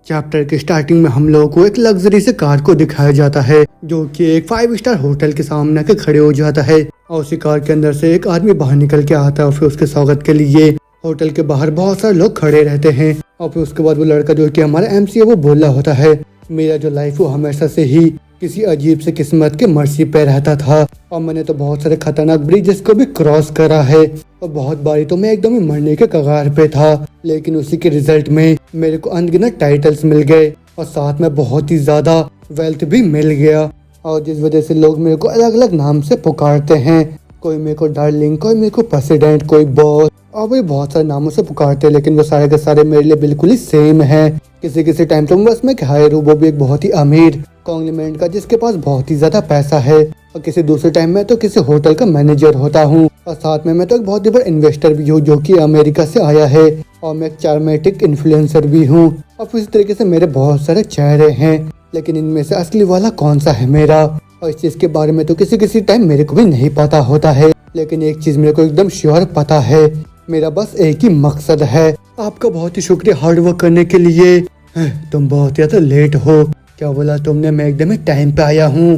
Chapter के starting में हम लोगों को एक लग्जरी से कार को दिखाया जाता है जो कि एक 5 स्टार होटल के सामने आके खड़े हो जाता है और उसी कार के अंदर से एक आदमी बाहर निकल के आता है और फिर उसके स्वागत के लिए होटल के बाहर बहुत सारे लोग खड़े रहते हैं। और फिर उसके बाद वो लड़का जो कि हमारा MC है वो बोल रहा होता है, मेरा जो लाइफ वो हमेशा से ही किसी अजीब से किस्मत के मर्जी पे रहता था और मैंने तो बहुत सारे खतरनाक ब्रिजेस को भी क्रॉस करा है और बहुत बारी तो मैं एकदम ही मरने के कगार पे था, लेकिन उसी के रिजल्ट में मेरे को अनगिनत टाइटल्स मिल गए और साथ में बहुत ही ज्यादा वेल्थ भी मिल गया और जिस वजह से लोग मेरे को अलग अलग नाम से पुकारते हैं। कोई मेरे को डार्लिंग, कोई मेरे को प्रेसिडेंट, कोई बॉस और भी बहुत सारे नामों से पुकारते हैं, लेकिन वो सारे के सारे मेरे लिए बिल्कुल ही सेम है। किसी किसी टाइम तो बस मैं हायर हूँ, वो भी एक बहुत ही अमीर कॉन्ग्लोमेरेट का जिसके पास बहुत ही ज्यादा पैसा है, और किसी दूसरे टाइम में तो किसी होटल का मैनेजर होता हूँ और साथ में मैं तो एक बहुत ही बड़ा इन्वेस्टर भी हूँ जो कि अमेरिका से आया है और मैं एक चार्मेटिक इन्फ्लुएंसर भी हूँ। और इस तरीके से मेरे बहुत सारे चेहरे हैं, लेकिन इनमें से असली वाला कौन सा है मेरा, और इस चीज के बारे में तो किसी किसी टाइम मेरे को भी नहीं पता होता है। लेकिन एक चीज मेरे को एकदम श्योर पता है, मेरा बस एक ही मकसद है। आपका बहुत ही शुक्रिया हार्ड वर्क करने के लिए। तुम बहुत ज्यादा लेट हो, क्या बोला तुमने? मैं एकदम ही टाइम पे आया हूँ।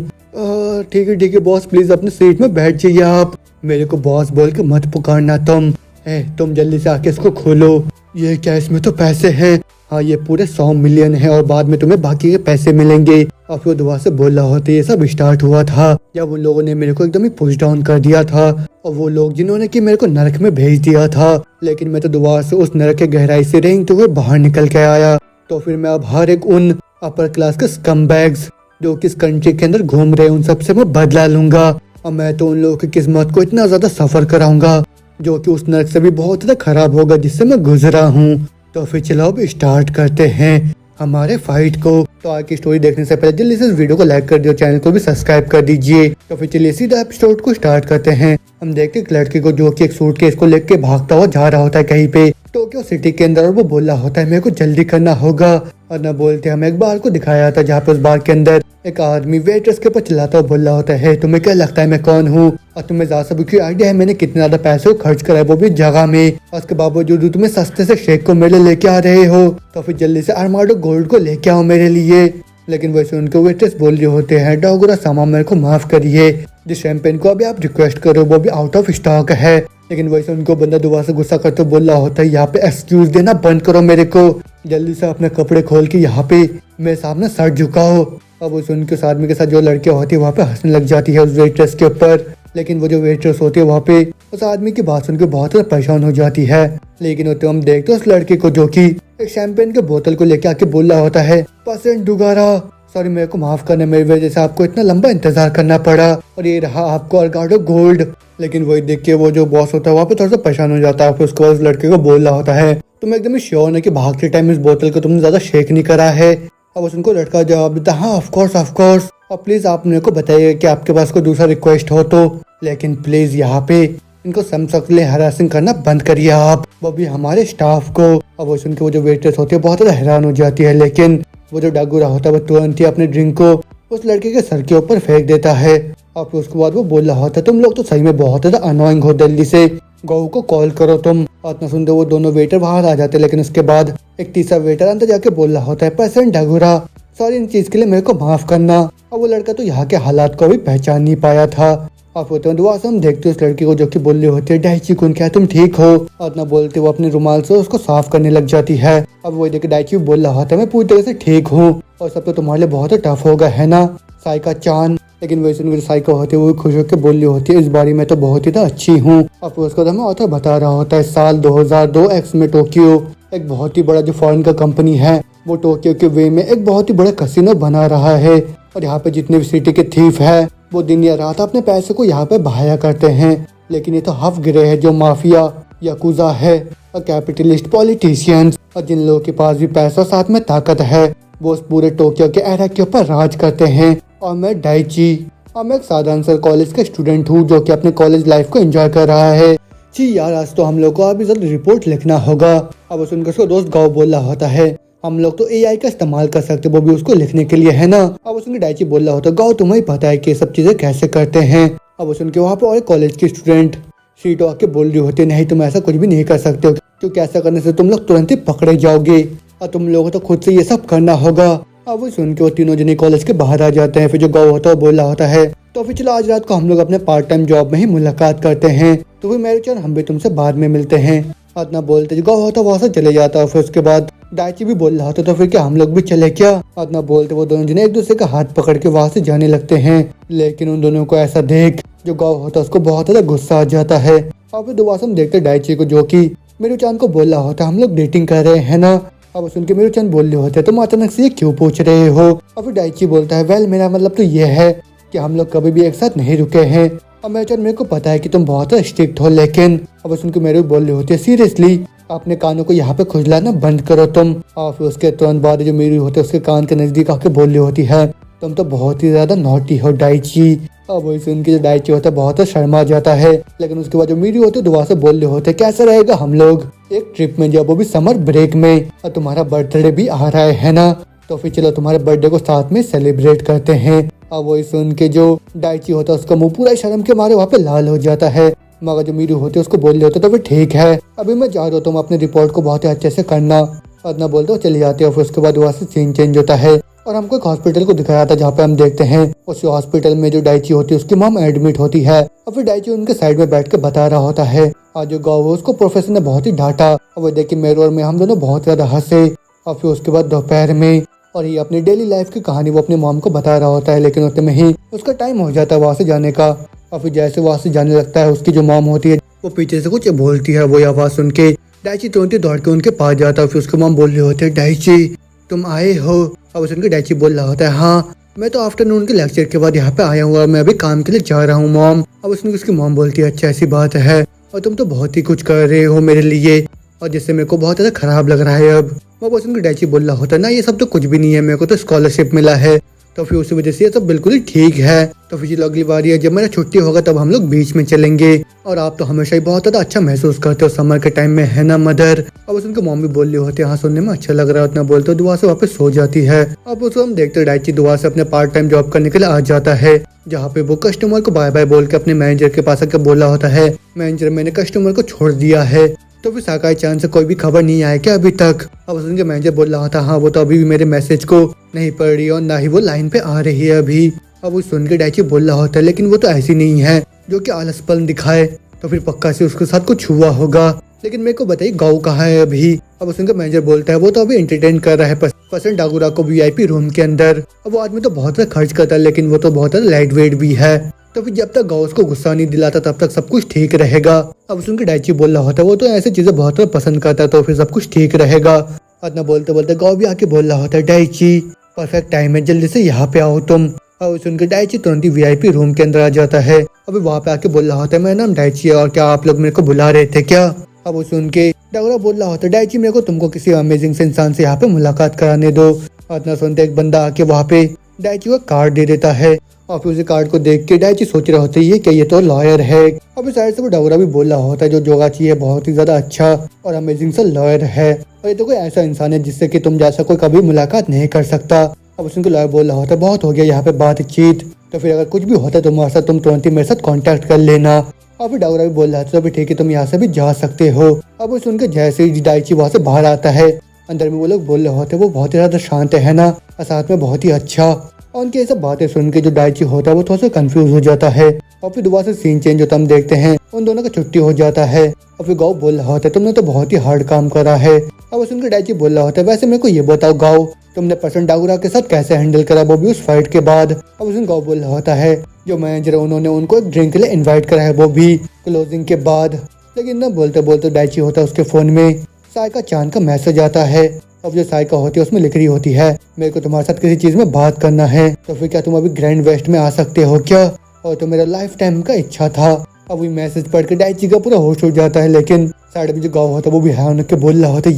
ठीक है बॉस, प्लीज अपने सीट में बैठ जाइए आप। मेरे को बॉस बोल के मत पुकारना तुम जल्दी से आके इसको खोलो। ये क्या, इसमें तो पैसे हैं? हाँ, ये पूरे 100 मिलियन है और बाद में तुम्हें बाकी के पैसे मिलेंगे। और फिर दोबारा से बोल रहा होता ये सब स्टार्ट हुआ था जब उन लोगों ने मेरे को एकदम ही पुश डाउन कर दिया था, और वो लोग जिन्होंने कि मेरे को नरक में भेज दिया था, लेकिन मैं तो दोबारा से उस नरक के गहराई से रेंगते हुए बाहर निकल के आया। तो फिर मैं अब हर एक उन अपर क्लास के स्कमबैग्स जो कि इस कंट्री के अंदर घूम रहे उन सबसे मैं बदला लूंगा, और मैं तो उन लोगों की किस्मत को इतना ज्यादा सफर कराऊंगा जो कि उस नरक से भी बहुत ज्यादा खराब होगा जिससे मैं गुजरा हूँ। तो फिर चलो अब स्टार्ट करते हैं हमारे फाइट को। तो आज की स्टोरी देखने से पहले जल्दी से इस वीडियो को लाइक कर दियो, चैनल को भी सब्सक्राइब कर दीजिए। तो फिर चलिए सीधा एपिसोड को स्टार्ट करते हैं। हम देखते एक लड़के को जो कि एक सूटकेस को लेके भागता हुआ जा रहा होता है कहीं पे टोक्यो सिटी के अंदर, और वो बोल रहा होता है मेरे को जल्दी करना होगा। और न बोलते हमें एक बार को दिखाया था जहाँ पे उस बार के अंदर एक आदमी वेटर्स के ऊपर चिल्लाता हुआ बोल रहा होता है, तुम्हें क्या लगता है मैं कौन हूँ, और तुम्हें ज्यादा सब क्यों आइडिया है मैंने कितने ज्यादा पैसे खर्च करा है वो भी जगह में, और उसके बावजूद तुम्हें सस्ते से शेक को मेरे लेके आ रहे हो, तो फिर जल्दी से आर्माडो गोल्ड को लेके आओ मेरे लिए। लेकिन वैसे उनके वेटर्स बोल रहे होते हैं, डॉगरा सामान मेरे को माफ करिए, जिस शैंपेन को अभी आप रिक्वेस्ट करो वो भी आउट ऑफ स्टॉक है। लेकिन वैसे उनको बंदा दोबारा से गुस्सा करते बोल रहा होता है, यहाँ पे एक्सक्यूज देना बंद करो मेरे को, जल्दी से अपने कपड़े खोल के यहाँ पे मेरे सामने सर झुकाओ। अब उस उनके उस आदमी के साथ जो लड़कियां होती है वहाँ पे हंसने लग जाती है उस वेट्रेस के ऊपर, लेकिन वो जो वेट्रेस होती है वहाँ पे उस आदमी की बात सुन के बहुत ज्यादा परेशान हो जाती है। लेकिन तो हम देखते हैं उस लड़के को जो कि एक शैंपेन के बोतल को लेके आके बोल रहा होता है, परसेंट दुगारा, सॉरी मेरे को माफ करना, मेरी वजह से आपको इतना लंबा इंतजार करना पड़ा, और ये रहा आपको आर्माडो गोल्ड। लेकिन वही देख के वो जो बॉस होता है वहाँ पे थोड़ा सा परेशान हो जाता है। फिर उसके बाद उस लड़के को बोल रहा होता है, तुम एकदम श्योर है कि भागते टाइम इस बोतल को तुमने ज्यादा शेक नहीं करा है? अब उनको लड़का जवाब देता, हाँ ऑफ कोर्स, और प्लीज आप मेरे को बताइए कि आपके पास कोई दूसरा रिक्वेस्ट हो तो, लेकिन प्लीज यहाँ पे इनको समसकले हरासिंग करना बंद करिए आप, वो भी हमारे स्टाफ को। अब उनके वो जो वेटर्स होते हैं बहुत ज्यादा हैरान हो जाती है, लेकिन वो जो डागुरा होता है वो तुरंत ही अपने ड्रिंक को उस लड़के के सर के ऊपर फेंक देता है। और फिर उसके बाद वो बोल रहा होता है, तुम लोग तो सही में बहुत ज्यादा अनोइंग हो, जल्दी से गौ को कॉल करो तुम। और इतना सुनते वो दोनों वेटर बाहर आ जाते, लेकिन उसके बाद एक तीसरा वेटर अंदर जाके बोल रहा होता है, परसेंट डागुरा, सॉरी इन चीज के लिए मेरे को माफ करना। और वो लड़का तो यहाँ के हालात को भी पहचान नहीं पाया था। और फिर दुआ से हम देखते उस लड़की को जो कि बोल रही होती है, डाइची कुन क्या तुम ठीक हो? और इतना बोलते वो अपने रुमाल से उसको साफ करने लग जाती है। अब वो देख डाइची बोल रहा होता है, मैं पूरी तरह से ठीक हूँ और सब तो तुम्हारे लिए बहुत टफ होगा है ना साइका चान। लेकिन वैसे उनकी साइको होती है वो खुश होकर बोल रही होती है, इस बारी में तो बहुत ही अच्छी हूँ। और फिर उसको हमें ऑथर बता रहा होता है, साल 2002 एक्स में टोक्यो एक बहुत ही बड़ा जो फॉरेन का कंपनी है वो टोक्यो के वे में एक बहुत ही बड़ा कसिनो बना रहा है, और यहाँ पे जितने भी सिटी के थीफ है वो दिन या रात अपने पैसे को यहाँ पे बहाया करते हैं। लेकिन ये तो हफ गिरे है जो माफिया याकुजा है और कैपिटलिस्ट पॉलिटिशियंस, और जिन लोगों के पास भी पैसा साथ में ताकत है वो उस पूरे टोक्यो के एरिया के ऊपर राज करते हैं। और मैं डाइची, और मैं एक साधारण सा कॉलेज का स्टूडेंट हूँ जो कि अपने कॉलेज लाइफ को एंजॉय कर रहा है। जी यार, आज तो हम लोग को अभी जल्द रिपोर्ट लिखना होगा। अब सुनकर उसका दोस्त गाँव बोल रहा होता है, हम लोग तो AI का इस्तेमाल कर सकते वो भी उसको लिखने के लिए है ना। अब उसने डाइची बोल रहा होता, गाँव तुम्हें पता है कि सब चीजें कैसे करते हैं। अब सुन के वहाँ पे और कॉलेज की स्टूडेंट सीटो आके बोल रही होती है, नहीं तुम ऐसा कुछ भी नहीं कर सकते हो, क्योंकि ऐसा करने से तुम लोग तुरंत ही पकड़े जाओगे। और तुम लोगों को तो खुद से ये सब करना होगा। अब वो सुन के वो तीनों जने कॉलेज के बाहर आ जाते हैं। फिर जो गाँव होता है वो बोल रहा होता है तो फिर चलो आज रात को हम लोग अपने पार्ट टाइम जॉब में ही मुलाकात करते हैं, तो फिर मेरे चल हम भी तुमसे बाद में मिलते हैं। इतना बोलते जो गाँव होता वहाँ से चले जाता है। फिर उसके बाद दाइची भी बोल रहा था तो फिर क्या हम लोग भी चले क्या। इतना बोलते वो दोनों जने एक दूसरे का हाथ पकड़ के वहाँ से जाने लगते हैं। लेकिन उन दोनों को ऐसा देख जो गाँव होता है उसको बहुत ज्यादा गुस्सा आ जाता है। और फिर दोबारा हम देखते डाइची को जो कि मेरू चांद को बोल रहा होता हम लोग डेटिंग कर रहे हैं ना। अब सुन के मेरू चांद बोल रहे होते तुम अचानक से ये क्यों पूछ रहे हो। और फिर डाइची बोलता है वेल मेरा मतलब तो ये है कि हम लोग कभी भी एक साथ नहीं रुके हैं। अब मेरे चांद मेरे को पता है कि तुम बहुत स्ट्रिक्ट हो, लेकिन अब सुन के मेरे बोल रहे होते सीरियसली अपने कानों को यहाँ पे खुजलाना बंद करो तुम। और फिर उसके तुरंत बाद जो मेरी होते उसके कान के नजदीक आके बोल रही होती है तुम तो बहुत ही ज्यादा नॉटी हो डाइची। अब वही सुन के जो डाइची होता है बहुत शर्मा जाता है। लेकिन उसके बाद जो मीरी होते दोबारा से बोल रहे होते कैसा रहेगा हम लोग एक ट्रिप में जब वो भी समर ब्रेक में, और तुम्हारा बर्थडे भी आ रहा है ना, तो फिर चलो तुम्हारे बर्थडे को साथ में सेलिब्रेट करते हैं। अब वही सुन के जो डाइची होता है उसका मुंह पूरा शर्म के मारे वहाँ पे लाल हो जाता है। मगर जो मीरू होते उसको बोल रहे होते तो फिर ठीक है अभी मैं जा रहा हूँ, तुम अपनी रिपोर्ट को बहुत ही अच्छे से करना। इतना बोलते हो चले जाते हो। फिर उसके बाद वहाँ से सीन चेंज होता है और हमको एक हॉस्पिटल को दिखाया था जहाँ पे हम देखते हैं उस हॉस्पिटल में जो डाइची होती है उसकी मॉम एडमिट होती है। और फिर डाइची उनके साइड में बैठ के बता रहा होता है। आज जो गाँव उसको प्रोफेसर ने बहुत ही डांटा और वो देख के मेरे और मैं हम दोनों बहुत ज्यादा हंसे। और फिर उसके बाद दोपहर में और ये अपनी डेली लाइफ की कहानी वो अपनी मॉम को बता रहा होता है। लेकिन उतने में ही उसका टाइम हो जाता है वहाँ से जाने का। और फिर जैसे वहाँ से जाने लगता है उसकी जो मॉम होती है वो पीछे से कुछ बोलती है। वो आवाज सुन के डाइची तुरंत ही दौड़ के उनके पास जाता है। फिर उसकी मॉम बोल रही होती है डाइची तुम आए हो। अब सुन के डाइची बोल रहा होता है हाँ मैं तो आफ्टरनून के लेक्चर के बाद यहाँ पे आया हूँ और मैं अभी काम के लिए जा रहा हूँ मॉम। अब उसकी मॉम बोलती है अच्छा ऐसी बात है और तुम तो बहुत ही कुछ कर रहे हो मेरे लिए और जिससे मेरे को बहुत ज्यादा खराब लग रहा है। अब वो सुन के डाइची बोल रहा होता है ना ये सब तो कुछ भी नहीं है, मेरे को तो स्कॉलरशिप मिला है तो फिर उसी वजह से ये सब बिल्कुल ही ठीक है। तो फिर अगली बार जब मेरा छुट्टी होगा तब हम लोग बीच में चलेंगे और आप तो हमेशा ही बहुत ज्यादा अच्छा महसूस करते हो समर के टाइम में है ना मदर। अब उनके मॉम भी बोल रही होती है हाँ सुनने में अच्छा लग रहा है उतना बोलते हो दुआ से वापस सो जाती है। अब उसको हम देखते डाइची दुआ से अपने पार्ट टाइम जॉब करने के लिए आ जाता है जहाँ पे वो कस्टमर को बाय बाय बोल के अपने मैनेजर के पास आकर बोला होता है मैनेजर मैंने कस्टमर को छोड़ दिया है। तो फिर साकाई चांद से कोई भी खबर नहीं आया क्या अभी तक। अब उनके मैनेजर बोल रहा था हाँ वो तो अभी भी मेरे मैसेज को नहीं पढ़ रही और ना ही वो लाइन पे आ रही है अभी। अब वो सुन के डाइची बोल रहा होता है लेकिन वो तो ऐसी नहीं है जो कि आलसपन दिखाए, तो फिर पक्का से उसके साथ कुछ हुआ होगा। लेकिन मेरे को बताइए गाँव कहाँ है अभी। अब उसका मैनेजर बोलता है वो तो अभी एंटरटेन कर रहा है पसंद डागुरा को VIP रूम के अंदर। अब वो आदमी तो बहुत ज्यादा खर्च करता है लेकिन वो तो बहुत ज्यादा लाइट वेट भी है, तो फिर जब तक गाँव उसको गुस्सा नहीं दिलाता तब तक सब कुछ ठीक रहेगा। अब सुन के डाइची बोल रहा होता है वो तो ऐसी चीजें बहुत पसंद करता है तो फिर सब कुछ ठीक रहेगा। इतना बोलते बोलते गाँव भी आके बोल रहा होता है डाइची परफेक्ट टाइम है जल्दी से यहाँ पे आओ तुम। और सुन के डाइची तुरंत ही VIP रूम के अंदर आ जाता है। अभी वहाँ पे आके बोल रहा होता है मेरा नाम डाइची है और क्या आप लोग मेरे को बुला रहे थे क्या। अब वो सुन के डागुरा बोल रहा होता है डाइची मेरे को तुमको किसी अमेजिंग से इंसान से यहाँ पे मुलाकात कराने दो। इतना सुनते एक बंदा आके वहाँ पे डाइची को कार्ड दे देता है और फिर उस कार्ड को देख के डाइची सोच रहा होता है ये क्या ये तो लॉयर है। अभी साइड से वो डागुरा भी बोल रहा होता है जो जोगाची है बहुत ही ज्यादा अच्छा और अमेजिंग सा लॉयर है और ये तो कोई ऐसा इंसान है जिससे कि तुम जैसा कोई कभी मुलाकात नहीं कर सकता। अब उसको लॉयर बोल रहा होता है बहुत हो गया यहाँ पे बातचीत, तो फिर अगर कुछ भी होता है तुम्हारे साथ तुम तुरंत ही मेरे साथ कांटेक्ट कर लेना। और फिर डागुरा भी बोल रहा था तो फिर ठीक है तुम यहाँ से भी जा सकते हो। अब वो सुनकर जैसे ही डाइची वहाँ से बाहर आता है अंदर में वो लोग बोल रहे होते वो बहुत ही ज्यादा शांत है ना और साथ में बहुत ही अच्छा। और उनकी ये सब बातें सुन के जो डाइची होता है वो थोड़ा सा कंफ्यूज हो जाता है। और फिर दोबारा से सीन चेंज होता हम देखते हैं उन दोनों का छुट्टी हो जाता है और फिर गाँव बोल रहा होता है तुमने तो बहुत ही हार्ड काम करा है। अब सुनकर डाइची बोल रहा होता है वैसे मेरे को ये बताओ गाँव तुमने पर्सन डागुरा के साथ कैसे हैंडल करा वो भी उस फाइट के बाद। अब उसने गाँव बोल रहा होता है जो मैनेजर उन्होंने उनको एक ड्रिंक के लिए इन्वाइट करा है वो भी क्लोजिंग के बाद। लेकिन ना बोलते बोलते डाइची होता है उसके फोन में साइका चांद का मैसेज आता है। अब जो साइका होती है उसमें लिख रही होती है मेरे को तुम्हारे साथ किसी चीज में बात करना है तो फिर क्या तुम अभी ग्रैंड वेस्ट में आ सकते हो क्या, और तो मेरा लाइफ टाइम का इच्छा था। अब वही मैसेज पढ़ के डाइची का पूरा होश हो जाता है। लेकिन साइड में जो गाँव होता है वो भी है उनके बोल रहा होता है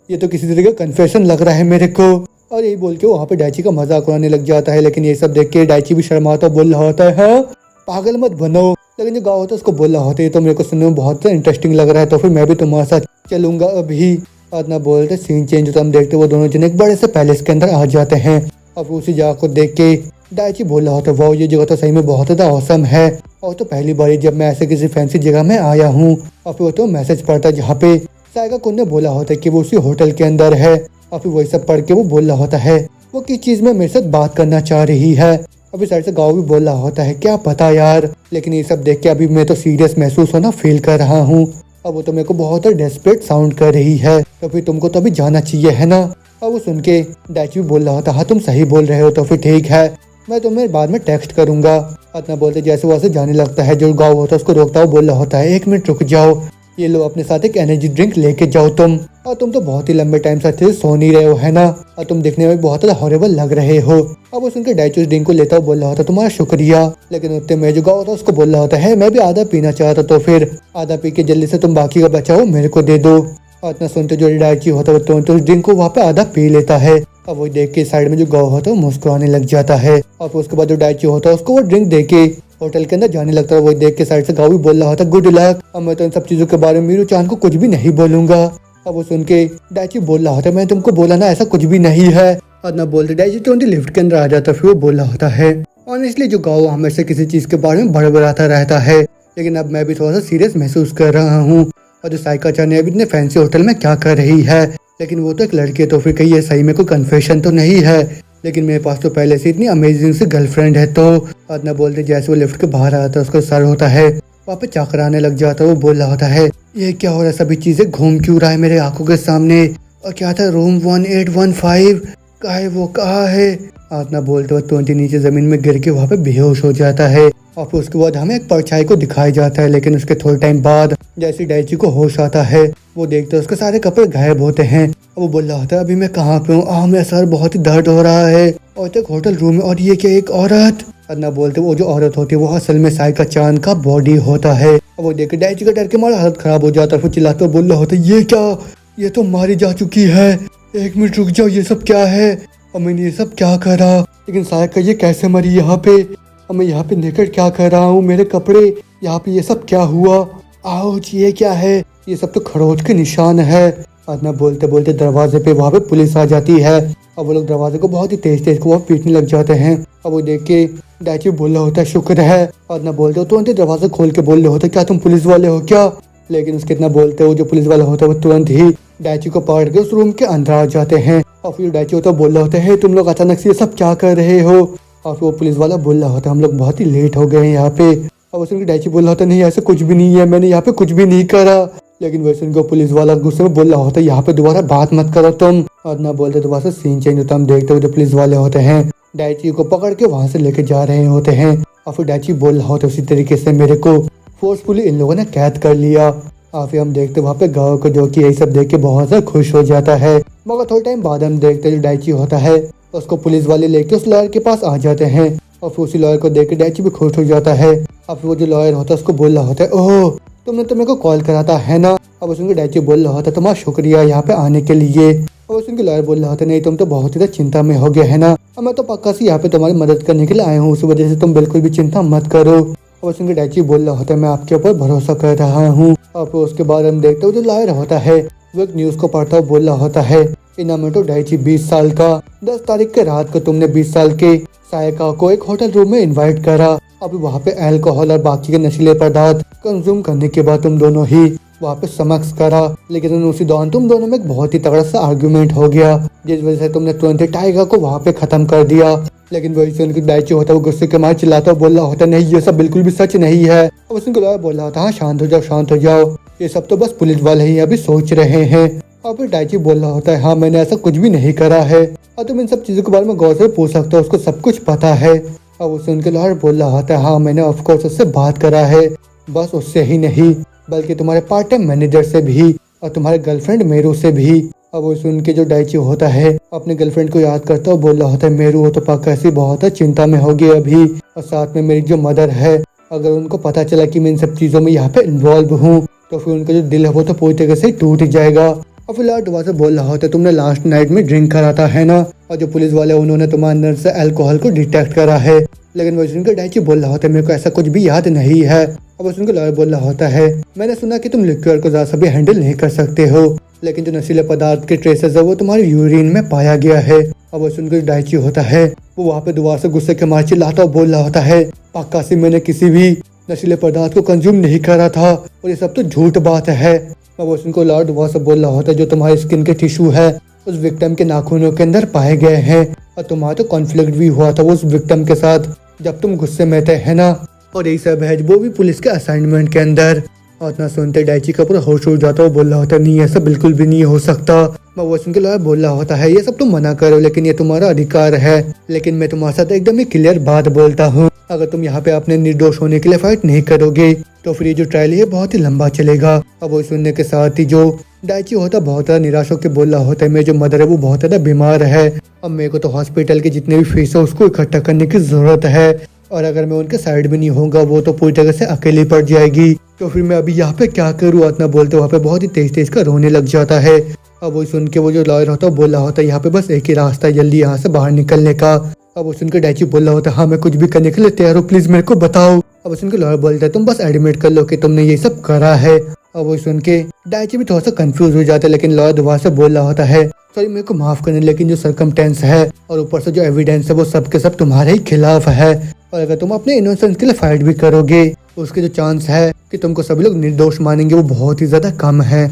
ये तो किसी तरह का कन्फेशन लग रहा है मेरे को। और यही बोल के वहाँ पे डाइची का मजाक उड़ाने लग जाता है। लेकिन ये सब देख के डाइची भी शर्माता बोल रहा होता है हाँ पागल मत बनो। लेकिन जो गाँव होता है उसको बोल रहा होता है तो मेरे को सुनने में बहुत इंटरेस्टिंग लग रहा है तो फिर मैं भी तुम्हारे साथ चलूंगा अभी। इतना बोलते सीन चेंज होता हम देखते वो दोनों जने एक बड़े से पैलेस के अंदर आ जाते हैं। और उसी जगह को देख के डाइची बोल रहा होता है वाह ये जगह तो सही में बहुत ज्यादा औसम है और तो पहली बार जब मैं ऐसे किसी फैंसी जगह में आया हूँ। और फिर वो तो मैसेज पढ़ता है जहाँ पे साइका कुन ने बोला होता है कि वो उसी होटल के अंदर है और फिर वही सब पढ़ के वो बोल रहा होता है वो किस चीज में मेरे साथ बात करना चाह रही है। अभी साइड से गाँव भी बोल रहा होता है क्या पता यार, लेकिन ये सब देख के अभी मैं तो सीरियस महसूस होना फील कर रहा हूँ। अब वो तो मेरे को बहुत डेस्परेट साउंड कर रही है, तो फिर तुमको तो अभी जाना चाहिए है ना। अब वो सुन के डाइची भी बोल रहा होता हाँ तुम सही बोल रहे हो, तो फिर ठीक है मैं तुम्हें बाद में टेक्स्ट करूंगा। इतना बोलते जैसे वैसे जाने लगता है। जो गाँव होता है उसको रोकता हुआ बोल रहा होता है 1 मिनट रुक जाओ, ये लो अपने साथ एक एनर्जी ड्रिंक लेके जाओ तुम, और तुम तो बहुत ही लंबे टाइम से अच्छे से सो नहीं रहे हो है ना, और तुम दिखने में बहुत ज्यादा हॉरेबल लग रहे हो। अब वो सुनकर डाइची उस ड्रिंक को लेता हुआ बोल रहा होता तुम्हारा शुक्रिया, लेकिन उतने में जो गाँव होता है उसको बोल रहा होता है मैं भी आधा पीना चाहता, तो फिर आधा पी के जल्दी से तुम बाकी का बचाओ मेरे को दे दो। और इतना सुनते जो डाइची होता है तो उस ड्रिंक को वहाँ पे आधा पी लेता है। अब वो देख के साइड में जो गाँव होता है वो मुस्कुराने लग जाता है, और फिर उसके बाद जो डाइची होता है उसको वो ड्रिंक दे के होटल के अंदर जाने लगता है। वो देख के साइड से गाँव भी बोल रहा होता गुड लक, अब मैं तो इन सब चीजों के बारे में मीरू चांद को कुछ भी नहीं बोलूंगा। अब वो सुन के डाइची बोल रहा होता है मैं तुमको बोला ना ऐसा कुछ भी नहीं है, और ना बोलते डाइची तो लिफ्ट के अंदर आ जाता है। फिर वो बोल रहा होता है ऑनेस्टली जो गाँव हमेशा किसी चीज के बारे में बड़बड़ाता रहता है, लेकिन अब मैं भी थोड़ा सा सीरियस महसूस कर रहा हूँ। और जो साइका चान अभी इतने फैंसी होटल में क्या कर रही है, लेकिन वो तो एक लड़की है, तो फिर कहीं ये सही में कोई कन्फेशन तो नहीं है, लेकिन मेरे पास तो पहले से इतनी अमेजिंग सी गर्लफ्रेंड है। तो अदना बोलते जैसे वो लिफ्ट के बाहर आता है उसका सर होता है वहाँ पे चक्कर आने लग जाता है। वो बोल रहा होता है ये क्या हो रहा है, सभी चीजें घूम क्यों रहा है मेरे आंखों के सामने, और क्या था रूम 1815 कहा है वो कहाँ है। आदना बोलते हुए 20 नीचे जमीन में गिर के वहाँ पे बेहोश हो जाता है, और फिर उसके बाद हमें एक परछाई को दिखाया जाता है। लेकिन उसके थोड़े टाइम बाद जैसे डाइची को होश आता है वो देखते उसके सारे कपड़े गायब होते हैं। वो बोल रहा होता है अभी मैं कहाँ पे हूँ, मेरा सर बहुत ही दर्द हो रहा है, और तक होटल रूम में, और ये क्या एक औरत। अदना बोलते वो जो औरत होती है वो असल में साइका चांद का बॉडी होता है। और वो देख के डाइची का डर के मारा हालत खराब हो जाता है। फिर चिल्लाते बोल रहा होता है ये क्या, ये तो मारी जा चुकी है, 1 मिनट रुक जाओ ये सब क्या है, और मैंने ये सब क्या करा, लेकिन साइका ये कैसे मरी यहाँ पे, और मैं यहाँ पे नेकेड क्या कर रहा हूँ, मेरे कपड़े यहाँ पे ये सब क्या हुआ, आउच ये क्या है, ये सब तो खरोच के निशान है। अदना बोलते बोलते दरवाजे पे वहाँ पे पुलिस आ जाती है, और वो लोग दरवाजे को बहुत ही तेज तेज को पीटने लग जाते हैं। अब वो देख के डाइची बोल रहा होता है शुक्र है। अदना बोलते हो तुरंत दरवाजा खोल के बोल रहे होते क्या तुम पुलिस वाले हो क्या, लेकिन उसके इतना बोलते हो जो पुलिस वाला होता है वो तुरंत ही डाइची को पकड़ के उस रूम के अंदर आ जाते हैं। और फिर डाइची होता बोल रहा होता है तुम लोग अचानक से ये सब क्या कर रहे हो, और फिर वो पुलिस वाला बोल रहा होता है हम लोग बहुत ही लेट हो गए हैं यहाँ पे। अब उसके डाइची बोल रहा होता नहीं ऐसा कुछ भी नहीं है, मैंने यहाँ पे कुछ भी नहीं करा, लेकिन वैसे उनको पुलिस वाला गुस्से में बोल रहा होता है यहाँ पे दोबारा बात मत करो तुम। और ना बोलते दोबारा से सीन चेंज होता है, हम देखते हुए जो पुलिस वाले होते हैं डाइची को पकड़ के वहाँ से लेके जा रहे होते हैं। और फिर डाइची बोल रहा होता है उसी तरीके से मेरे को फोर्सफुली इन लोगों ने कैद कर लिया। और फिर हम देखते वहाँ पे गाँव को जो कि यही सब देख के बहुत ज्यादा खुश हो जाता है। मगर थोड़े टाइम बाद हम देखते जो डाइची होता है उसको पुलिस वाले लेके उस लॉयर के पास आ जाते हैं, और फिर उसी लॉयर को देख के डाइची भी खुश हो जाता है। अब वो जो लॉयर होता है उसको बोल रहा होता है ओह तुमने तो मेरे को कॉल करा था है ना। अब उसके डाइची बोल रहा होता तुम्हारा शुक्रिया यहाँ पे आने के लिए। और उसके लॉयर बोल रहा होता नहीं तुम तो बहुत ही चिंता में हो गए है ना, और मैं तो पक्का से यहाँ पे तुम्हारी मदद करने के लिए आया हूँ, उस वजह से तुम बिल्कुल भी चिंता मत करो। और उसके डाइची बोल रहा होता है मैं आपके ऊपर भरोसा कर रहा हूँ। और फिर उसके बाद हम देखते हो जो लॉयर होता है वो एक न्यूज को पढ़ता हुआ बोल रहा होता है इनामोटो डाइची 20 साल का 10 तारीख के रात को तुमने 20 साल के सायका को एक होटल रूम में इनवाइट करा। अभी वहाँ पे अल्कोहल और बाकी के नशीले पदार्थ कंज्यूम करने के बाद तुम दोनों ही वहाँ पे समक्ष करा, लेकिन उसी दौरान तुम दोनों में एक बहुत ही तगड़ा सा आर्गुमेंट हो गया, जिस वजह से तुमने तुरंत टाइगर को वहाँ पे खत्म कर दिया। लेकिन वही से उनकी डाइची होता है वो गुस्से के मारे चिल्लाता बोल रहा होता नहीं ये सब बिल्कुल भी सच नहीं है। और उसने लॉयर बोल रहा था हाँ शांत हो जाओ शांत हो जाओ, ये सब तो बस पुलिस वाले ही अभी सोच रहे हैं। और फिर डाइची बोल रहा होता है हाँ मैंने ऐसा कुछ भी नहीं करा है, और तुम इन सब चीजों के बारे में गौर से पूछ सकते हो, उसको सब कुछ पता है। और उसे उनके लॉयर बोल रहा होता है हाँ मैंने ऑफकोर्स उससे बात करा है, बस उससे ही नहीं बल्कि तुम्हारे पार्ट टाइम मैनेजर से भी और तुम्हारे गर्लफ्रेंड मेरू से भी। अब वो सुन के जो डाइची होता है अपने गर्लफ्रेंड को याद करता हुआ बोल रहा होता है मेरू वो तो पक्का ऐसी बहुत चिंता में होगी अभी, और साथ में मेरी जो मदर है अगर उनको पता चला कि मैं इन सब चीजों में यहाँ पे इन्वॉल्व हूँ तो फिर उनका जो दिल है वो तो पूरी तरीके से टूट जाएगा। और फिलहाल दोबारा से बोल रहा होता है तुमने लास्ट नाइट में ड्रिंक करा था है ना, और जो पुलिस वाले उन्होंने तुम्हारे अंदर से अल्कोहल को डिटेक्ट करा है, लेकिन वो सुनकर डाइची बोल रहा होता है मेरे को ऐसा कुछ भी याद नहीं है। अब सुनकर लॉयर बोल रहा होता है मैंने सुना कि तुम लिक्विड को ज्यादा भी हैंडल नहीं कर सकते हो, लेकिन जो नशीले पदार्थ के ट्रेसेस है वो तुम्हारे यूरिन में पाया गया है। अब वो सुनकर डाइची होता है वो वहाँ पे दोबारा से गुस्से के मारे चिल्लाता और बोल रहा होता है पक्का से मैंने किसी भी नशीले पदार्थ को कंज्यूम नहीं करा था और ये सब तो झूठ बात है। अब वो सुनकर लॉयर दोबारा से बोल रहा होता है जो तुम्हारी स्किन के टिश्यू है उस विक्टिम के नाखूनों के अंदर पाए गए हैं और तुम्हारा तो कॉन्फ्लिक्ट भी हुआ था उस विक्टिम के साथ जब तुम गुस्से में थे, है ना। और यही सब है वो भी पुलिस के असाइनमेंट के अंदर। और इतना सुनते डाइची का पूरा होश उड़ जाता है। वो बोल रहा होता नहीं, ऐसा बिल्कुल भी नहीं हो सकता। वो सुन के लॉयर बोल रहा होता है ये सब तुम मना करो, लेकिन ये तुम्हारा अधिकार है। लेकिन मैं तुम्हारे साथ एकदम ही क्लियर बात बोलता हूँ, अगर तुम यहाँ पे अपने निर्दोष होने के लिए फाइट नहीं करोगे तो फिर ये जो ट्रायल है बहुत ही लंबा चलेगा। अब वो सुनने के साथ ही जो डाइची होता बहुत ज्यादा निराश होकर बोल रहा होता है मेरी जो मदर है वो बहुत ज्यादा बीमार है। अब मेरे को तो हॉस्पिटल के जितने भी फीस है उसको इकट्ठा करने की जरूरत है, और अगर मैं उनके साइड में नहीं होगा वो तो पूरी तरह से अकेली पड़ जाएगी। तो फिर मैं अभी यहाँ पे क्या करूँ, इतना बोलते वहाँ पे बहुत ही तेज तेज का रोने लग जाता है। अब वो सुन के वो जो लॉयर होता है बोल रहा होता है यहाँ पे बस एक ही रास्ता है जल्दी यहाँ से बाहर निकलने का। अब वो सुनकर डाइची बोल रहा होता है हाँ मैं कुछ भी करने के लिए तैयार हूँ, प्लीज मेरे को बताओ। अब सुन के लॉयर बोलता है तुम बस एडमिट कर लो कि तुमने ये सब करा है। अब वो सुन के डाइची भी थोड़ा सा कंफ्यूज हो जाता है, लेकिन लॉयर दोबारा से बोल रहा होता है सॉरी मेरे को माफ करने, लेकिन जो सरकमटेंस है और ऊपर से जो एविडेंस है वो सब के सब तुम्हारे ही खिलाफ है, और अगर तुम अपने इनोसेंस के लिए फाइट भी करोगे उसके जो चांस है कि तुमको सभी लोग निर्दोष मानेंगे वो बहुत ही ज्यादा कम है।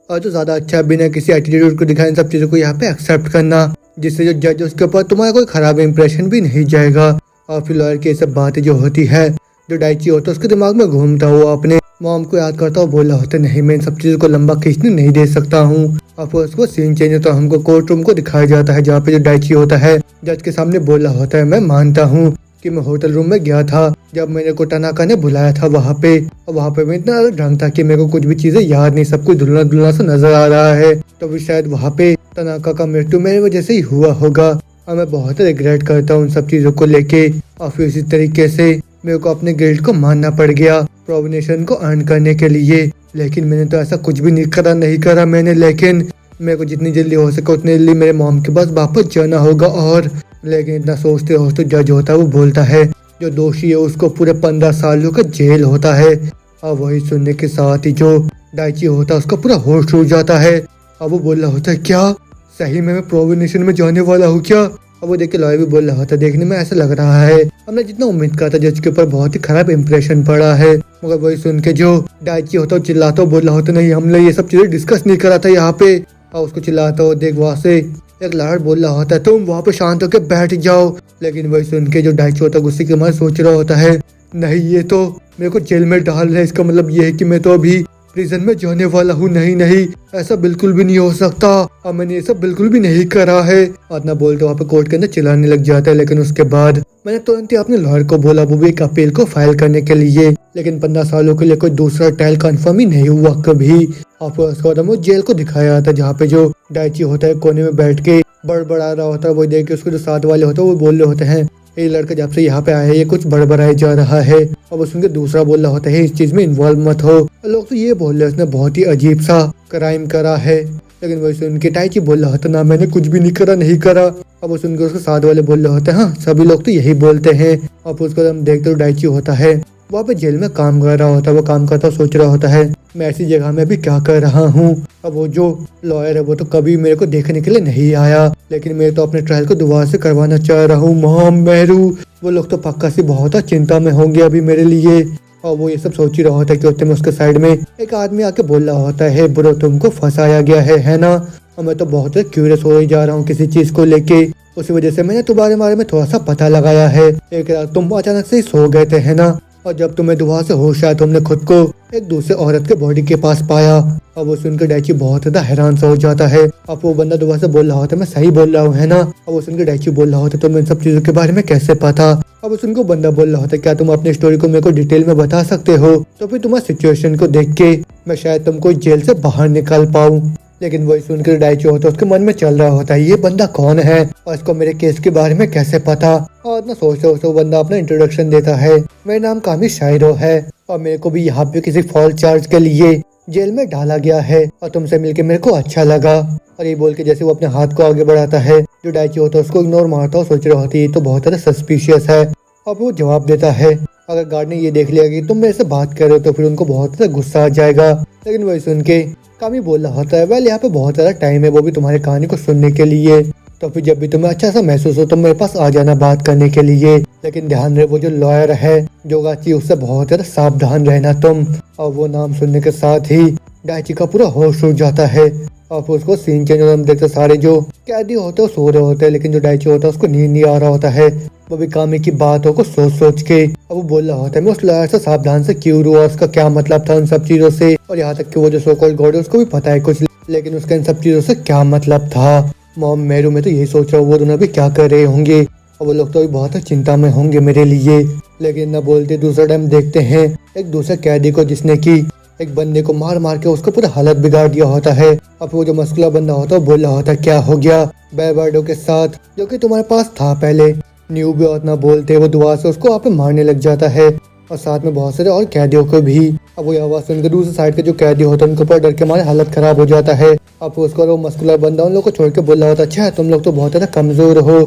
और जो ज्यादा अच्छा बिना किसी एटीट्यूड को दिखाए इन सब चीजों को यहाँ पे एक्सेप्ट करना, जिससे जो जज उसके ऊपर तुम्हारा कोई खराब इंप्रेशन भी नहीं जाएगा। और फिर लॉयर की सब बातें जो होती है जो डाइची होता है उसके दिमाग में घूमता हुआ अपने मॉम को याद करता हुआ बोला होता नहीं मैं इन सब चीजों को लंबा खींचने नहीं दे सकता हूँ। और फिर उसको सीन चेंज होता है, हमको कोर्ट रूम को दिखाया जाता है जहाँ पे जो डाइची होता है जज के सामने बोला होता है मैं मानता हूँ कि मैं होटल रूम में गया था जब मेरे को टनाका ने बुलाया था वहाँ पे, और वहाँ पे मैं इतना ढंग था कि मेरे को कुछ भी चीजें याद नहीं, सब कुछ धुलना धुलना सा नजर आ रहा है। तो फिर शायद वहाँ पे टनाका का मृत्यु मेरे वजह से ही हुआ होगा, और मैं बहुत रिग्रेट करता हूँ उन सब चीजों को लेके। और फिर इसी तरीके से मेरे को अपने गिल्ट को मानना पड़ गया प्रोविनेशन को अर्न करने के लिए, लेकिन मैंने तो ऐसा कुछ भी नहीं करा मैंने। लेकिन मेरे को जितनी जल्दी हो सके उतनी जल्दी मेरे मॉम के पास वापस जाना होगा। और लेकिन इतना सोचते हो तो जज होता है वो बोलता है जो दोषी है उसको पूरे 15 सालों का जेल होता है। और वही सुनने के साथ ही जो डाइची होता है उसका पूरा होश उड़ जाता है। अब वो बोल रहा होता है क्या सही में मैं प्रोविनेशन में जाने वाला हूँ क्या। अब वो देख के लॉयर भी बोल रहा होता देखने में ऐसा लग रहा है, हमने जितना उम्मीद करा था जज के ऊपर बहुत ही खराब इंप्रेशन पड़ा है। मगर वही सुन के जो डाइची होता है चिल्लाता हो बोल रहा होता नहीं हमने ये सब चीजें डिस्कस नहीं करा था यहाँ पे। और उसको चिल्लाता हो देख वहाँ से एक लॉयर बोल रहा होता है तुम वहाँ पे शांत होकर बैठ जाओ। लेकिन वही सुन के जो डाइची होता है गुस्से के मारे सोच रहा होता है नहीं ये तो मेरे को जेल में डाल रहे हैं, इसका मतलब ये है कि मैं तो अभी प्रिजन में जाने वाला हूँ। नहीं ऐसा बिल्कुल भी नहीं हो सकता और मैंने ये सब बिल्कुल भी नहीं करा है। इतना बोलते वहाँ पे कोर्ट के अंदर चिल्लाने लग जाता है। लेकिन उसके बाद मैंने तुरंत ही अपने लॉयर को बोला वो भी एक अपील को फाइल करने के लिए, लेकिन 15 सालों के लिए कोई दूसरा ट्रायल कंफर्म ही नहीं हुआ कभी। और फिर उसके बाद वो जेल को दिखाया था जहाँ पे जो डाइची होता है कोने में बैठ के बड़बड़ा रहा होता है। वो देख के उसके जो साथ वाले होते हैं वो बोल रहे होते हैं ये लड़का जब से यहाँ पे आया है ये कुछ बड़बड़ाया जा रहा है। और वो सुन के दूसरा बोल रहा होता है इस चीज में इन्वॉल्व मत हो। लोग तो ये बोल रहे हैं उसने बहुत ही अजीब सा क्राइम करा है, लेकिन वही सुन के डाइची बोल रहा होता ना मैंने कुछ भी नहीं करा। अब वो सुन के उसके साथ वाले बोल रहे होते हैं हाँ सभी लोग तो यही बोलते हैं। और फिर उसको हम देखते हो डाइची होता है वहाँ पे जेल में काम कर रहा होता है। वो काम करता सोच रहा होता है मैं ऐसी जगह में भी क्या कर रहा हूँ। अब वो जो लॉयर है वो तो कभी मेरे को देखने के लिए नहीं आया, लेकिन मैं तो अपने ट्रायल को दोबारा से करवाना चाह रहा हूँ। मॉम मेहरू वो लोग तो पक्का से बहुत चिंता में होंगे अभी मेरे लिए। और वो ये सब सोच ही रहा होता है कि उतने में उसके साइड में एक आदमी आके बोल रहा होता है ब्रो तुमको फंसाया गया है ना। और मैं तो बहुत क्यूरियस हो जा रहा हूँ किसी चीज को लेके, उसी वजह से मैंने तुम्हारे बारे में थोड़ा सा पता लगाया है। एक रात तुम अचानक से ही सो गए थे है ना, और जब तुम्हें दोबारा से होश आया तुमने खुद को एक दूसरे औरत के बॉडी के पास पाया। और वो सुनकर डाइची बहुत ज्यादा हैरान सा हो जाता है। अब वो बंदा दोबारा से बोल रहा होता है मैं सही बोल रहा हूँ है ना। और वो सुनकर डाइची बोल रहा होता है तुम्हें इन सब चीजों के बारे में कैसे पता। अब वो सुनकर बंदा बोल रहा होता है क्या तुम अपनी स्टोरी को मेरे को डिटेल में बता सकते हो, तो फिर तुम्हारी सिचुएशन को देख के मैं शायद तुमको जेल से बाहर निकाल पाऊँ। लेकिन वही सुनकर डाइची होता है उसके मन में चल रहा होता है ये बंदा कौन है और इसको मेरे केस के बारे में कैसे पता। और इतना सोचते सोचते वो बंदा अपना इंट्रोडक्शन देता है मेरा नाम कामी शायरो है और मेरे को भी यहाँ पे किसी फॉल्स चार्ज के लिए जेल में डाला गया है और तुमसे मिलके मेरे को अच्छा लगा। और ये बोल के जैसे वो अपने हाथ को आगे बढ़ाता है जो डाइची होता है उसको इग्नोर मारता है, सोच रहा होती है ये तो बहुत ज्यादा सस्पिशियस है। और वो जवाब देता है अगर गार्ड ने ये देख लिया कि तुम मेरे से बात कर रहे हो तो फिर उनको बहुत ज्यादा गुस्सा आ जाएगा। लेकिन वही सुन के कामी बोल रहा होता है वेल यहाँ पे बहुत ज्यादा टाइम है वो भी तुम्हारी कहानी को सुनने के लिए, तो फिर जब भी तुम्हें अच्छा सा महसूस हो तो मेरे पास आ जाना बात करने के लिए। लेकिन ध्यान रहे वो जो लॉयर है जोगाची उससे बहुत ज्यादा सावधान रहना तुम। और वो नाम सुनने के साथ ही डाइची का पूरा होश उड़ जाता है और फिर उसको सीन चेंज होता हम देखते सारे जो कैदी होते हैं वो सो रहे होते हैं, लेकिन जो डाइची होता है उसको नींद नहीं आ रहा होता है। वो भी कामी की बातों को सोच सोच के अब वो बोल रहा होता है मैं उस लॉयर से सावधान से क्यों हुआ, उसका क्या मतलब था उन सब चीजों से। और यहाँ तक कि वो जो सो कॉल्ड गॉड है उसको भी पता है कुछ, लेकिन उसका इन सब चीजों से क्या मतलब था। मॉम मेरू में तो यही सोच रहा हूँ वो दोनों भी क्या कर रहे होंगे, और वो लोग तो अभी बहुत चिंता में होंगे मेरे लिए। लेकिन न बोलते दूसरा टाइम देखते हैं एक दूसरे कैदी को जिसने की एक बंदे को मार मार के उसको पूरा हालत बिगाड़ दिया होता है। अब वो जो मस्कुला बंदा होता है वो बोल रहा होता है क्या हो गया बेबार्डो के साथ जो कि तुम्हारे पास था पहले। न्यू भी और ना बोलते वो दुआ से उसको वहाँ पे मारने लग जाता है, और साथ में बहुत सारे और कैदियों को भी। अब वो आवाज सुनकर दूसरी साइड के जो कैदी होते हैं उनके ऊपर डर के मारे हालत खराब हो जाता है। अब उसको वो मस्कुलर बंदा उन लोग को छोड़ के बोल रहा होता है अच्छा तुम लोग तो बहुत ज्यादा कमजोर हो।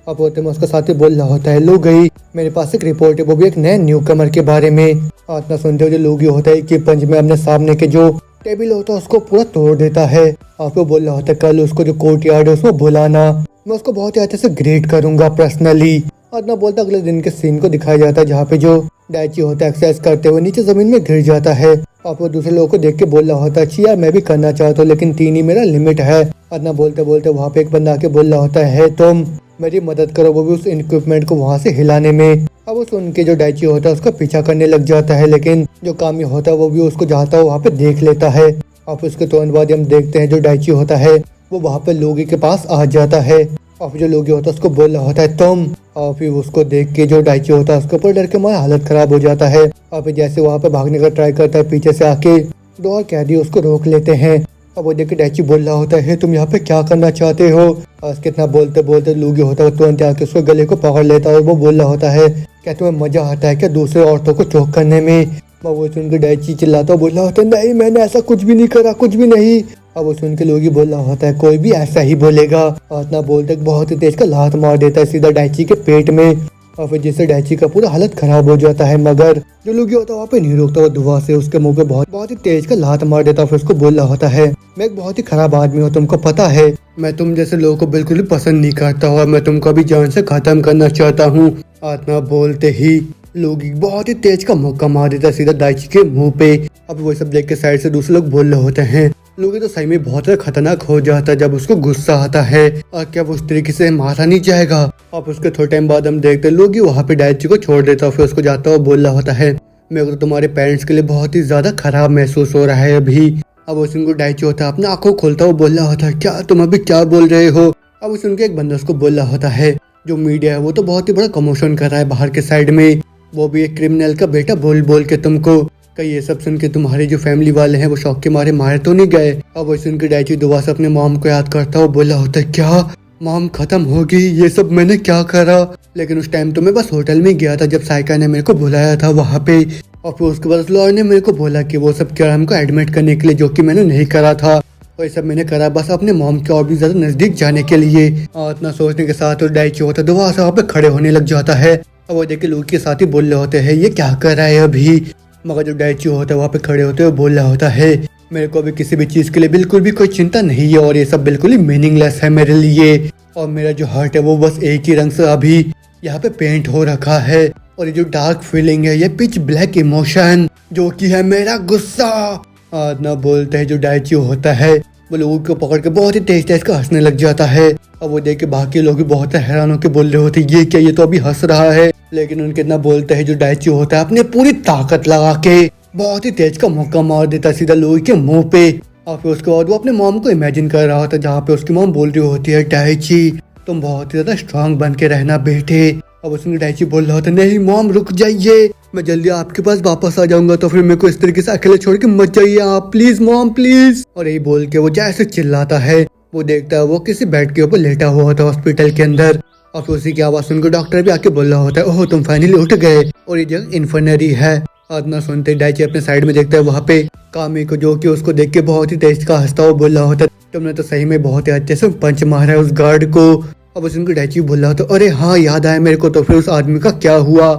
अब होते में उसका साथी बोल रहा होता है लो गई मेरे पास एक रिपोर्ट है, वो भी एक नए न्यू कमर के बारे में। इतना सुनते हुए जो लोग होता है कि पंच में अपने सामने के जो टेबल होता है उसको पूरा तोड़ देता है। आपको बोल रहा होता है कल उसको जो कोर्ट यार्ड है उसमें बुलाना, मैं उसको बहुत ही अच्छे से ग्रेट करूंगा पर्सनली। और ना बोलता अगले दिन के सीन को दिखाया जाता है जहाँ पे जो डाइची होता है एक्सरसाइज करते हुए नीचे जमीन में गिर जाता है। और वो दूसरे लोगों को देख के बोल रहा होता है अच्छी यार मैं भी करना चाहता हूँ लेकिन 3 ही मेरा लिमिट है। और ना बोलते बोलते वहाँ पे एक बंदा आके बोल रहा होता है तुम मेरी मदद करो, वो भी उस इक्विपमेंट को वहाँ से हिलाने में। अब वो सुन के जो डाइची होता है उसका पीछा करने लग जाता है, लेकिन जो कामी होता है वो भी उसको जाता है वहाँ पे देख लेता है। और उसके तुरंत बाद हम देखते हैं जो डाइची होता है वो वहाँ पे लोगी के पास आ जाता है, और फिर जो लोगी होता है उसको बोल रहा होता है तुम। और फिर उसको देख के जो डाइची होता है उसके ऊपर डर के मारे हालत खराब हो जाता है। और फिर जैसे वहाँ पे भागने का ट्राई करता है पीछे से आके 2 और कैदी उसको रोक लेते हैं। अब वो देख के डाइची बोल रहा होता है तुम यहाँ पे क्या करना चाहते हो। और कितना बोलते बोलते लोगी होता है तुरंत आके उसके गले को पकड़ लेता है और वो बोल रहा होता है क्या तुम्हें मजा आता है क्या दूसरे औरतों को चोक करने में। वो सुन के डाइची चिल्लाता बोल रहा होता है नहीं मैंने ऐसा कुछ भी नहीं करा, कुछ भी नहीं। अब वो सुन के लोगी बोल रहा होता है कोई भी ऐसा ही बोलेगा। और इतना बोलते बहुत ही तेज का लात मार देता है सीधा डाइची के पेट में, और फिर जिससे डाइची का पूरा हालत खराब हो जाता है। मगर जो लोगी होता है वहाँ पे नहीं रोकता, वो दुआ से उसके मुंह पे बहुत ही तेज का लात मार देता है। फिर उसको बोल रहा होता है मैं एक बहुत ही खराब आदमी हूँ, तुमको पता है मैं तुम जैसे लोगों को बिल्कुल भी पसंद नहीं करता हूँ और मैं तुमको अभी जान से खत्म करना चाहता हूँ। इतना बोलते ही लोगी बहुत ही तेज का मुक्का मार देता है सीधा डाइची के मुंह पे। अब वो सब देख के साइड से दूसरे लोग बोल रहे होते हैं लोगी तो सही में बहुत खतरनाक हो जाता है जब उसको गुस्सा आता है, और क्या वो उस तरीके से मारा नहीं जाएगा। अब उसके थोड़े टाइम बाद हम देखते हैं लोगी वहाँ पे डाइची को छोड़ देता है, फिर उसको जाता हुआ बोल रहा होता है मेरे को तो तुम्हारे पेरेंट्स के लिए बहुत ही ज्यादा खराब महसूस हो रहा है अभी। अब उस उनको डाइची होता है अपने आंखों खोलता हुआ बोल रहा होता है क्या तुम अभी क्या बोल रहे हो। अब उस उनके एक बंदा उसको बोल रहा होता है जो मीडिया है वो तो बहुत ही बड़ा कमोशन कर रहा है बाहर के साइड में, वो भी एक क्रिमिनल का बेटा बोल बोल के तुमको, कहीं ये सब सुन के तुम्हारे जो फैमिली वाले हैं वो शौक के मारे मारे तो नहीं गए। अब वो सुन के डाइची दुआ से अपने मॉम को याद करता हुआ बोला होता है क्या मॉम खत्म हो गई, ये सब मैंने क्या करा। लेकिन उस टाइम तो मैं बस होटल में गया था जब साइका ने मेरे को बुलाया था वहाँ पे, और फिर उसके बाद लॉयर ने मेरे को बोला कि वो सब क्राइम को एडमिट करने के लिए जो कि मैंने नहीं करा था, और ये सब मैंने करा बस अपने मॉम के और भी ज्यादा नजदीक जाने के लिए। और इतना सोचने के साथ वो डाइची होता है दुआ से वहाँ पे खड़े होने लग जाता है। और वो देख के लोग के साथ ही बोल रहे होते हैं ये क्या कर रहा है अभी। मगर जो डाइची होता है वहाँ पे खड़े होते हुए बोल रहा होता है मेरे को अभी किसी भी चीज के लिए बिल्कुल भी कोई चिंता नहीं है और ये सब बिल्कुल ही मीनिंगलेस है मेरे लिए, और मेरा जो हार्ट है वो बस एक ही रंग से अभी यहाँ पे पेंट हो रखा है, और ये जो डार्क फीलिंग है ये पिच ब्लैक इमोशन जो कि है मेरा गुस्सा। ना बोलते है जो डाइची होता है वो लोगों को पकड़ के बहुत ही तेज तेज का हंसने लग जाता है। और वो देख के बाकी लोग भी बहुत हैरान होकर बोल रहे होते ये क्या, ये तो अभी हंस रहा है। लेकिन उनके ना बोलते हैं जो डाइची होता है अपने पूरी ताकत लगा के बहुत ही तेज का मुक्का मार देता है सीधा लोगी के मुंह पे। और फिर उसके बाद वो अपने मॉम को इमेजिन कर रहा होता है जहाँ पे उसकी मॉम बोल रही होती है डाइची तुम बहुत ही ज्यादा स्ट्रांग बन के रहना बेटे। अब उसमें डाइची बोल रहा होता है नहीं मॉम रुक जाइए, मैं जल्दी आपके पास वापस आ जाऊंगा, तो फिर मेरे को इस तरीके से अकेले छोड़ के मत जाइए आप प्लीज मॉम प्लीज। और यही बोल के वो जैसे चिल्लाता है वो देखता है वो किसी बेड के ऊपर लेटा हुआ होता है हॉस्पिटल के अंदर, और फिर उसी की आवाज सुनकर डॉक्टर भी आके बोल रहा होता है ओह तुम फाइनली उठ गए और ये जगह इन्फर्नरी है। इतना सुनते डाइची अपने साइड में देखता है वहाँ पे कामी को जो कि उसको देख के बहुत ही तेज का हंसता हुआ बोल रहा होता है तुमने तो सही में बहुत ही अच्छे से पंच मारा है उस गार्ड को। अब उनको डाइची बोल रहा होता अरे हाँ याद आया मेरे को, तो फिर उस आदमी का क्या हुआ।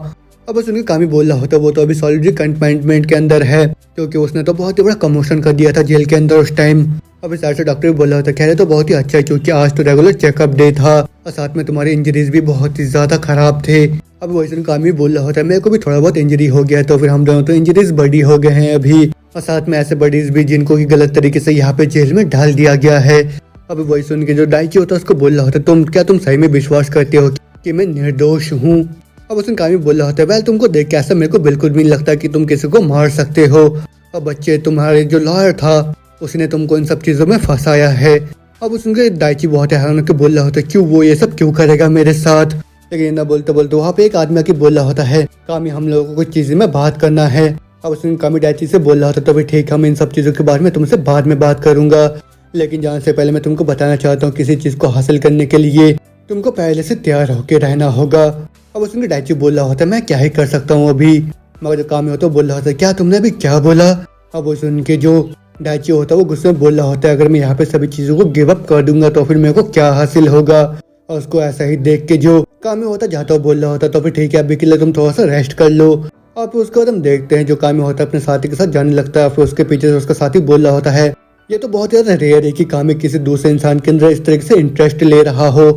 अब बस उनके कामी बोल रहा होता है वो तो अभी सॉलिटरी कंफाइनमेंट के अंदर है, क्योंकि उसने तो बहुत ही बड़ा कमोशन कर दिया था जेल के अंदर उस टाइम। अब इस से डॉक्टर भी बोल रहा होता है, कह रहे तो बहुत ही अच्छा है क्योंकि आज तो रेगुलर चेकअप डे था और साथ में तुम्हारे इंजरीज भी बहुत ही ज्यादा खराब थे। अब वैसे कामी बोल रहा होता है मेरे को भी थोड़ा बहुत इंजरी हो गया, तो फिर हम दोनों तो इंजरीज बड़ी हो गए हैं अभी, और साथ में ऐसे बडीज भी जिनको की गलत तरीके से यहाँ पे जेल में डाल दिया गया है। अब वही सुन के जो डाइची होता है उसको बोल रहा होता है तुम सही में विश्वास करते हो कि मैं निर्दोष हूँ। अब उसने कामी बोल रहा होता है वेल तुमको देख के ऐसा मेरे को बिल्कुल भी नहीं लगता कि तुम किसी को मार सकते हो। अब बच्चे तुम्हारे जो लॉयर था उसने तुमको इन सब चीजों में फंसाया है। अब उसके दाइची बहुत हैरान होकर बोल रहा होता है क्यों, वो ये सब क्यों करेगा मेरे साथ। लेकिन ना बोलते बोलते वहाँ पे एक आदमी आके बोल रहा होता है कामी हम लोगों को कुछ चीजें में बात करना है। अब उसने कामी दाइची से बोल रहा होता तो भाई ठीक, हम इन सब चीजों के बारे में तुमसे बाद में बात करूंगा, लेकिन जाने से पहले मैं तुमको बताना चाहता हूँ किसी चीज को हासिल करने के लिए तुमको पहले से तैयार होके रहना होगा। अब उसने डाइची बोल रहा होता है मैं क्या ही कर सकता हूँ अभी, मगर जो काम होता है बोल रहा होता है क्या तुमने अभी क्या बोला। अब वो सुन के जो डाइची होता है वो गुस्से में बोल रहा होता है अगर मैं यहाँ पे सभी चीजों को गिव अप कर दूंगा तो फिर मेरे को क्या हासिल होगा। और उसको ऐसा ही देख के जो कामी होता जाता हुआ बोल रहा होता तो फिर ठीक है अभी के लिए तुम थोड़ा सा रेस्ट कर लो। और फिर उसके बाद हम देखते हैं जो कामी होता है अपने साथी के साथ जाने लगता है, फिर उसके पीछे से उसका साथी बोल रहा होता है ये तो बहुत ज्यादा रेयर है कि कामी किसी दूसरे इंसान के अंदर इस तरीके से इंटरेस्ट ले रहा हो।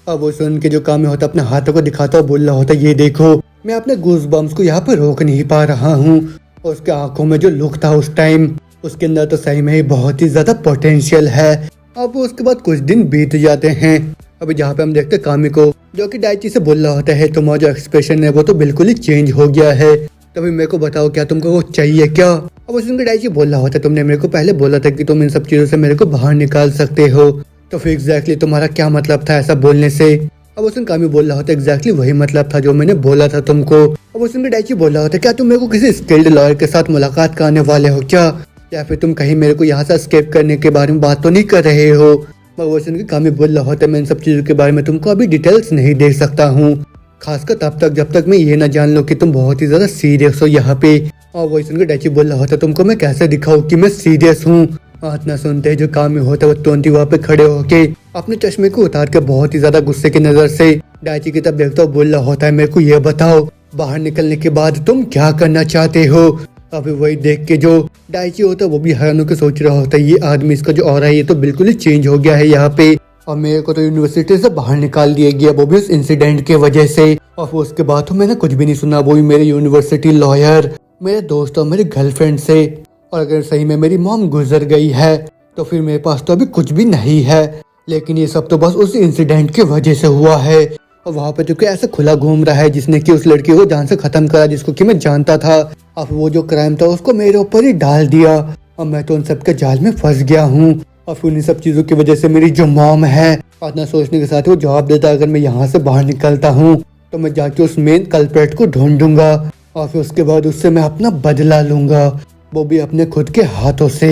अब वो सुन के जो कामी होता है अपने हाथों को दिखाता हुआ बोल रहा होता है ये देखो मैं अपने गूज बम्स को यहाँ पर रोक नहीं पा रहा हूँ। और उसके आंखों में जो लुक था उस टाइम उसके अंदर तो सही में ही बहुत ही ज्यादा पोटेंशियल है। अब उसके बाद कुछ दिन बीत जाते हैं। अभी जहाँ पे हम देखते हैं कामी को जो कि डाइची से बोल रहा होता है तुम्हारा जो एक्सप्रेशन है वो तो बिल्कुल ही चेंज हो गया है, तभी मेरे को बताओ क्या तुमको वो चाहिए क्या। अब उसके डाइची बोल रहा होता है तुमने मेरे को पहले बोला था कि तुम इन सब चीजों से मेरे को बाहर निकाल सकते हो, तो फिर एग्जैक्टली तुम्हारा क्या मतलब था ऐसा बोलने से। अब उसने कामी बोल रहा होता है एग्जैक्टली वही मतलब था जो मैंने बोला था तुमको। अब उसने डाइची बोल रहा होता है क्या तुम मेरे को किसी स्किल्ड लॉयर के साथ मुलाकात कराने वाले हो क्या, या फिर तुम कहीं मेरे को यहाँ से एस्केप करने के बारे में बात तो नहीं कर रहे हो। मगर कामी बोल रहा होता है मैं इन सब चीजों के बारे में तुमको अभी डिटेल्स नहीं दे सकता हूँ, खासकर तब तक जब तक मैं ये ना जान लूं कि तुम बहुत ही ज्यादा सीरियस हो यहाँ पे। और वही सुनकर डाइची बोल रहा होता तुमको मैं कैसे दिखाऊं कि मैं सीरियस हूँ। बात ना सुनते जो कामी होता है वो तुरंत ही वहाँ पे खड़े होके अपने चश्मे को उतार के बहुत ही ज्यादा गुस्से की नजर से डाइची की तरफ देखता हुआ बोल रहा होता है मेरे को ये बताओ बाहर निकलने के बाद तुम क्या करना चाहते हो। अभी वही देख के जो डाइची होता है वो भी हैरान होकर सोच रहा होता है ये आदमी इसका जो ऑरा है ये तो बिल्कुल ही चेंज हो गया है यहाँ पे, और मेरे को तो यूनिवर्सिटी से बाहर निकाल दिया गया वो भी उस इंसिडेंट के वजह से। और फिर उसके बाद तो मैंने कुछ भी नहीं सुना, वो भी मेरे यूनिवर्सिटी लॉयर, मेरे दोस्त और मेरी गर्लफ्रेंड से। और अगर सही में मेरी मॉम गुजर गई है तो फिर मेरे पास तो अभी कुछ भी नहीं है, लेकिन ये सब तो बस उस इंसिडेंट की वजह से हुआ है। और वहाँ पे जो कि ऐसे खुला घूम रहा है जिसने कि उस लड़की को जान से खत्म करा जिसको कि मैं जानता था। अब वो जो क्राइम था उसको मेरे ऊपर ही डाल दिया और मैं तो उन सब के जाल में फंस गया हूँ। और फिर उन सब चीजों की वजह से मेरी जो मॉम है इतना सोचने के साथ वो जवाब देता अगर मैं यहाँ से बाहर निकलता हूँ तो मैं जाके उस मेन कल्प्रेट को ढूंढूंगा और फिर उसके बाद उससे मैं अपना बदला लूंगा, वो भी अपने खुद के हाथों से।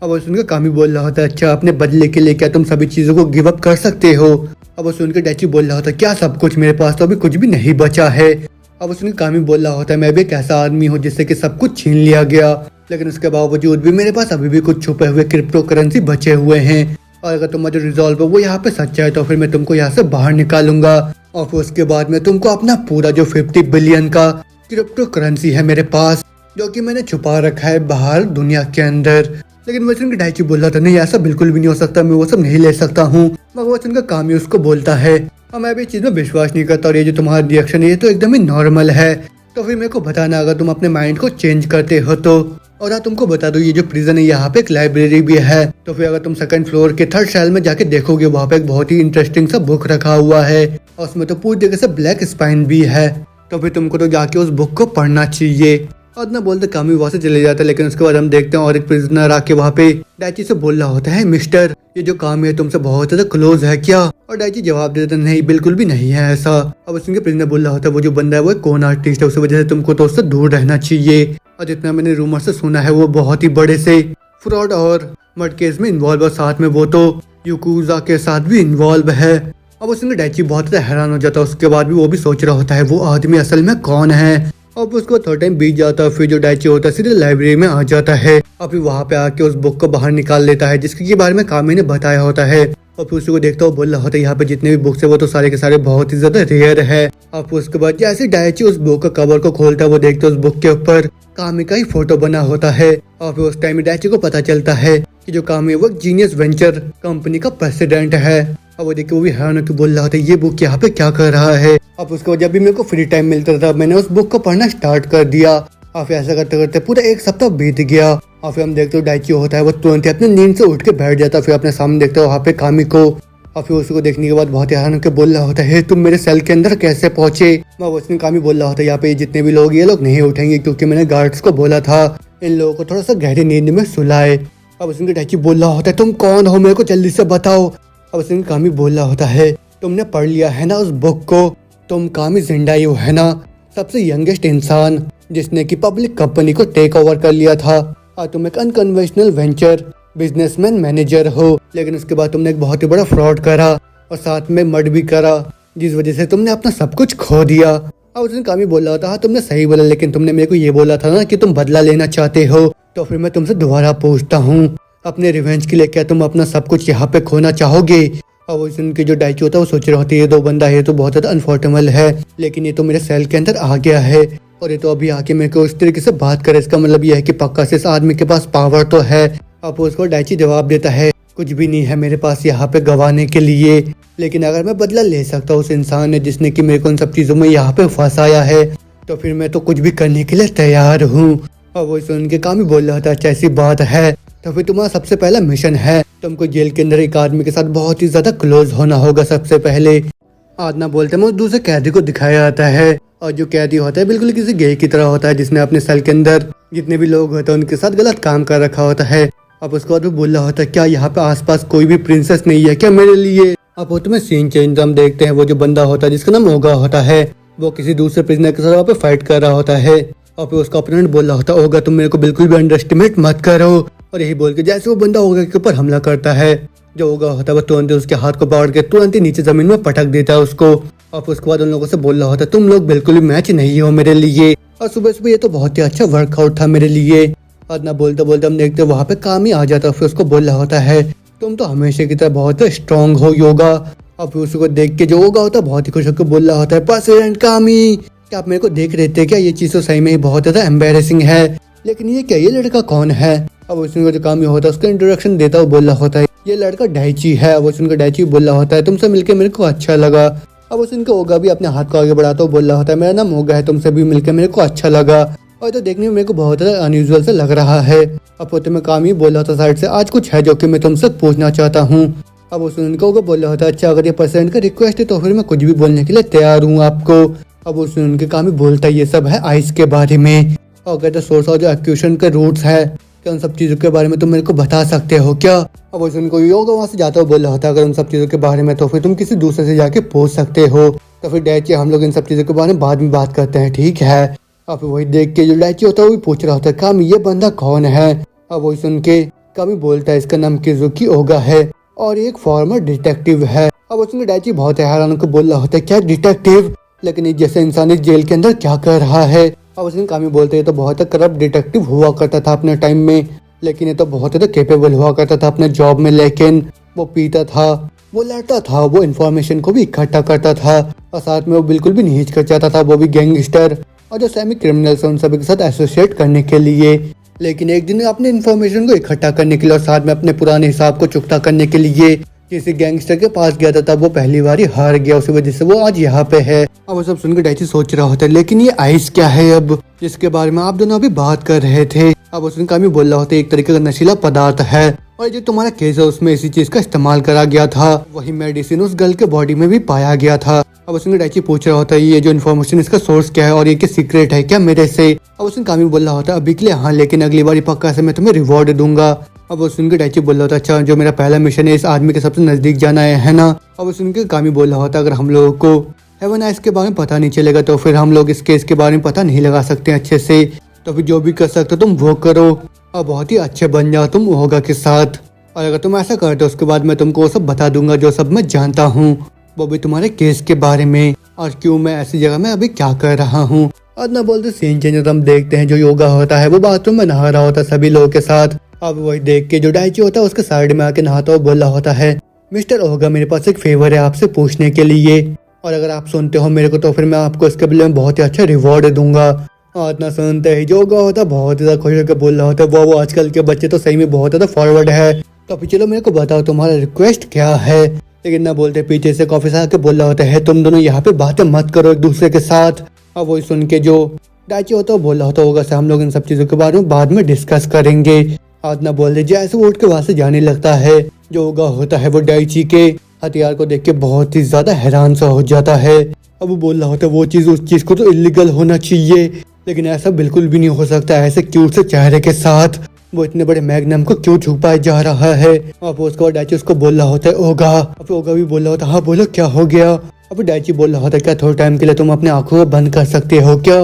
अब वो सुनकर कामी बोल रहा होता है अच्छा अपने बदले के लिए क्या तुम सभी चीजों को गिव अप कर सकते हो। अब वो सुनकर डाइची बोल रहा होता है क्या सब कुछ, मेरे पास तो अभी कुछ भी नहीं बचा है। अब उसने कामी बोल रहा होता है मैं भी एक ऐसा आदमी हूँ जिससे कि सब कुछ छीन लिया गया, लेकिन उसके बावजूद भी मेरे पास अभी भी कुछ छुपे हुए क्रिप्टो करेंसी बचे हुए हैं, और अगर तुम्हारा जो रिजॉल्व है वो यहाँ पे सच्चा है तो फिर मैं तुमको यहाँ से बाहर निकालूंगा और फिर उसके बाद में तुमको अपना पूरा जो 50 बिलियन का क्रिप्टो करेंसी है मेरे पास जो कि मैंने छुपा रखा है बाहर दुनिया के अंदर। लेकिन वचन का डाइची बोल रहा था नहीं ऐसा बिल्कुल भी नहीं हो सकता, मैं वो सब नहीं ले सकता हूँ। मगर वचन का कामी उसको बोलता है और मैं भी इस चीज में विश्वास नहीं करता और ये जो तुम्हारा रिएक्शन है ये तो एकदम ही नॉर्मल है, तो फिर मेरे को बताना अगर तुम अपने माइंड को चेंज करते हो तो। और हाँ तुमको बता दो ये जो प्रिजन है यहाँ पे एक लाइब्रेरी भी है, तो फिर अगर तुम सेकंड फ्लोर के थर्ड सेल में जाके देखोगे वहाँ पे एक बहुत ही इंटरेस्टिंग सा बुक रखा हुआ है और उसमें तो पूरी तरीके से ब्लैक स्पाइन भी है, तो फिर तुमको तो जाके उस बुक को पढ़ना चाहिए। और ना बोलते कामी वहाँ से चले जाता है, लेकिन उसके बाद हम देखते हैं और एक प्रिजनर आके वहाँ पे डाइची से बोल रहा होता है मिस्टर ये जो कामी है तुमसे बहुत ज्यादा क्लोज है क्या। और डाइची जवाब दे देता नहीं बिल्कुल भी नहीं है ऐसा। अब उसके प्रिजनर बोल रहा होता है वो जो बंदा है वो एक कौन आर्टिस्ट है, उस वजह से तुमको तो उससे दूर रहना चाहिए, और जितना मैंने रूमर से सुना है वो बहुत ही बड़े से फ्रॉड और मर्डर केस में इन्वॉल्व और साथ में वो तो यूकुजा के साथ भी इन्वॉल्व है। अब उसने डाइची बहुत ज्यादा हैरान हो जाता है, उसके बाद भी वो भी सोच रहा होता है वो आदमी असल में कौन है। अब उसको थोड़ा टाइम बीत जाता है, फिर जो डाइची होता है सीधे लाइब्रेरी में आ जाता है, अभी वहाँ पे आके उस बुक को बाहर निकाल लेता है जिसके बारे में कामी ने बताया होता है। और फिर उसी को देखता हुआ बोल रहा होता है यहाँ पे जितने भी बुक्स है वो तो सारे के सारे बहुत ही ज्यादा रेयर है। और फिर उसके बाद जैसे डायची उस बुक का कवर को खोलता है वो देखता है उस बुक के ऊपर कामी का ही फोटो बना होता है। और फिर उस टाइम डायची को पता चलता है कि जो कामी है वो जीनियस वेंचर कंपनी का प्रेसिडेंट है। और वो देख के वो भी हैरान होकर बोल रहा होता है ये बुक यहाँ पे क्या कर रहा है। अब उसके बाद जब भी मेरे को फ्री टाइम मिलता था मैंने उस बुक को पढ़ना स्टार्ट कर दिया। और फिर ऐसा करते करते पूरा एक सप्ताह बीत गया। और फिर हम देखते हो डायची होता है वो तुरंत अपने नींद से उठ के बैठ जाता है। फिर अपने सामने देखते हो वहाँ पे कामी को। और फिर उसको देखने के बाद बहुत हैरान होकर बोल रहा होता है तुम मेरे सेल के अंदर कैसे पहुंचे। मैं उसने कामी बोल रहा होता है यहाँ पे जितने भी लोग ये लोग नहीं उठेंगे क्योंकि मैंने गार्ड्स को बोला था इन लोगों को थोड़ा सा गहरी नींद में सुलाए। अब उसने डायची बोल रहा होता है तुम कौन हो मेरे को जल्दी से बताओ। अब उसने कामी बोल रहा होता है तुमने पढ़ लिया है ना उस बुक को, तुम कामी जिंडायू है ना, सबसे यंगेस्ट इंसान जिसने की पब्लिक कंपनी को टेक ओवर कर लिया था। और तुम एक अनकन्वेंशनल वेंचर बिजनेसमैन मैनेजर हो, लेकिन उसके बाद तुमने एक बहुत ही बड़ा फ्रॉड करा और साथ में मर्डर भी करा जिस वजह से तुमने अपना सब कुछ खो दिया। अब उसने कामी बोल रहा था हाँ तुमने सही बोला, लेकिन तुमने मेरे को ये बोला था ना कि तुम बदला लेना चाहते हो। तो फिर मैं तुमसे दोबारा पूछता हूँ अपने रिवेंज के लिए क्या तुम अपना सब कुछ यहाँ पे खोना चाहोगे। और वो उनके जो डायची होता है वो सोच रहे होते ये दो बंदा है तो बहुत ज्यादा अनफॉर्टेबल है, लेकिन ये तो मेरे सेल के अंदर आ गया है और ये तो अभी आके मेरे को इस तरीके से बात करे, इसका मतलब ये है कि पक्का से इस आदमी के पास पावर तो है। अब उसको डायची जवाब देता है कुछ भी नहीं है मेरे पास यहाँ पे गवाने के लिए, लेकिन अगर मैं बदला ले सकता हूँ उस इंसान ने जिसने कि मेरे को उन सब चीजों में यहाँ पे फंसाया है तो फिर मैं तो कुछ भी करने के लिए तैयार हूँ। और वो सुन के कामी बोल रहा था अच्छा ऐसी बात है तो फिर तुम्हारा सबसे पहला मिशन है तुमको जेल के अंदर एक आदमी के साथ बहुत ही ज्यादा क्लोज होना होगा। सबसे पहले आदना बोलते हैं दूसरे कैदी को दिखाया जाता है और जो कैदी होता है बिल्कुल किसी गे की तरह होता है जिसने अपने सेल के अंदर जितने भी लोग होते हैं उनके साथ गलत काम कर रखा होता है। अब उसके बाद वो बोल रहा होता है क्या यहाँ पे आसपास कोई भी प्रिंसेस नहीं है क्या मेरे लिए। अब वो तुम्हें सीन चेंज हम देखते हैं वो जो बंदा होता है जिसका नाम ओगा होता है वो किसी दूसरे प्रिजनर के साथ वहाँ पे फाइट कर रहा होता है। और फिर उसका ओपोनेंट बोल रहा होता है ओगा तुम मेरे को बिल्कुल भी अंडर एस्टिमेट मत करो। और यही बोल के जैसे वो बंदा ओगा के ऊपर हमला करता है जो ओगा होता है वो तुरंत उसके हाथ को पकड़ के तुरंत ही नीचे जमीन में पटक देता है उसको। और फिर उसके बाद उन लोगों से बोल रहा होता है तुम लोग बिल्कुल भी मैच नहीं हो मेरे लिए और सुबह सुबह ये तो बहुत ही अच्छा वर्कआउट था मेरे लिए। और ना बोलते बोलते हम देखते वहाँ पे काम ही आ जाता है। फिर उसको बोल रहा होता है तुम तो हमेशा की तरह बहुत स्ट्रांग हो योगा। और फिर उसको देख के जो ओगा होता है बहुत ही खुश होकर बोल रहा होता है प्रेसिडेंट कामी क्या आप मेरे को देख रहे थे क्या, ये चीज तो सही में ही बहुत ज्यादा एम्बेरसिंग है, लेकिन ये क्या ये लड़का कौन है। अब उसने जो कामी होता है उसका इंट्रोडक्शन देता हुआ बोल रहा होता है ये लड़का डायची है। अब उसका डायची बोल रहा होता है तुमसे मिलके मेरे को अच्छा लगा। अब उसका ओगा भी अपने हाथ को आगे बढ़ाता हुआ बोल रहा होता है मेरा नाम ओगा है तुमसे भी मिलकर मेरे को अच्छा लगा और तो देखने में मेरे को बहुत ज्यादा अनयूजुअल से लग रहा है। अब वो तुम्हें कामी बोल रहा था साइड से आज कुछ है जो कि मैं तुमसे पूछना चाहता हूँ। अब उसने ओगा बोल रहा होता है अच्छा अगर ये प्रेसिडेंट का रिक्वेस्ट है तो फिर मैं कुछ भी बोलने के लिए तैयार हूँ आपको। अब उसने उनके कामी बोलता है ये सब है आइस के बारे में और कहते सोर्स और जो एक्यूशन के रूट्स है क्या उन सब चीजों के बारे में तुम मेरे को बता सकते हो क्या। अब उनको योगा वहाँ से जाता हुआ बोल रहा होता है अगर उन सब चीजों के बारे में तो फिर तुम किसी दूसरे से जाके पूछ सकते हो। तो फिर डायची हम लोग इन सब चीजों के बारे में बाद में बात करते हैं ठीक है। अब वही देख के जो डायची होता है वो भी पूछ रहा होता है कामी ये बंदा कौन है। अब वही सुन के कामी बोलता है इसका नाम किजुकी ओगा है और एक फॉर्मर डिटेक्टिव है। अब उसमें डायची बहुत हैरान को बोल रहा होता है क्या डिटेक्टिव, लेकिन जैसे इंसान इस जेल के अंदर क्या कर रहा है। अब उसने कामी बोलते हैं तो बहुत करप्ट डिटेक्टिव हुआ करता था अपने टाइम में, लेकिन ये तो बहुत ज्यादा कैपेबल हुआ करता था अपने जॉब में, लेकिन वो पीता था वो लड़ता था वो इन्फॉर्मेशन को भी इकट्ठा करता था और साथ में वो बिल्कुल भी नहीं हिचकिचाता था वो भी गैंगस्टर और जो सेमी क्रिमिनल्स हैं उन सभी के साथ एसोसिएट करने के लिए। लेकिन एक दिन अपने इन्फॉर्मेशन को इकट्ठा करने के लिए और साथ में अपने पुराने हिसाब को चुकता करने के लिए किसी गैंगस्टर के पास गया था तब वो पहली बार ही हार गया, उसी वजह से वो आज यहाँ पे है। अब वो सब सुनकर डायची सोच रहा होता है लेकिन ये आइस क्या है अब जिसके बारे में आप दोनों अभी बात कर रहे थे। अब उसने कामी बोल रहा होता है एक तरीके का नशीला पदार्थ है और जो तुम्हारा केस है उसमें इसी चीज का इस्तेमाल करा गया था, वही मेडिसिन उस गर्ल के बॉडी में भी पाया गया था। अब उसने डायची पूछ रहा होता है ये जो इन्फॉर्मेशन इसका सोर्स क्या है और ये सीक्रेट है क्या मेरे से। अब उसने कामी बोल रहा होता है अभी के लिए हाँ, लेकिन अगली बार पक्का से मैं तुम्हें रिवॉर्ड दूंगा। अब वो सुन के डायची बोल रहा था अच्छा जो मेरा पहला मिशन है इस आदमी के सबसे नजदीक जाना है ना। अब वो सुन के कामी बोल रहा होता अगर हम लोगों को हेवन आइस के बारे में पता नहीं चलेगा तो फिर हम लोग इस केस के बारे में पता नहीं लगा सकते अच्छे से, तो फिर जो भी कर सकते तुम वो करो और बहुत ही अच्छे बन जाओ तुम ओगा के साथ। और अगर तुम ऐसा करते हो उसके बाद मैं तुमको वो सब बता दूंगा जो सब मैं जानता हूँ, वो भी तुम्हारे केस के बारे में और क्यों मैं ऐसी जगह में अभी क्या कर रहा हूँ। और ना बोलते सीन चेंज हम देखते हैं जो योगा होता है वो बाथरूम में नहा रहा होता है सभी लोगों के साथ। अब वही देख के जो डायची होता है उसके साइड में आके नहाता हुआ बोल रहा होता है मिस्टर ओगा, मेरे पास एक फेवर है आपसे पूछने के लिए, और अगर आप सुनते हो मेरे को तो फिर मैं आपको इसके बदले में बहुत ही अच्छा रिवॉर्ड दूंगा। इतना सुनते ही जो ओगा होता है बहुत ज्यादा खुश होकर बोल रहा होता है, वो आजकल के बच्चे तो सही में बहुत ज्यादा फॉरवर्ड है। तो फिर चलो मेरे को बताओ तुम्हारा रिक्वेस्ट क्या है। लेकिन ना बोलते पीछे से कॉफी से आके बोल रहा होता है, तुम दोनों यहाँ पे बातें मत करो एक दूसरे के साथ। अब वही सुन के जो डाची होता है बोल रहा होता होगा से हम लोग इन सब चीजों के बारे में बाद में डिस्कस करेंगे। आज ना बोल रहे जैसे वो उठ के वहां से जाने लगता है, जो ओगा होता है वो डाइची के हथियार को देख के बहुत ही ज्यादा हैरान सा हो जाता है। अब वो बोल रहा होता है वो चीज उस चीज को तो इलीगल होना चाहिए, लेकिन ऐसा बिल्कुल भी नहीं हो सकता। ऐसे क्यूट से चेहरे के साथ वो इतने बड़े मैग्नम को क्यों छुपाया जा रहा है। अब उसके बाद डाइची उसको बोल रहा होता है ओगा। अब ओगा भी बोल रहा होता है हाँ बोलो क्या हो गया। अब डाइची बोल रहा होता है क्या थोड़े टाइम के लिए तुम अपने आंखों को बंद कर सकते हो क्या।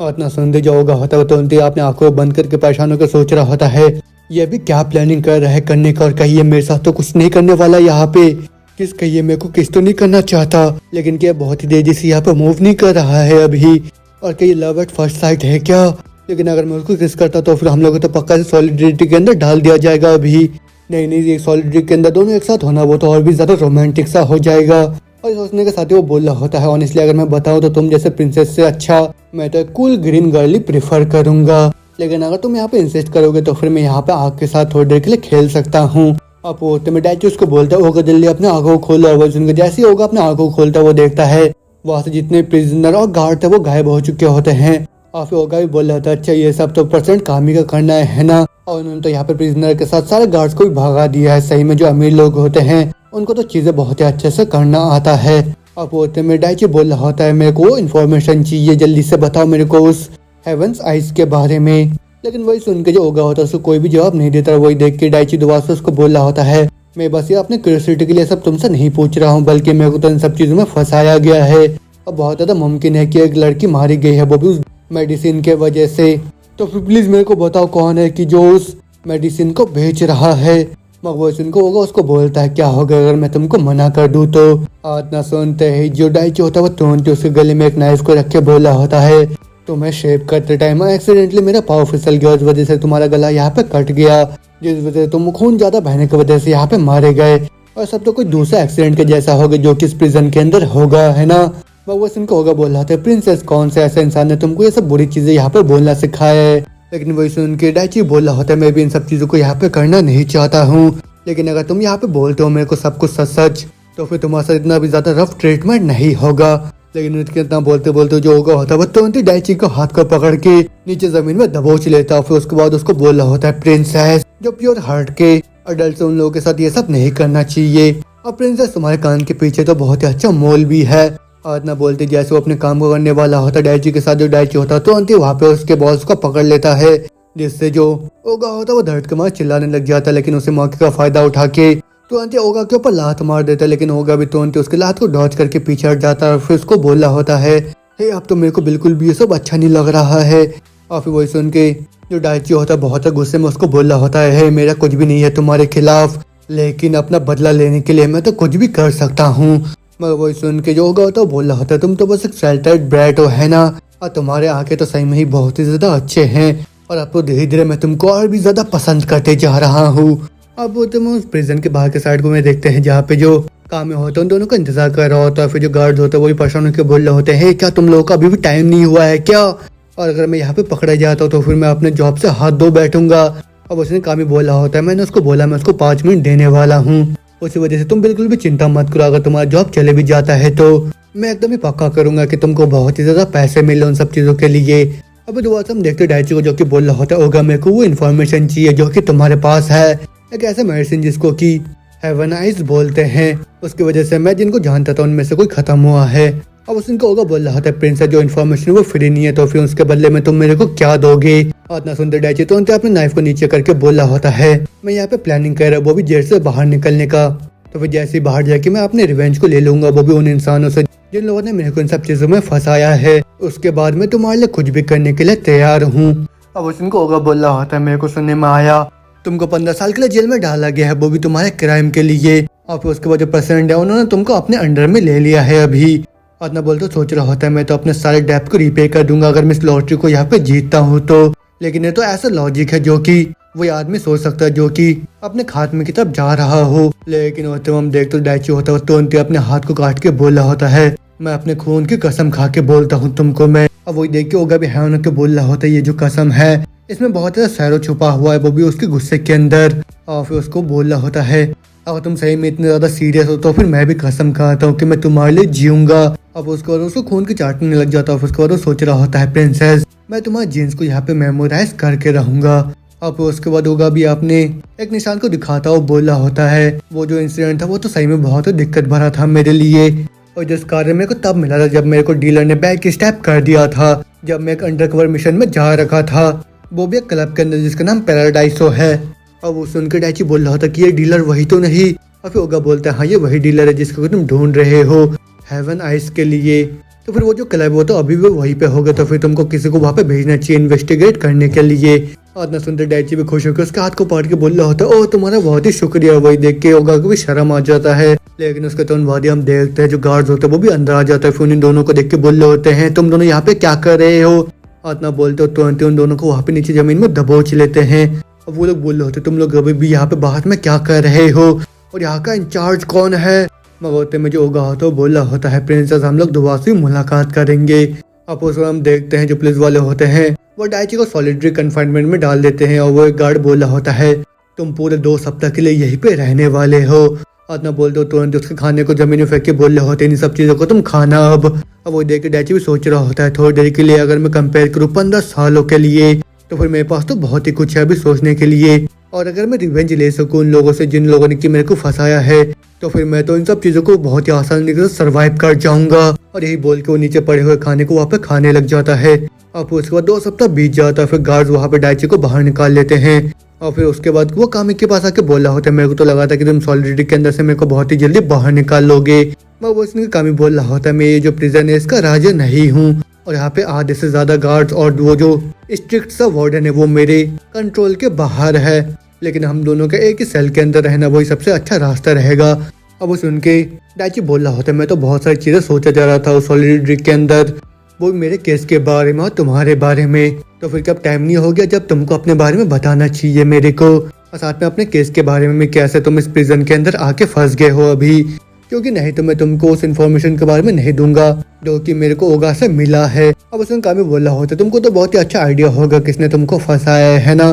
और इतना सुनते जो ओगा होता है वो तुरंत ही अपने आंखों को बंद करके परेशान होकर सोच रहा होता है ये भी क्या प्लानिंग कर रहा है करने का, और कहीं ये मेरे साथ तो कुछ नहीं करने वाला यहाँ पे। किस कहिए मेरे को किस तो नहीं करना चाहता, लेकिन क्या बहुत ही तेजी से यहाँ पे मूव नहीं कर रहा है अभी। और कहीं लव एट फर्स्ट साइट है क्या, लेकिन अगर मैं उसको किस करता तो फिर हम लोग तो पक्का से सॉलिडरिटी के अंदर डाल दिया जाएगा अभी। नहीं एक सॉलिडरिटी के अंदर दोनों एक साथ होना वो तो और भी ज्यादा रोमांटिक सा हो जाएगा। और सोचने के साथ ही वो बोल रहा होता है ऑनेस्टली अगर मैं बताऊं तो तुम जैसे प्रिंसेस से अच्छा मैं तो कूल ग्रीन गर्ल प्रेफर करूंगा, लेकिन अगर तुम यहाँ पे इंसिस्ट करोगे तो फिर मैं यहाँ पे आग के साथ थोड़ी देर के लिए खेल सकता हूँ। अब होते में डाइची उसको बोलता है होगा जल्दी अपने आंखों को खोलो। और वो सुनकर जैसे ही होगा अपने आंखों को खोलता है वो देखता है वहाँ से जितने प्रिजनर और गार्ड थे वो गायब हो चुके होते हैं। और फिर ओगा भी बोल रहा था अच्छा ये सब तो परसेंट काम ही का करना है ना। और उन्होंने तो यहाँ पे प्रिजनर के साथ सारे गार्ड्स को भी भगा दिया है। सही में जो अमीर लोग होते हैं उनको तो चीजें बहुत ही अच्छे से करना आता है। अब होते में डाइची बोल रहा होता है मेरे को इन्फॉर्मेशन चाहिए, जल्दी से बताओ मेरे को उस हेवंस आइस के बारे में। लेकिन वही सुन के जो ओगा होता है उसको कोई भी जवाब नहीं देता। वही देख के डाइची दोबारा से उसको बोल रहा होता है मैं बस ये अपने क्यूरियोसिटी के लिए सब तुमसे नहीं पूछ रहा हूँ, बल्कि मेरे को तो इन सब चीजों में फंसाया गया है। और बहुत ज्यादा मुमकिन है कि एक लड़की मारी गई है वो भी उस मेडिसिन के वजह से। तो फिर प्लीज मेरे को बताओ कौन है कि जो उस मेडिसिन को बेच रहा है। मगवसन को होगा उसको बोलता है क्या होगा अगर मैं तुमको मना कर दूं तो। आज ना सुनते ही जो डाइची होता है वो तुरंत उसके गले में एक नाइफ को रख के बोला होता है तुम्हें शेव करते टाइम एक्सीडेंटली मेरा पाँव फिसल गया, उस वजह से तुम्हारा गला यहाँ पे कट गया, जिस वजह से तुम खून ज्यादा बहने की वजह से यहाँ पे मारे गए। और सब तो कोई दूसरा एक्सीडेंट के जैसा होगा जो कि इस प्रिजन के अंदर होगा है ना। मगवसन को होगा बोल रहा था प्रिंसेस कौन से ऐसा इंसान ने तुमको ये सब बुरी चीजें यहाँ पे बोलना सिखाया है। लेकिन वही सुन के डाइची बोल रहा होता है मैं भी इन सब चीजों को यहाँ पे करना नहीं चाहता हूँ, लेकिन अगर तुम यहाँ पे बोलते हो मेरे को सब कुछ सच सच तो फिर तुम्हारे साथ इतना भी ज्यादा रफ ट्रीटमेंट नहीं होगा। लेकिन इतना बोलते बोलते जो होगा होता है वो तुरंत ही डाइची को हाथ को पकड़ के नीचे जमीन में दबोच लेता है। फिर उसके बाद उसको बोल रहा होता है प्रिंसेस जो प्योर हार्ट के अडल्ट उन लोगों के साथ ये सब नहीं करना चाहिए। और प्रिंसेस तुम्हारे कान के पीछे तो बहुत ही अच्छा मोल भी है। और ना बोलते जैसे वो अपने काम को करने वाला होता है डाइची के साथ, जो डाइची होता है तुरंत ही वहाँ पे उसके बॉस को पकड़ लेता है, जिससे जो ओगा होता है वो धड़ के मार चिल्लाने लग जाता है। लेकिन उसे मौके का फायदा उठा के तुरंत ही ओगा के ऊपर लात मार देता है। लेकिन ओगा भी तुरंत उसके लात को डॉज करके पीछे हट जाता है और फिर उसको बोल रहा होता है हे अब तो मेरे को बिल्कुल भी ये सब अच्छा नहीं लग रहा है। और फिर वही सुन के जो डाइची होता है बहुत गुस्से में उसको बोल रहा होता है हे मेरा कुछ भी नहीं है तुम्हारे खिलाफ, लेकिन अपना बदला लेने के लिए मैं तो कुछ भी कर सकता हूँ। मगर वही सुन के जो होगा तो बोल रहा होता है तुम तो बस एक शेल्टर्ड ब्रैट हो है ना, और तुम्हारे आंखें तो सही में ही बहुत ही ज्यादा अच्छे हैं और अब तो धीरे धीरे मैं तुमको और भी ज्यादा पसंद करते जा रहा हूँ। अब तुम उस प्रिजन के बाहर के साइड को में देखते हैं जहाँ पे जो काम में होता है उन दोनों का इंतजार कर रहा होता है। फिर जो गार्ड होता है वो भी परेशान होकर बोल रहे होते हैं क्या तुम लोगों का अभी भी टाइम नहीं हुआ है क्या, और अगर मैं यहाँ पे पकड़ा जाता हूँ तो फिर मैं अपने जॉब से हाथ धो बैठूंगा। अब उसने कामी बोला होता है मैंने उसको बोला मैं उसको 5 मिनट देने वाला हूँ, उसी वजह से तुम बिल्कुल भी चिंता मत करो, अगर तुम्हारा जॉब चले भी जाता है तो मैं एकदम ही पक्का करूंगा कि तुमको बहुत ही ज्यादा पैसे मिले उन सब चीजों के लिए। अब दोबारा हम देखते डाइची को जो कि बोल रहा होता है ओगा मेरे को वो इन्फॉर्मेशन चाहिए जो कि तुम्हारे पास है, एक ऐसे मेडिसिन जिसको कि हेवन आइज बोलते हैं, उसकी वजह से मैं जिनको जानता था उनमें से कोई खत्म हुआ है। अब उसको ओगा बोल रहा था प्रिंस जो इन्फॉर्मेशन वो फ्री नहीं है तो फिर उसके बदले में तुम मेरे को क्या दोगे। और ना सुनते डाइची तो अपने नाइफ को नीचे करके बोल रहा होता है मैं यहाँ पे प्लानिंग कर रहा हूँ वो भी जेल से बाहर निकलने का, तो फिर जैसे ही बाहर जाके मैं अपने रिवेंज को ले लूंगा वो भी उन इंसानों से जिन लोगों ने मेरे को इन सब चीजों में फंसाया है, उसके बाद मैं तुम्हारे लिए कुछ भी करने के लिए तैयार हूँ। अब उसको ओगा बोल रहा होता है मेरे को सुनने में आया तुमको 15 साल के लिए जेल में डाला गया है वो भी तुम्हारे क्राइम के लिए, और फिर उसके बाद जो प्रेसिडेंट है उन्होंने तुमको अपने अंडर में ले लिया है अभी। और ना बोलते सोच रहा होता है मैं तो अपने सारे डेब्ट को रीपे कर दूंगा अगर मैं इस लॉटरी को यहाँ पे जीतता हूँ तो, लेकिन ये तो ऐसा लॉजिक है जो कि वही आदमी सोच सकता है जो कि अपने खात्मे की तरफ जा रहा हो। लेकिन होते हम देख तो डाइची होता है तुरंत ही अपने हाथ को काट के बोल रहा होता है, मैं अपने खून की कसम खा के बोलता हूँ तुमको मैं। अब वही देख के ओगा भी हैरान होकर बोल रहा होता है, ये जो कसम है इसमें बहुत ज्यादा सैरो छुपा हुआ है, वो भी उसके गुस्से के अंदर। और फिर उसको बोल रहा होता है, अगर तुम सही में इतने ज्यादा सीरियस हो तो फिर मैं भी कसम खाता हूँ कि मैं तुम्हारे लिए जीऊंगा। अब उसके बाद उसको खून की चाटने लग जाता है। उसके बाद वो सोच रहा होता है, प्रिंसेस मैं तुम्हारे जीन्स को यहाँ पे मेमोराइज करके रहूंगा। अब उसके बाद होगा भी आपने एक निशान को दिखाता हुआ बोल रहा होता है, वो जो इंसिडेंट था वो तो सही में बहुत दिक्कत भरा था मेरे लिए, और जिस कार्य मेरे को तब मिला था जब मेरे को डीलर ने बैक स्टेप कर दिया था, जब मैं एक अंडरकवर मिशन में जा रखा था, वो भी एक क्लब के अंदर जिसका नाम पैराडाइसो है। अब वो सुनकर डाइची बोल रहा था कि ये डीलर वही तो नहीं। और फिर ओगा बोलता है, हाँ ये वही डीलर है जिसको तुम ढूंढ रहे हो हेवन आइस के लिए। तो फिर वो जो क्लब वो तो अभी भी वहीं पे होगा, तो फिर तुमको किसी को वहाँ पे भेजना चाहिए इन्वेस्टिगेट करने के लिए। और ना सुनते डाइची भी खुश होकर उसके हाथ को पकड़ के बोल रहा होता है, ओह तुम्हारा बहुत ही शुक्रिया। वही देख के ओगा को भी शर्म आ जाता है। लेकिन उसके तुरंत बाद हम देखते हैं जो गार्ड्स होते हैं वो भी अंदर आ जाता है। फिर उन दोनों को देख के बोल रहे होते हैं, तुम दोनों यहाँ पे क्या कर रहे हो। इतना बोलते हो तुरंत उन दोनों को वहाँ पे नीचे जमीन में दबोच लेते हैं। अब वो लोग बोल रहे होते, तुम लोग अभी भी यहाँ पे बाहर में क्या कर रहे हो और यहाँ का इंचार्ज कौन है। मगोते में जो होगा होता है बोल रहा होता है, प्रिंसेस हम लोग दोबारा से मुलाकात करेंगे। अब उस हम देखते हैं जो पुलिस वाले होते हैं वो डाइची को सॉलिटरी कन्फाइनमेंट में डाल देते हैं। और वो एक गार्ड बोल रहा होता है, तुम पूरे 2 सप्ताह के लिए यहीं पे रहने वाले हो। इतना बोलते हो तुरंत उसके खाने को जमीन में फेंक के बोल रहे होते हैं, इन सब चीजों को तुम खाना। अब वो देख के डाइची भी सोच रहा होता है, थोड़ी देर के लिए अगर मैं कंपेयर करूँ 15 सालों के लिए तो फिर मेरे पास तो बहुत ही कुछ है अभी सोचने के लिए। और अगर मैं रिवेंज ले सकूं उन लोगों से जिन लोगों ने कि मेरे को फंसाया है, तो फिर मैं तो इन सब चीजों को बहुत ही आसानी से सर्वाइव कर जाऊंगा। और यही बोल के वो नीचे पड़े हुए खाने को वहाँ पे खाने लग जाता है। और फिर उसके बाद 2 सप्ताह बीत जाता है। फिर गार्ड्स वहाँ पे डाइची को बाहर निकाल लेते हैं। और फिर उसके बाद वो कामी के पास आके बोला होता है, मेरे को तो लगा था कि तुम सॉलिडिटी के अंदर से मेरे को बहुत ही जल्दी बाहर निकाल लोगे। मैं वो उसने कामी बोल रहा होता है, मैं ये जो प्रिजन है इसका राजा नहीं हूँ और यहाँ पे आधे से ज्यादा गार्ड्स और वो जो स्ट्रिक्ट सा वार्डन है वो मेरे कंट्रोल के बाहर है, लेकिन हम दोनों के एक ही सेल के अंदर रहना वही सबसे अच्छा रास्ता रहेगा। अब वो सुन के डाइची बोल रहा होता है, मैं तो बहुत सारी चीजें सोचा जा रहा था उस सॉलिडिटी के अंदर, वो मेरे केस के बारे में और तुम्हारे बारे में। तो फिर कब टाइम नहीं हो गया जब तुमको अपने बारे में बताना चाहिए मेरे को, और साथ में अपने केस के बारे में कैसे तुम इस प्रिजन के अंदर आके फंस गए हो अभी, क्योंकि नहीं तो मैं तुमको उस इन्फॉर्मेशन के बारे में नहीं दूंगा जो कि मेरे को ओगा से मिला है। अब उसने कामी बोला होता, तुमको तो बहुत ही अच्छा आइडिया होगा किसने तुमको फंसाया है ना।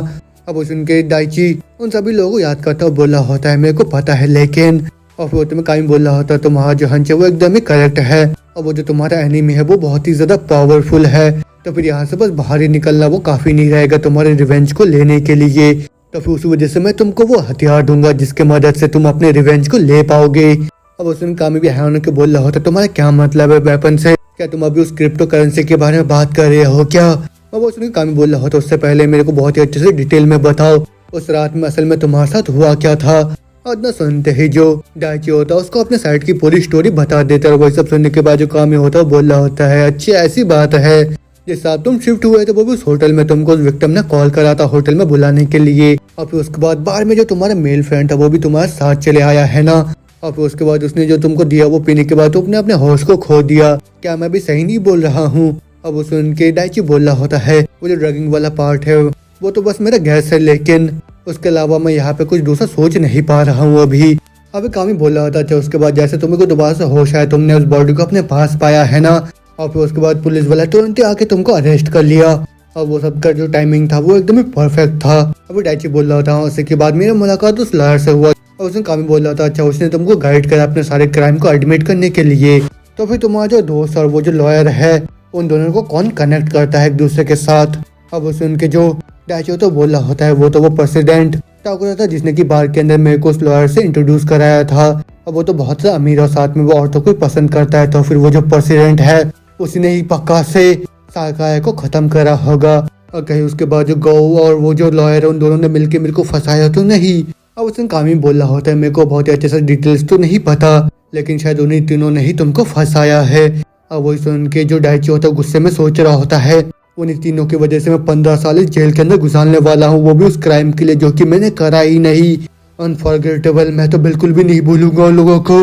अब उनके डाइची उन सभी लोगों को याद करता हुआ बोला होता है, मेरे को पता है लेकिन। और फिर तुम्हें कामी बोल रहा होता है, तुम्हारा जो हंच है वो एकदम ही करेक्ट है और वो जो तुम्हारा एनिमी है वो बहुत ही ज्यादा पावरफुल है, तो फिर यहाँ से बस बाहर ही निकलना वो काफी नहीं रहेगा तुम्हारे रिवेंज को लेने के लिए। तो फिर उस वजह से मैं तुमको वो हथियार दूंगा जिसके मदद से तुम अपने रिवेंज को ले पाओगे। अब उसने कामी भी हैरान होकर बोल रहा होता, तुम्हारा क्या मतलब है वेपन से, क्या तुम अभी उस क्रिप्टो करेंसी के बारे में बात कर रहे हो क्या। अब वो उसने कामी बोल रहा होता, उससे पहले मेरे को बहुत ही अच्छे से डिटेल में बताओ उस रात में असल में तुम्हारे साथ हुआ क्या था। और न सुनते ही जो डाइची होता है उसको अपने साइड की पूरी स्टोरी बता देता है। वही सब सुनने के बाद जो कामी होता है बोल रहा होता है, अच्छी ऐसी बात है जिस साथ तुम शिफ्ट हुए थे वो भी उस होटल में तुमको उस विक्टिम ने कॉल करा था होटल में बुलाने के लिए, और फिर उसके बाद बार में जो तुम्हारा मेल फ्रेंड था वो भी तुम्हारे साथ चले आया है ना। और फिर उसके बाद उसने जो तुमको दिया वो पीने के बाद तुमने अपने होश को खो दिया, क्या मैं भी सही नहीं बोल रहा हूँ। अब उस उनके डाइची बोल रहा होता है, वो जो ड्रगिंग वाला पार्ट है वो तो बस मेरा गैस है, लेकिन उसके अलावा मैं यहाँ पे कुछ दूसरा सोच नहीं पा रहा हूँ अभी। अभी कामी बोल रहा था, अच्छा उसके बाद जैसे तुम्हें को दोबारा से होश आया तुमने उस बॉडी को अपने पास पाया है ना, और फिर उसके बाद पुलिस वाला तुरंत ही आके तुमको अरेस्ट कर लिया, और वो सब का जो टाइमिंग था वो एकदम ही परफेक्ट था। अभी डाइची बोल रहा था, उसके बाद मेरी मुलाकात उस लॉयर से हुआ और उसने कामी बोल रहा था, अच्छा उसने तुमको गाइड करा अपने सारे क्राइम को एडमिट करने के लिए। तो फिर तुम्हारा जो दोस्त और वो जो लॉयर है उन दोनों को कौन कनेक्ट करता है एक दूसरे के साथ। अब उनके जो डाइची तो बोल रहा होता है, वो तो वो प्रेसिडेंट टाकुरा था जिसने की बार के अंदर मेरे को उस लॉयर से इंट्रोड्यूस कराया था, और वो तो बहुत सा अमीर और साथ में वो औरतों को पसंद करता है, तो फिर वो जो प्रेसिडेंट है उसने ही पक्का से साकाया को खत्म करा होगा। और कहीं उसके बाद जो गौ और वो जो लॉयर है उन दोनों ने मिलकर मेरे को फंसाया तो नहीं। अब उसने कामी बोल रहा होता है, मेरे को बहुत ही अच्छे से डिटेल्स तो नहीं पता, लेकिन शायद उन्हीं तीनों ने ही तुमको फंसाया है। अब वही सुन के जो डाइची होता है गुस्से में सोच रहा होता है, उन्हीं तीनों की वजह से मैं 15 साल इस जेल के अंदर गुजारने वाला हूँ, वो भी उस क्राइम के लिए जो कि मैंने करा ही नहीं। अनफॉरगेटेबल, मैं तो बिल्कुल भी नहीं भूलूंगा उन लोगों को।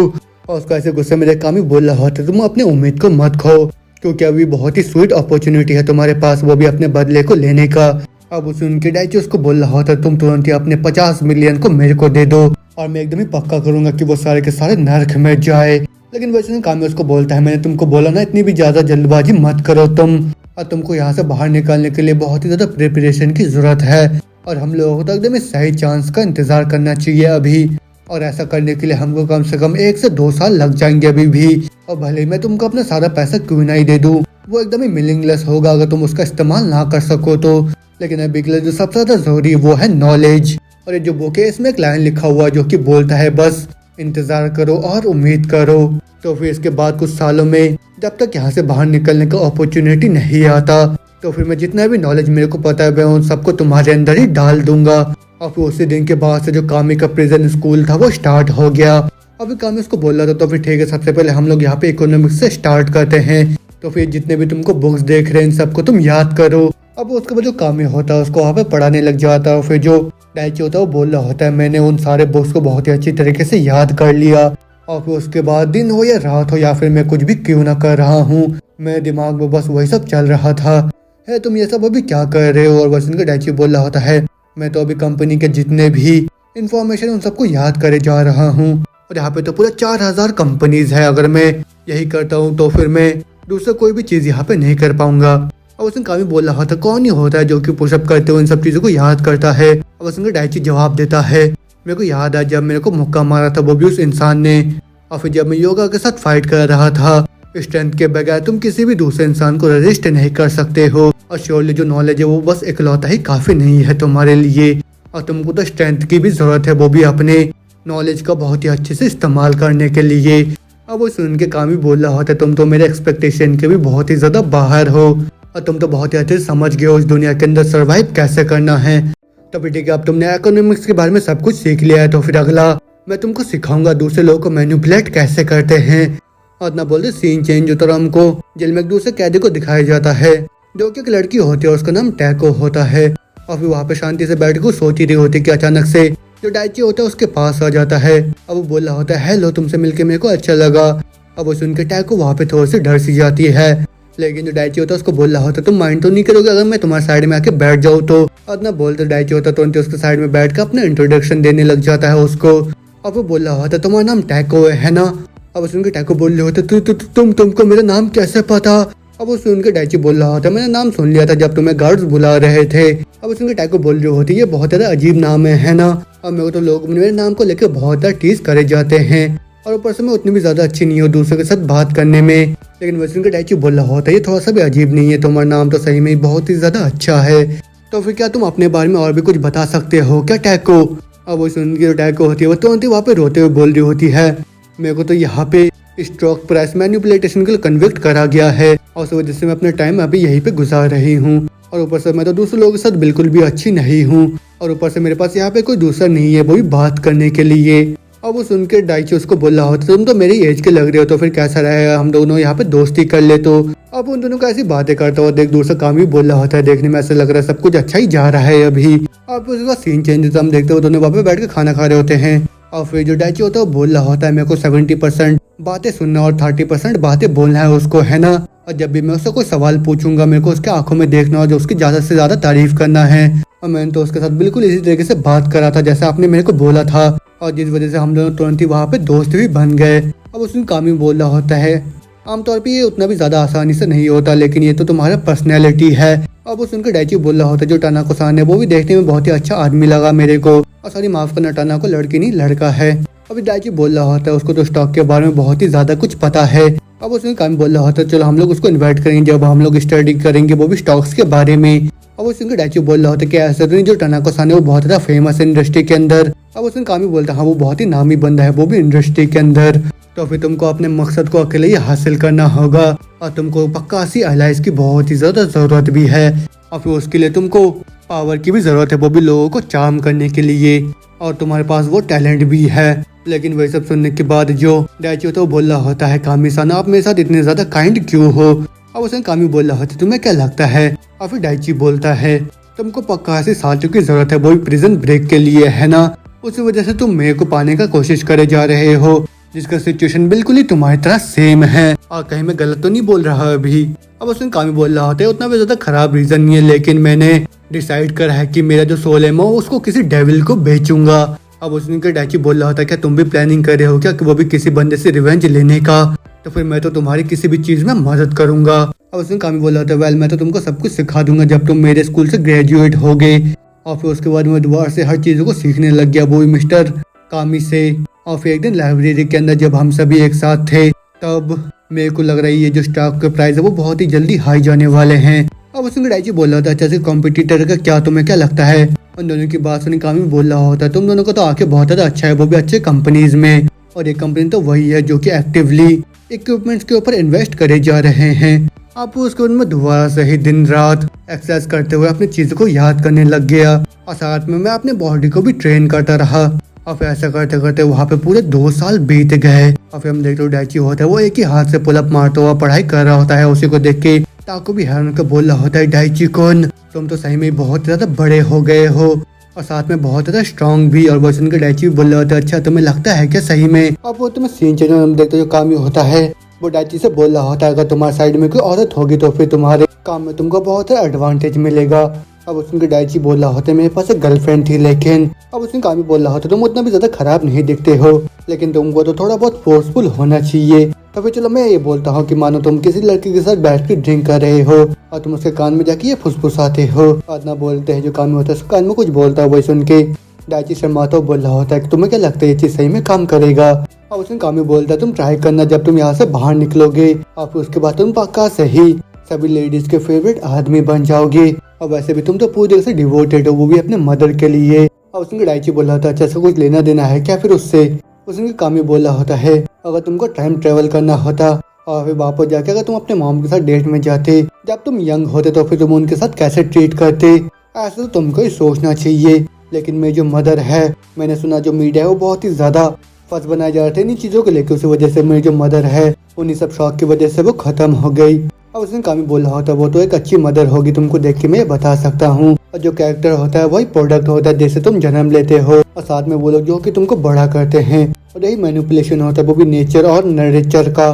और उसका ऐसे गुस्से में कामी बोल रहा होता है, तुम अपने उम्मीद को मत खो, क्योंकि अभी बहुत ही स्वीट अपॉर्चुनिटी है तुम्हारे पास, वो भी अपने बदले को लेने का। अब उसे उनके डाइची उसको बोल रहा होता है तुम तुरंत ही अपने 50 मिलियन को मेरे को दे दो और मैं एकदम ही पक्का करूंगा कि वो सारे के सारे नरक में जाए। लेकिन वैसे कामी उसको बोलता है मैंने तुमको बोला ना इतनी भी ज्यादा जल्दबाजी मत करो तुम, और तुमको यहाँ से बाहर निकालने के लिए बहुत ही ज्यादा प्रिपरेशन की जरूरत है और हम लोगों को तो एकदम सही चांस का इंतजार करना चाहिए अभी, और ऐसा करने के लिए हमको कम से कम 1 से 2 साल लग जाएंगे अभी भी। और भले मैं तुमको अपना सारा पैसा क्यों नहीं दे दूं, वो एकदम ही मीनिंगलेस होगा अगर तुम उसका इस्तेमाल ना कर सको तो। लेकिन अभी के लिए जो सबसे ज्यादा जरूरी वो है नॉलेज। और ये जो बुक है इसमें एक लाइन लिखा हुआ जो कि बोलता है बस इंतजार करो और उम्मीद करो। तो फिर इसके बाद कुछ सालों में जब तक यहाँ से बाहर निकलने का अपॉर्चुनिटी नहीं आता तो फिर मैं जितना भी नॉलेज मेरे को पता है मैं उन सबको तुम्हारे अंदर ही डाल दूंगा। और फिर उसी दिन के बाद से जो कामी का प्रिजन स्कूल था वो स्टार्ट हो गया। अभी कामी उसको बोल रहा था तो फिर ठीक है सबसे पहले हम लोग यहाँ पे इकोनॉमिक्स से स्टार्ट करते हैं, तो फिर जितने भी तुमको बुक्स देख रहे हैं इन सबको तुम याद करो। अब उसके बाद जो कामी होता है उसको वहाँ पे पढ़ाने लग जाता है और फिर जो डाइची होता है वो बोल रहा होता है मैंने उन सारे बुक्स को बहुत ही अच्छी तरीके से याद कर लिया। और फिर उसके बाद दिन हो या रात हो या फिर मैं कुछ भी क्यों ना कर रहा हूँ, मेरे दिमाग में बस वही सब चल रहा था। है तुम ये सब अभी क्या कर रहे हो? और बस उनका डाइची बोल रहा होता है मैं तो अभी कंपनी के जितने भी इंफॉर्मेशन उन सबको याद करे जा रहा हूँ और यहाँ पे तो पूरा 4000 कंपनीज है, अगर मैं यही करता हूँ तो फिर मैं दूसरा कोई भी चीज यहाँ पे नहीं कर पाऊंगा। अब उसने कामी बोल रहा था कौन ही होता है जो कि पुशअप करते हुए इन सब चीजों को याद करता है। अब उसने डाइची जवाब देता है मेरे को याद है जब मेरे को मुक्का मारा था वो भी उस इंसान ने, और फिर जब मैं योगा के साथ फाइट कर रहा था। स्ट्रेंथ के बगैर तुम किसी भी दूसरे इंसान को रेजिस्ट नहीं कर सकते हो और श्योरली जो नॉलेज है वो बस इकलौता ही काफी नहीं है तुम्हारे लिए, और तुमको तो स्ट्रेंथ की भी जरूरत है वो भी अपने नॉलेज का बहुत ही अच्छे से इस्तेमाल करने के लिए। अब वो सुन के कामी बोल रहा होता है तुम तो मेरे एक्सपेक्टेशन के भी बहुत ही ज्यादा बाहर हो और तुम तो बहुत ही अच्छे से समझ गए हो इस दुनिया के अंदर सर्वाइव कैसे करना है। तो फिर ठीक है अब तुमने इकोनॉमिक्स के बारे में सब कुछ सीख लिया है तो फिर अगला मैं तुमको सिखाऊंगा दूसरे लोगों को मैनिपुलेट कैसे करते हैं। और ना बोलते सीन चेंज होता और हमको जेल में एक दूसरे कैदी को दिखाया जाता है जो कि एक लड़की होती है, उसका नाम टैको होता है। और फिर वहाँ पे शांति से बैठ के सोच ही रही होती कि अचानक से जो डाइची होता है उसके पास आ जाता है। अब वो बोल रहा होता है हेलो तुमसे मिलके मेरे को अच्छा लगा। अब वो सुन के टैको वहाँ पे थोड़ी सी डर सी जाती है, लेकिन जो डाइची होता है उसको बोल रहा होता है तुम माइंड तो नहीं करोगे अगर मैं तुम्हारे साइड में आके बैठ जाऊँ तो। और ना बोलते डाइची होता तुरंत उसके साइड में बैठ कर अपना इंट्रोडक्शन देने लग जाता है उसको। अब वो बोल रहा होता है तुम्हारा नाम टैको है ना? अब सुन के टैको बोल रहे होते तुमको मेरा नाम कैसे पता? अब वो सुन के डाइची बोल रहा होता मैंने नाम सुन लिया था जब तुम्हें गार्ड्स बुला रहे थे। अब सुन के टैको बोल रहे होते ये बहुत ज्यादा अजीब नाम है ना, और मेरे को तो लोग मेरे नाम को लेकर बहुत ज्यादा टीज करे जाते हैं और ऊपर से मैं उतनी भी ज्यादा अच्छी नहीं हूँ दूसरों के साथ बात करने में। लेकिन वैसे उनका डाइची बोल रहा होता है ये थोड़ा सा भी अजीब नहीं है, तुम्हारा नाम तो सही में बहुत ही ज्यादा अच्छा है। तो फिर क्या तुम अपने बारे में और भी कुछ बता सकते हो क्या टैको? अब वो सुन के टैको होती है वो तुरंत वहाँ पे रोते हुए बोल रही होती है मेरे को तो यहाँ पे स्टॉक प्राइस मैनिपुलेशन के लिए कन्विक्ट करा गया है और उस वजह से मैं अपना टाइम अभी यहीं पे गुजार रही हूँ, और ऊपर से मैं तो दूसरे लोगों के साथ बिल्कुल भी अच्छी नहीं हूँ, और ऊपर से मेरे पास यहाँ पे कोई दूसरा नहीं है वो भी बात करने के लिए। अब वो सुन के डाइची उसको बोल रहा होता तुम तो मेरी एज के लग रहे हो तो फिर कैसा रहेगा हम दोनों यहाँ पे दोस्ती कर ले। तो अब उन दोनों को ऐसी बातें करता हुआ देख दूसरा काम भी बोल रहा होता है देखने में ऐसा लग रहा है सब कुछ अच्छा ही जा रहा है अभी। अब उसका सीन चेंज होता है हम देखते हुए दोनों वहाँ पे बैठ के खाना खा रहे होते हैं और फिर जो डाइची होता है वो बोल रहा होता है मेरे को 70% बातें सुनना और 30% बातें बोलना है उसको है ना, और जब भी मैं उससे कोई सवाल पूछूंगा मेरे को उसके आंखों में देखना और जो उसकी ज्यादा से ज्यादा तारीफ करना है। और मैंने तो उसके साथ बिल्कुल इसी तरीके से बात करा था जैसा आपने मेरे को बोला था, और जिस वजह से हम दोनों तुरंत ही वहाँ पे दोस्त भी बन गए। अब उसमें कामी बोल रहा होता है आमतौर पे ये उतना भी ज्यादा आसानी से नहीं होता लेकिन ये तो तुम्हारा पर्सनैलिटी है। अब वो सुनकर डाइची बोल रहा होता है जो टानाको-सान है वो भी देखने में बहुत ही अच्छा आदमी लगा मेरे को, और सॉरी माफ करना टानाको लड़की नहीं लड़का है। अभी डाइची बोल रहा होता है उसको तो स्टॉक के बारे में बहुत ही ज्यादा कुछ पता है। अब उसमें काम बोल रहा होता है चलो हम लोग उसको इन्वाइट करेंगे जब हम लोग स्टडी करेंगे वो भी स्टॉक्स के बारे में। अब उसमें डाइची बोल रहा होता है कि ऐसा तो नहीं जो टानाको-सान है वो बहुत ज्यादा फेमस है इंडस्ट्री के अंदर। अब उसमें कामी बोलता है हाँ वो बहुत ही नामी बंदा है वो भी इंडस्ट्री के अंदर, तो फिर तुमको अपने मकसद को अकेले ही हासिल करना होगा और तुमको पक्का सी एलाइज की बहुत ही ज्यादा जरूरत भी है, और फिर उसके लिए तुमको पावर की भी जरूरत है वो भी लोगों को चार्म करने के लिए, और तुम्हारे पास वो टैलेंट भी है। लेकिन वही सब सुनने के बाद जो डाइची होता है वो बोल रहा होता है कामी-सान आप मेरे साथ इतने ज्यादा काइंड क्यों हो? अब उसने कामी बोल रहा होता है तुम्हें क्या लगता है? और फिर डाइची बोलता है तुमको पक्का ऐसे साथियों की जरूरत है वो भी प्रिजन ब्रेक के लिए है ना, उसी वजह से तुम मेरे को पाने का कोशिश करे जा रहे हो। जिसका सिचुएशन बिल्कुल ही तुम्हारी तरह सेम है। और कहीं मैं गलत तो नहीं बोल रहा अभी। अब उसने कामी बोल रहा होता है उतना भी ज्यादा खराब रीजन नहीं है, लेकिन मैंने डिसाइड करा है कि मेरा जो सोल है मैं उसको किसी डेविल को बेचूंगा। अब उसने डाइची बोल रहा होता है क्या तुम भी प्लानिंग कर रहे हो क्या कि वो भी किसी बंदे से रिवेंज लेने का? तो फिर मैं तो तुम्हारी किसी भी चीज में मदद करूंगा। अब उसने कामी बोल रहा था वेल मैं तो तुमको सब कुछ सिखा दूंगा जब तुम मेरे स्कूल से ग्रेजुएट हो गए। और फिर उसके बाद मैं दोबारा से हर चीजों को सीखने लग गया वो मिस्टर कामी से। और फिर एक दिन लाइब्रेरी के अंदर जब हम सभी एक साथ थे तब मेरे को लग रहा है ये जो स्टॉक के प्राइस है वो बहुत ही जल्दी हाई जाने वाले हैं। अब उसने डाइची बोल रहा था अच्छा से कॉम्पिटिटर का क्या तुम्हें क्या लगता है? उन दोनों की बात सुनी कामी बोल रहा होता है तुम दोनों को तो आके बहुत ज्यादा अच्छा है, वो भी अच्छे कंपनीज में। और एक कंपनी तो वही है जो कि एक्टिवली इक्विपमेंट्स के ऊपर इन्वेस्ट करे जा रहे हैं। आप उसके बाद में दोबारा से ही दिन रात एक्सरसाइज करते हुए अपनी चीजों को याद करने लग गया और साथ में मैं अपने बॉडी को भी ट्रेन करता रहा। और फिर ऐसा करते करते वहाँ पे पूरे 2 साल बीत गए। और फिर हम देखते हो डाइची होता है वो एक ही हाथ से पुलअप मारता हुआ पढ़ाई कर रहा होता है। उसी को देख के ताको भी हैरान होकर बोल रहा होता है डाइची कौन तुम तो सही में बहुत ज्यादा बड़े हो गए हो और साथ में बहुत ज्यादा स्ट्रॉन्ग भी। और वो सुन के डाइची भी बोल रहा होता है अच्छा तुम्हें लगता है क्या सही में? अब वो तुम्हें सीन चेंज हम देखते जो कामी होता है वो डाइची से बोल रहा होता है अगर तुम्हारे साइड में कोई औरत होगी तो फिर तुम्हारे काम में तुमको बहुत एडवांटेज मिलेगा। अब उसने डाइची बोल रहा होता है मेरे पास एक गर्लफ्रेंड थी लेकिन अब उसने कामी बोल रहा होता तुम उतना भी ज्यादा खराब नहीं दिखते हो लेकिन तुमको तो थोड़ा बहुत फोर्सफुल होना चाहिए। तो फिर चलो मैं ये बोलता हूँ कि मानो तुम किसी लड़की के साथ बैठ के ड्रिंक कर रहे हो और तुम उसके कान में जाके ये फुसफुसाते हो और ना बोलते हैं जो कान में होता है उसके कान में कुछ बोलता है वही सुन के डाइची शर्माता हुआ बोल रहा होता है कि तुम्हें क्या लगता है ये चीज सही में काम करेगा? और उसने कामी बोलता है तुम ट्राई करना जब तुम यहाँ से बाहर निकलोगे और फिर उसके बाद तुम पक्का सही सभी लेडीज के फेवरेट आदमी बन जाओगे। और वैसे भी तुम तो पूरी तरह से डिवोटेड हो वो भी अपने मदर के लिए। और उसने डाइची बोला था अच्छा सा कुछ लेना देना है क्या फिर उससे? उसने कामी बोला होता है अगर तुमको टाइम ट्रेवल करना होता और फिर वापस जाके अगर तुम अपने मॉम के साथ डेट में जाते जब तुम यंग होते तो फिर तुम उनके साथ कैसे ट्रीट करते? ऐसा तो तुमको ही सोचना चाहिए। लेकिन मेरी जो मदर है मैंने सुना जो मीडिया है वो बहुत ही ज्यादा फर्ज बनाए जा रहे थे इन चीजों को लेकर, उसी वजह से मेरी जो मदर है उन्हीं सब शौक की वजह से वो खत्म हो गई। अब उसने कामी बोला होता वो तो एक अच्छी मदर होगी तुमको देख के मैं बता सकता हूँ। और जो कैरेक्टर होता है वही प्रोडक्ट होता है जैसे तुम जन्म लेते हो और साथ में वो लोग जो कि तुमको बड़ा करते हैं और यही मैनिपुलेशन होता है वो भी नेचर और नरेचर का।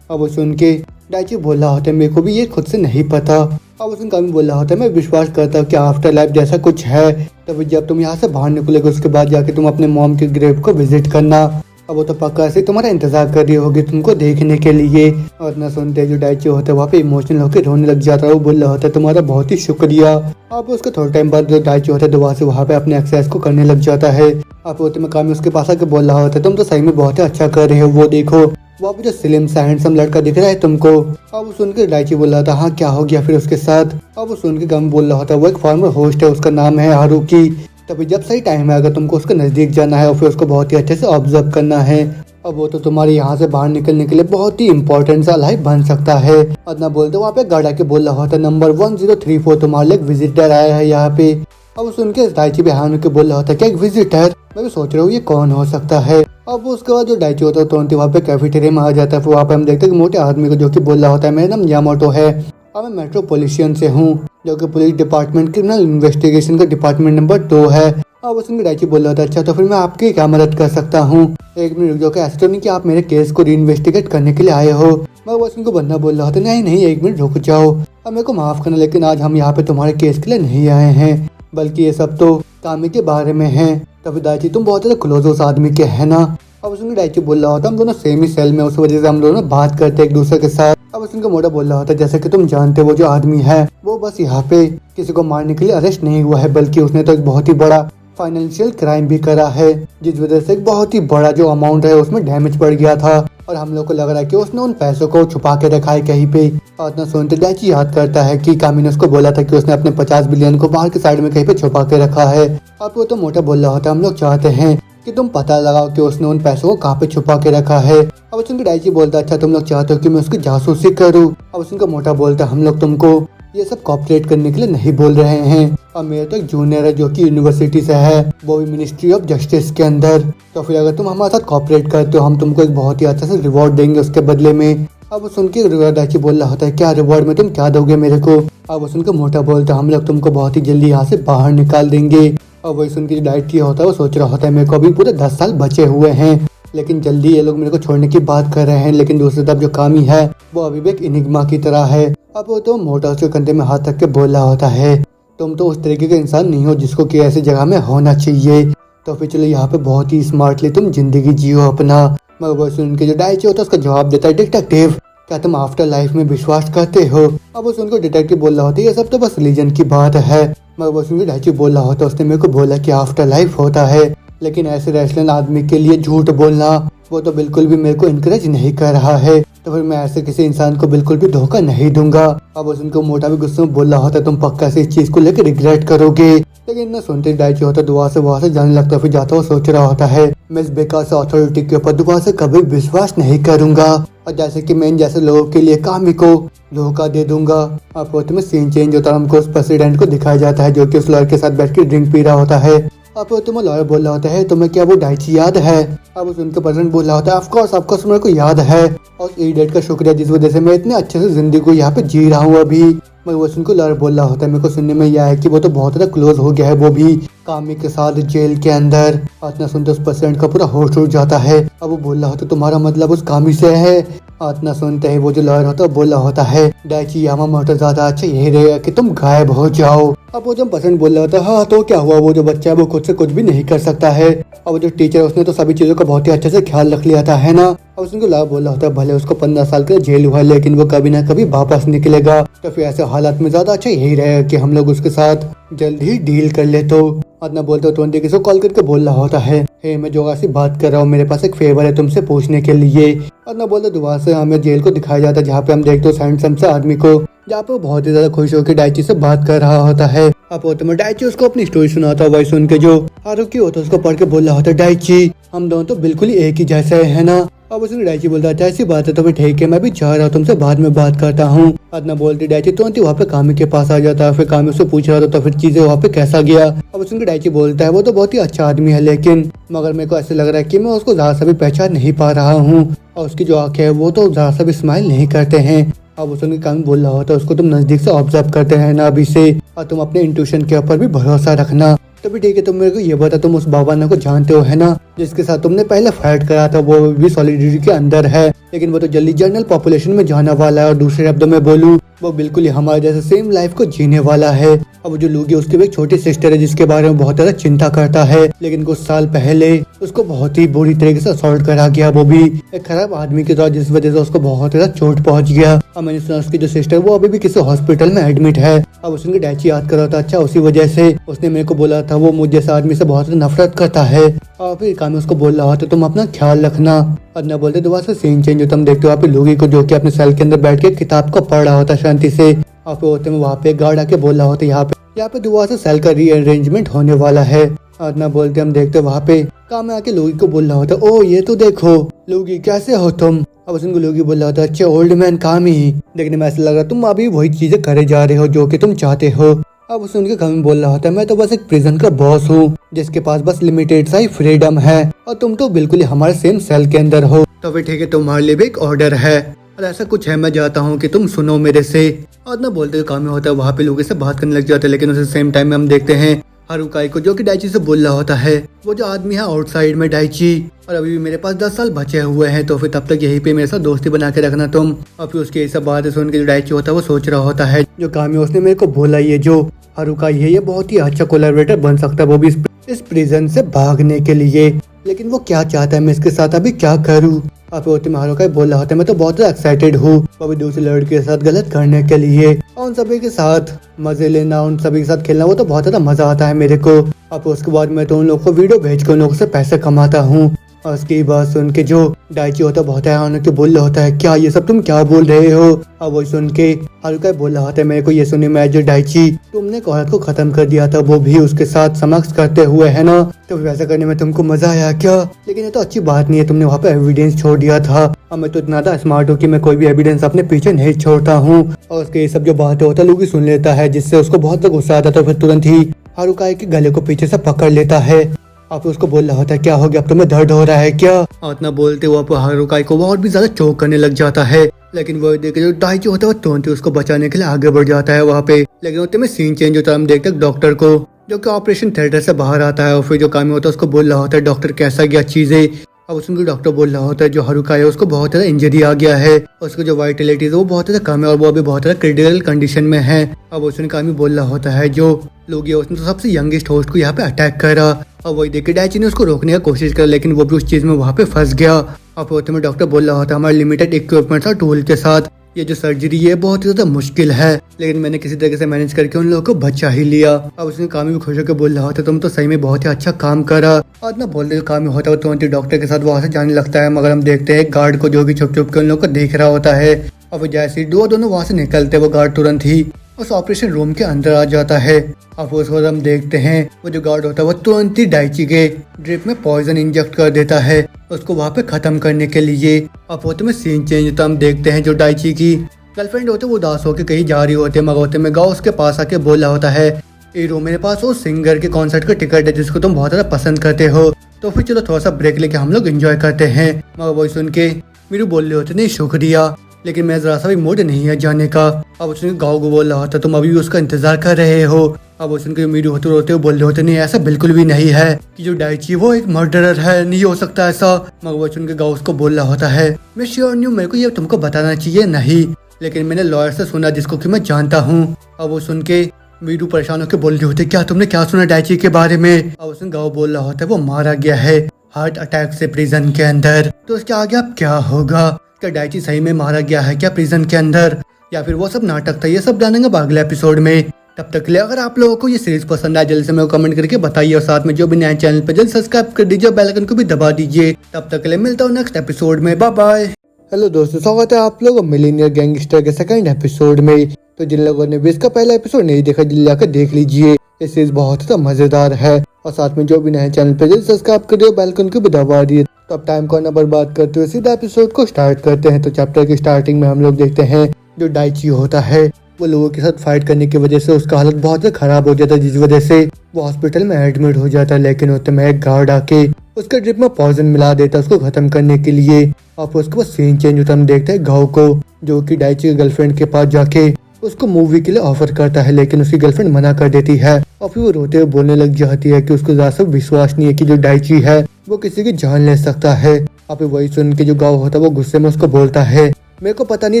अब वो सुन के डाइची बोल रहा होता है मेरे को भी ये खुद से नहीं पता। अब उसने कामी बोल रहा होता है मैं विश्वास करता हूँ कि आफ्टर लाइफ जैसा कुछ है तभी जब तुम यहाँ से बाहर निकलोगे उसके बाद जाके तुम अपने मॉम के ग्रेव को विजिट करना। अब वो तो पक्का से तुम्हारा इंतजार कर रही होगी तुमको देखने के लिए। और न सुनते जो डाइची होता है वहाँ पे इमोशनल होकर रोने लग जाता है। वो बोल रहा होता है तुम्हारा बहुत ही शुक्रिया। अब उसके थोड़े टाइम बाद जो डाइची होता है दोबारा से वहाँ पे अपने एक्सरसाइज को करने लग जाता है। अब वो तुम्हें कामी उसके पास आके बोल रहा होता है तुम तो सही में बहुत ही अच्छा कर रहे हो वो देखो वहाँ पे जो स्लिम सा हैंडसम लड़का दिख रहा है तुमको। अब वो सुन के डाइची बोल रहा था हाँ क्या हो गया फिर उसके साथ? अब वो सुन के गम बोल रहा होता है वो एक फॉर्मर होस्ट है उसका नाम है हारुकी। तभी जब सही टाइम है अगर तुमको उसके नजदीक जाना है और फिर उसको बहुत ही अच्छे से ऑब्जर्व करना है अब वो तो तुम्हारे यहाँ से बाहर निकलने के लिए बहुत ही इंपॉर्टेंट सा लाइफ बन सकता है। और ना बोलते वहाँ पे गाड़ा के बोल रहा होता है नंबर 1034 तुम्हारे लिए विजिटर आया है यहाँ पे। अब सुन के डाइची भी हैरान होकर बोल रहा होता है क्या एक विजिटर? मैं भी सोच रहा हूँ ये कौन हो सकता है। अब उसके बाद जो डाइची होता है तुरंत वहाँ पे कैफेटेरिया में आ जाता है। फिर वहाँ पे हम देखते हैं कि मोटे आदमी को जो कि बोल रहा होता है मेरा नाम यामाटो है और मैं मेट्रोपोलिटियन से हूँ जो कि पुलिस डिपार्टमेंट क्रिमिनल इन्वेस्टिगेशन का डिपार्टमेंट नंबर 2 है। अब उसमें डाइची बोल रहा था अच्छा तो फिर मैं आपकी क्या मदद कर सकता हूँ? एक मिनट रुक जाओ क्या ऐसा तो नहीं कि आप मेरे केस को रीइन्वेस्टिगेट करने के लिए आए हो? मैं बस उनको बंदा बोल रहा था नहीं नहीं एक मिनट रुक जाओ अब मेरे को माफ करना लेकिन आज हम यहाँ पे तुम्हारे केस के लिए नहीं आए हैं बल्कि ये सब तो कामी के बारे में है। तभी डाइची तुम बहुत ज्यादा क्लोज उस आदमी के है ना? अब उसमें डाइची बोल रहा होता हम दोनों सेम ही सेल में उस वजह से हम दोनों बात करते एक दूसरे के साथ। अब उसका मोटा बोल रहा होता है जैसे कि तुम जानते हो वो जो आदमी है वो बस यहाँ पे किसी को मारने के लिए अरेस्ट नहीं हुआ है बल्कि उसने तो एक बहुत ही बड़ा फाइनेंशियल क्राइम भी करा है जिस वजह से एक बहुत ही बड़ा जो अमाउंट है उसमें डैमेज पड़ गया था और हम लोग को लग रहा है कि उसने उन पैसों को छुपा के रखा है कहीं पे। और इतना सुनते डाइची याद करता है कि कामी ने उसको बोला था कि उसने अपने 50 बिलियन को बाहर के साइड में कहीं पे छुपा के रखा है। अब वो तो मोटा बोल रहा होता है हम लोग चाहते हैं कि तुम पता लगाओ कि उसने उन पैसों को कहाँ पे छुपा के रखा है। अब उसके डाइची बोलता अच्छा तुम लोग चाहते हो कि मैं उसकी जासूसी करूँ? अब उसका मोटा बोलता हम लोग तुमको ये सब कॉपरेट करने के लिए नहीं बोल रहे हैं और मेरे तो एक जूनियर है जो कि यूनिवर्सिटी से है वो भी मिनिस्ट्री ऑफ जस्टिस के अंदर। तो फिर अगर तुम हमारे साथ कॉपरेट करते हो हम तुमको एक बहुत ही अच्छा से रिवॉर्ड देंगे उसके बदले में। अब सुन के डाइची बोल रहा होता है क्या रिवॉर्ड में तुम क्या दोगे मेरे को? अब सुनकर मोटा बोलता हम लोग तुमको बहुत ही जल्दी यहाँ से बाहर निकाल देंगे। और वही सुन के डाइची होता है वो सोच रहा होता है मेरे को अभी पूरे 10 साल बचे हुए हैं लेकिन जल्दी ये लोग मेरे को छोड़ने की बात कर रहे हैं। लेकिन दूसरी तरफ जो कामी है वो अभी भी एक इनिग्मा की तरह है। अब वो तो मोटा उसके कंधे में हाथ रख के बोल रहा होता है, तुम तो उस तरीके का इंसान नहीं हो जिसको कि ऐसी जगह में होना चाहिए। तो फिर चलो यहाँ पे बहुत ही स्मार्टली तुम जिंदगी जियो अपना। मगर वो सुन के जो डायची होता है उसका जवाब देता है, डिटेक्टिव क्या तुम आफ्टर लाइफ में विश्वास करते हो? अब वो सुनकर डिटेक्टिव बोल रहा होता है, ये सब तो बस रिलीजन की बात है। मगर वो सुनकर डायची बोल रहा होता है, उसने मेरे को बोला कि आफ्टर लाइफ होता है, लेकिन ऐसे रेस्टलेंट आदमी के लिए झूठ बोलना वो तो बिल्कुल भी मेरे को इनकरेज नहीं कर रहा है। तो फिर मैं ऐसे किसी इंसान को बिल्कुल भी धोखा नहीं दूंगा। अब उनको मोटा भी गुस्से में बोल रहा होता, तुम पक्का से इस चीज को लेकर रिग्रेट करोगे। लेकिन न सुनते डायची होता दुआ से वहाँ से जाने लगता। फिर जाता हुआ सोच रहा होता है, मैं इस बेकार से अथॉरिटी के ऊपर दुआ से कभी विश्वास नहीं करूंगा, और जैसे कि मैं इन जैसे लोगों के लिए कामी को धोखा दे दूंगा। अब होते में सीन चेंज होता है, हमको उस प्रेसिडेंट को दिखाया जाता है जो कि उस लड़के के साथ बैठ के ड्रिंक पी रहा होता है। अब तुम्हें लॉयर बोल रहा होता है, तुम्हें क्या वो डायची याद है? अब उनके प्रेसिडेंट बोल रहा होता है, ऑफकोर्स मेरे को याद है, और इडियट का शुक्रिया जिस वजह से मैं इतने अच्छे से जिंदगी को यहाँ पे जी रहा हूँ अभी। मगर वो उनको लॉयर बोल रहा होता है, मेरे को सुनने में यह है कि वो तो बहुत ज्यादा क्लोज हो गया है, वो भी कामी के साथ जेल के अंदर। इतना सुनते उस प्रेसिडेंट का पूरा होश उड़ जाता है। अब वो बोल रहा होता है, तुम्हारा मतलब उस कामी से है? इतना सुनते ही वो जो लॉयर होता है बोल रहा होता है, डायची यामामोटो ज्यादा अच्छा यही रहेगा कि तुम गायब हो जाओ। अब वो जब पसंद बोल रहा होता है, हाँ तो क्या हुआ, वो जो बच्चा है वो खुद से कुछ भी नहीं कर सकता है, और वो जो टीचर है उसने तो सभी चीजों का बहुत ही अच्छे से ख्याल रख लिया था, है ना? अब उसको लाभ बोल रहा होता है, भले उसको 15 साल का जेल हुआ लेकिन वो कभी ना कभी वापस निकलेगा। तो फिर ऐसे हालात में ज्यादा अच्छा यही रहेगा कि हम लोग उसके साथ जल्द ही डील कर ले। तो अपना बोलते हो तो किसी कॉल करके बोल रहा होता है, हे मैं जोगा से बात कर रहा हूँ, मेरे पास एक फेवर है तुमसे पूछने के लिए। अपना बोलते दोबारा से हमें जेल को दिखाया जाता है जहाँ पे हम देखते हो हैंडसम से आदमी को, जहाँ पे वो बहुत ही ज्यादा खुश होकर डायची से बात कर रहा होता है। अब वो तुम्हें डायची उसको अपनी स्टोरी सुनाता है, वही सुन के जो हारुकी होता है उसको पढ़ के बोल रहा होता है, डायची हम दोनों तो बिल्कुल ही एक ही जैसे है ना? अब उसने डायची बोलता है, ऐसी बात है तो फिर ठीक है, मैं भी जा रहा हूँ, तुमसे बाद में बात करता हूँ। अदना बोलती डायची तुरंत वहाँ पे कामी के पास आ जाता है। फिर कामी उससे पूछ रहा था तो फिर चीजें वहाँ पे कैसा गया। अब उसने डायची बोलता है, वो तो बहुत ही अच्छा आदमी है लेकिन मगर मेरे को ऐसे लग रहा है कि मैं उसको जरा सा भी पहचान नहीं पा रहा हूँ, और उसकी जो आंखें है वो तो जरा सा भी स्माइल नहीं करते हैं। अब उसने कामी बोल रहा होता है, उसको तुम नजदीक से ऑब्जर्व करते हैं ना अभी से, और तुम अपने इंट्यूशन के ऊपर भी भरोसा रखना। तो भी ठीक है, तुम मेरे को ये बता, तुम उस बाबाना को जानते हो है ना, जिसके साथ तुमने पहले फाइट करा था, वो भी सॉलिडिटी के अंदर है, लेकिन वो तो जल्दी जनरल पॉपुलेशन में जाने वाला है, और दूसरे शब्दों में बोलूं वो बिल्कुल ही हमारे जैसे सेम लाइफ को जीने वाला है। अब जो लूगी उसकी भी एक छोटी सिस्टर है जिसके बारे में बहुत ज्यादा चिंता करता है, लेकिन कुछ साल पहले उसको बहुत ही बुरी तरीके से असॉल्ट करा गया, वो भी एक खराब आदमी के द्वारा, जिस वजह से उसको बहुत ज्यादा चोट पहुंच गया। अब मैंने सुना उसकी जो सिस्टर वो अभी भी किसी हॉस्पिटल में एडमिट है। अब उसने डायची याद करा था, अच्छा उसी वजह से उसने मेरे को बोला था वो मुझ जैसे आदमी से बहुत नफरत करता है, और फिर कामी उसको बोल रहा था तुम अपना ख्याल रखना। अदना बोलते दोबारा से सीन चेंज होता, हम देखते हो वहाँ पे लोगी को जो कि अपने सेल के अंदर बैठ के किताब को पढ़ रहा होता शांति से, और फिर होते में वहाँ पे गार्ड आके बोल रहा होता यहाँ पे दोबारा से सेल का रीअरेंजमेंट होने वाला है। अदना बोलते हम देखते वहाँ पे कामी आके लोगी को बोल रहा होता, ओ ये तो देखो लोगी कैसे हो तुम। अब उसको लोगी बोल रहा था, अच्छे ओल्ड मैन कामी, देखने में ऐसा लग रहा तुम अभी वही चीजें करे जा रहे हो जो कि तुम चाहते हो। अब सुन के कामी बोल रहा होता है, मैं तो बस एक प्रिजन का बॉस हूँ जिसके पास बस लिमिटेड सा ही फ्रीडम है, और तुम तो बिल्कुल ही हमारे सेम सेल के अंदर हो। तो फिर ठीक है, तुम्हारे लिए भी एक ऑर्डर है, और ऐसा कुछ है, मैं चाहता हूँ कि तुम सुनो मेरे से। और ना बोलते हुए कामी होता है वहाँ पे लोगों से बात करने लग जाते हैं, लेकिन उसे सेम टाइम में हम देखते हैं हारुकाई को जो कि डायची से बोल रहा होता है, वो जो आदमी है आउटसाइड में डायची, और अभी भी मेरे पास 10 साल बचे हुए हैं, तो फिर तब तक यहीं पे मेरे साथ दोस्ती बना के रखना तुम। और फिर उसकी ये सब बातें सुन के जो डायची होता है वो सोच रहा होता है, जो कामी उसने मेरे को बोला ये जो हारुकाई है ये बहुत ही अच्छा कोलैबोरेटर बन सकता है, वो भी इस प्रिजन से भागने के लिए, लेकिन वो क्या चाहता है मैं इसके साथ अभी क्या करूँ। और फिर हारुकाई बोल रहा होता है, मैं तो बहुत एक्साइटेड हूँ वो भी दूसरे लड़के के साथ गलत करने के लिए, और उन सभी के साथ मजे लेना, उन सभी के साथ खेलना, वो तो बहुत ज्यादा मजा आता है मेरे को। और उसके बाद मैं तो उन लोगों को वीडियो भेज कर उन लोगों से पैसे कमाता हूँ। और उसकी बात सुन के जो डायची होता है बहुत है के बोल रहा होता है, क्या ये सब तुम क्या बोल रहे हो। और वो सुन के हारुकाई बोल रहा होता है, मेरे को ये सुने मैं जो डायची तुमने एक औरत को खत्म कर दिया था, वो भी उसके साथ समक्ष करते हुए है ना, तो वैसा करने में तुमको मजा आया क्या? लेकिन ये तो अच्छी बात नहीं है, तुमने वहाँ पे एविडेंस छोड़ दिया था, और मैं तो इतना ज्यादा स्मार्ट हूँ कि मैं कोई भी एविडेंस अपने पीछे नहीं छोड़ता हूँ। और उसके ये सब जो बातें होता है लोग सुन लेता है, जिससे उसको बहुत गुस्सा आता है, तो फिर तुरंत ही हारुकाई के गले को पीछे से पकड़ लेता है। आप उसको बोल रहा होता है, क्या हो गया, अब तुम्हें दर्द हो रहा है क्या? और इतना बोलते हुए हारुकाई को और भी ज्यादा चोक करने लग जाता है, लेकिन वो देखे जो डायची होता है वो तुरंत उसको बचाने के लिए आगे बढ़ जाता है वहाँ पे। लेकिन उतने में सीन चेंज होता है, हम देखते हैं डॉक्टर को जो कि ऑपरेशन थिएटर से बाहर आता है, और फिर जो कामी होता है उसको बोल रहा होता है, डॉक्टर कैसा गया चीजें। अब उसमें डॉक्टर बोल रहा होता है जो हारुका है उसको बहुत ज़्यादा इंजरी आ गया है, उसको जो वाइटलिटी है वो बहुत ज़्यादा कम है और वो अभी बहुत ज़्यादा क्रिटिकल कंडीशन में है। अब उसने कामी बोल रहा होता है जो लोग उसने तो सबसे यंगेस्ट होस्ट को यहाँ पे अटैक करा। अब वही देख के डाइची ने उसको रोकने की कोशिश करा लेकिन वो भी उस चीज़ में वहाँ पे फंस गया। अब होते में डॉक्टर बोल रहा होता है हमारे लिमिटेड इक्विपमेंट्स और टूल के साथ ये जो सर्जरी है बहुत ही ज्यादा मुश्किल है, लेकिन मैंने किसी तरीके से मैनेज करके उन लोगों को बचा ही लिया। अब उसने कामी भी खुश होकर बोल रहा होता तुम तो सही में बहुत ही अच्छा काम करा। और ना बोल रहे कामी होता है तुरंत ही डॉक्टर के साथ वहां से जाने लगता है, मगर हम देखते हैं गार्ड को जो कि छुप छुप के उन लोगों को देख रहा होता है। अब जैसे दोनों वहां से निकलते वो गार्ड तुरंत ही उस ऑपरेशन रूम के अंदर आ जाता है। अब उस वक्त हम देखते हैं वो जो गार्ड होता है वो तुरंत ही डाइची के ड्रिप में पॉइजन इंजेक्ट कर देता है उसको वहाँ पे खत्म करने के लिए। अब होते में सीन चेंज होता हम देखते हैं जो डाइची की गर्लफ्रेंड होते वो उदास होकर कहीं जा रही होते मगर होते में गाँव उसके पास आके बोला होता है हीरो मेरे पास वो सिंगर के कॉन्सर्ट का टिकट है जिसको तुम बहुत ज्यादा पसंद करते हो, तो फिर चलो थोड़ा सा ब्रेक लेके हम लोग एंजॉय करते हैं। मगर वही सुन के मीरू बोल रहे होते नहीं शुक्रिया, लेकिन मैं जरा सा भी मूड नहीं है जाने का। अब उसने गाँव को बोल रहा होता तुम अभी भी उसका इंतजार कर रहे हो। अब उसने मीरू होते रोते बोल रहे होते नहीं ऐसा बिल्कुल भी नहीं है कि जो डाइची वो एक मर्डरर है, नहीं हो सकता ऐसा। मगर वो सुन के गाँव उसको बोल रहा होता है मैं श्योर नहीं हूँ, मेरे को ये तुमको बताना चाहिए नहीं, लेकिन मैंने लॉयर से सुना जिसको कि मैं जानता हूँ। अब वो सुन के मीरू परेशान होकर बोल रहे होते क्या तुमने क्या सुना डाइची के बारे में। अब उसने गाँव बोल रहा होता है वो मारा गया है हार्ट अटैक से प्रिजन के अंदर, तो उसके आगे अब क्या होगा, क्या डाइची सही में मारा गया है क्या प्रिजन के अंदर या फिर वो सब नाटक था, ये सब जानेंगे अगले एपिसोड में। तब तक के लिए अगर आप लोगों को ये सीरीज पसंद आए जल्दी से मेरे को कमेंट करके बताइए और साथ में जो भी नया चैनल पे जल्द सब्सक्राइब कर दीजिए, बेल आइकन को भी दबा दीजिए। तब तक के लिए मिलता हूँ नेक्स्ट एपिसोड में, बाय बाय। हेलो दोस्तों, स्वागत है आप लोगों मिलीनियर गैंगस्टर के सेकंड एपिसोड में। तो जिन लोगों ने भी इसका पहला एपिसोड नहीं देखा जल्दी जाकर देख लीजिए, ये सीरीज बहुत ही मजेदार है और साथ में जो भी नए चैनल पे जल्दी सब्सक्राइब कर दिए, बेल आइकन को भी दबा दिए। तो अब टाइम को ना बर्बाद करते हुए सीधा एपिसोड को स्टार्ट करते हैं। तो चैप्टर की स्टार्टिंग में हम लोग देखते हैं जो डाइची होता है वो लोगों के साथ फाइट करने की वजह से उसका हालत बहुत ज्यादा खराब हो जाता है, जिस वजह से वो हॉस्पिटल में एडमिट हो जाता है। लेकिन होते में एक गार्ड आके उसके ड्रिप में पॉइजन मिला देता है उसको खत्म करने के लिए। और उसके बाद सीन चेंज होता है, हम देखते हैं गाँव को जो कि डाइची के गर्लफ्रेंड के पास जाके उसको मूवी के लिए ऑफर करता है, लेकिन उसकी गर्लफ्रेंड मना कर देती है और फिर वो रोते हुए बोलने लग जाती है कि उसको ज्यादा सब विश्वास नहीं है कि जो डाइची है वो किसी की जान ले सकता है। और फिर वही सुन के जो गाँव होता है वो गुस्से में उसको बोलता है मेरे को पता नहीं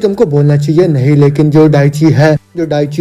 तुमको बोलना चाहिए नहीं, लेकिन जो डाइची है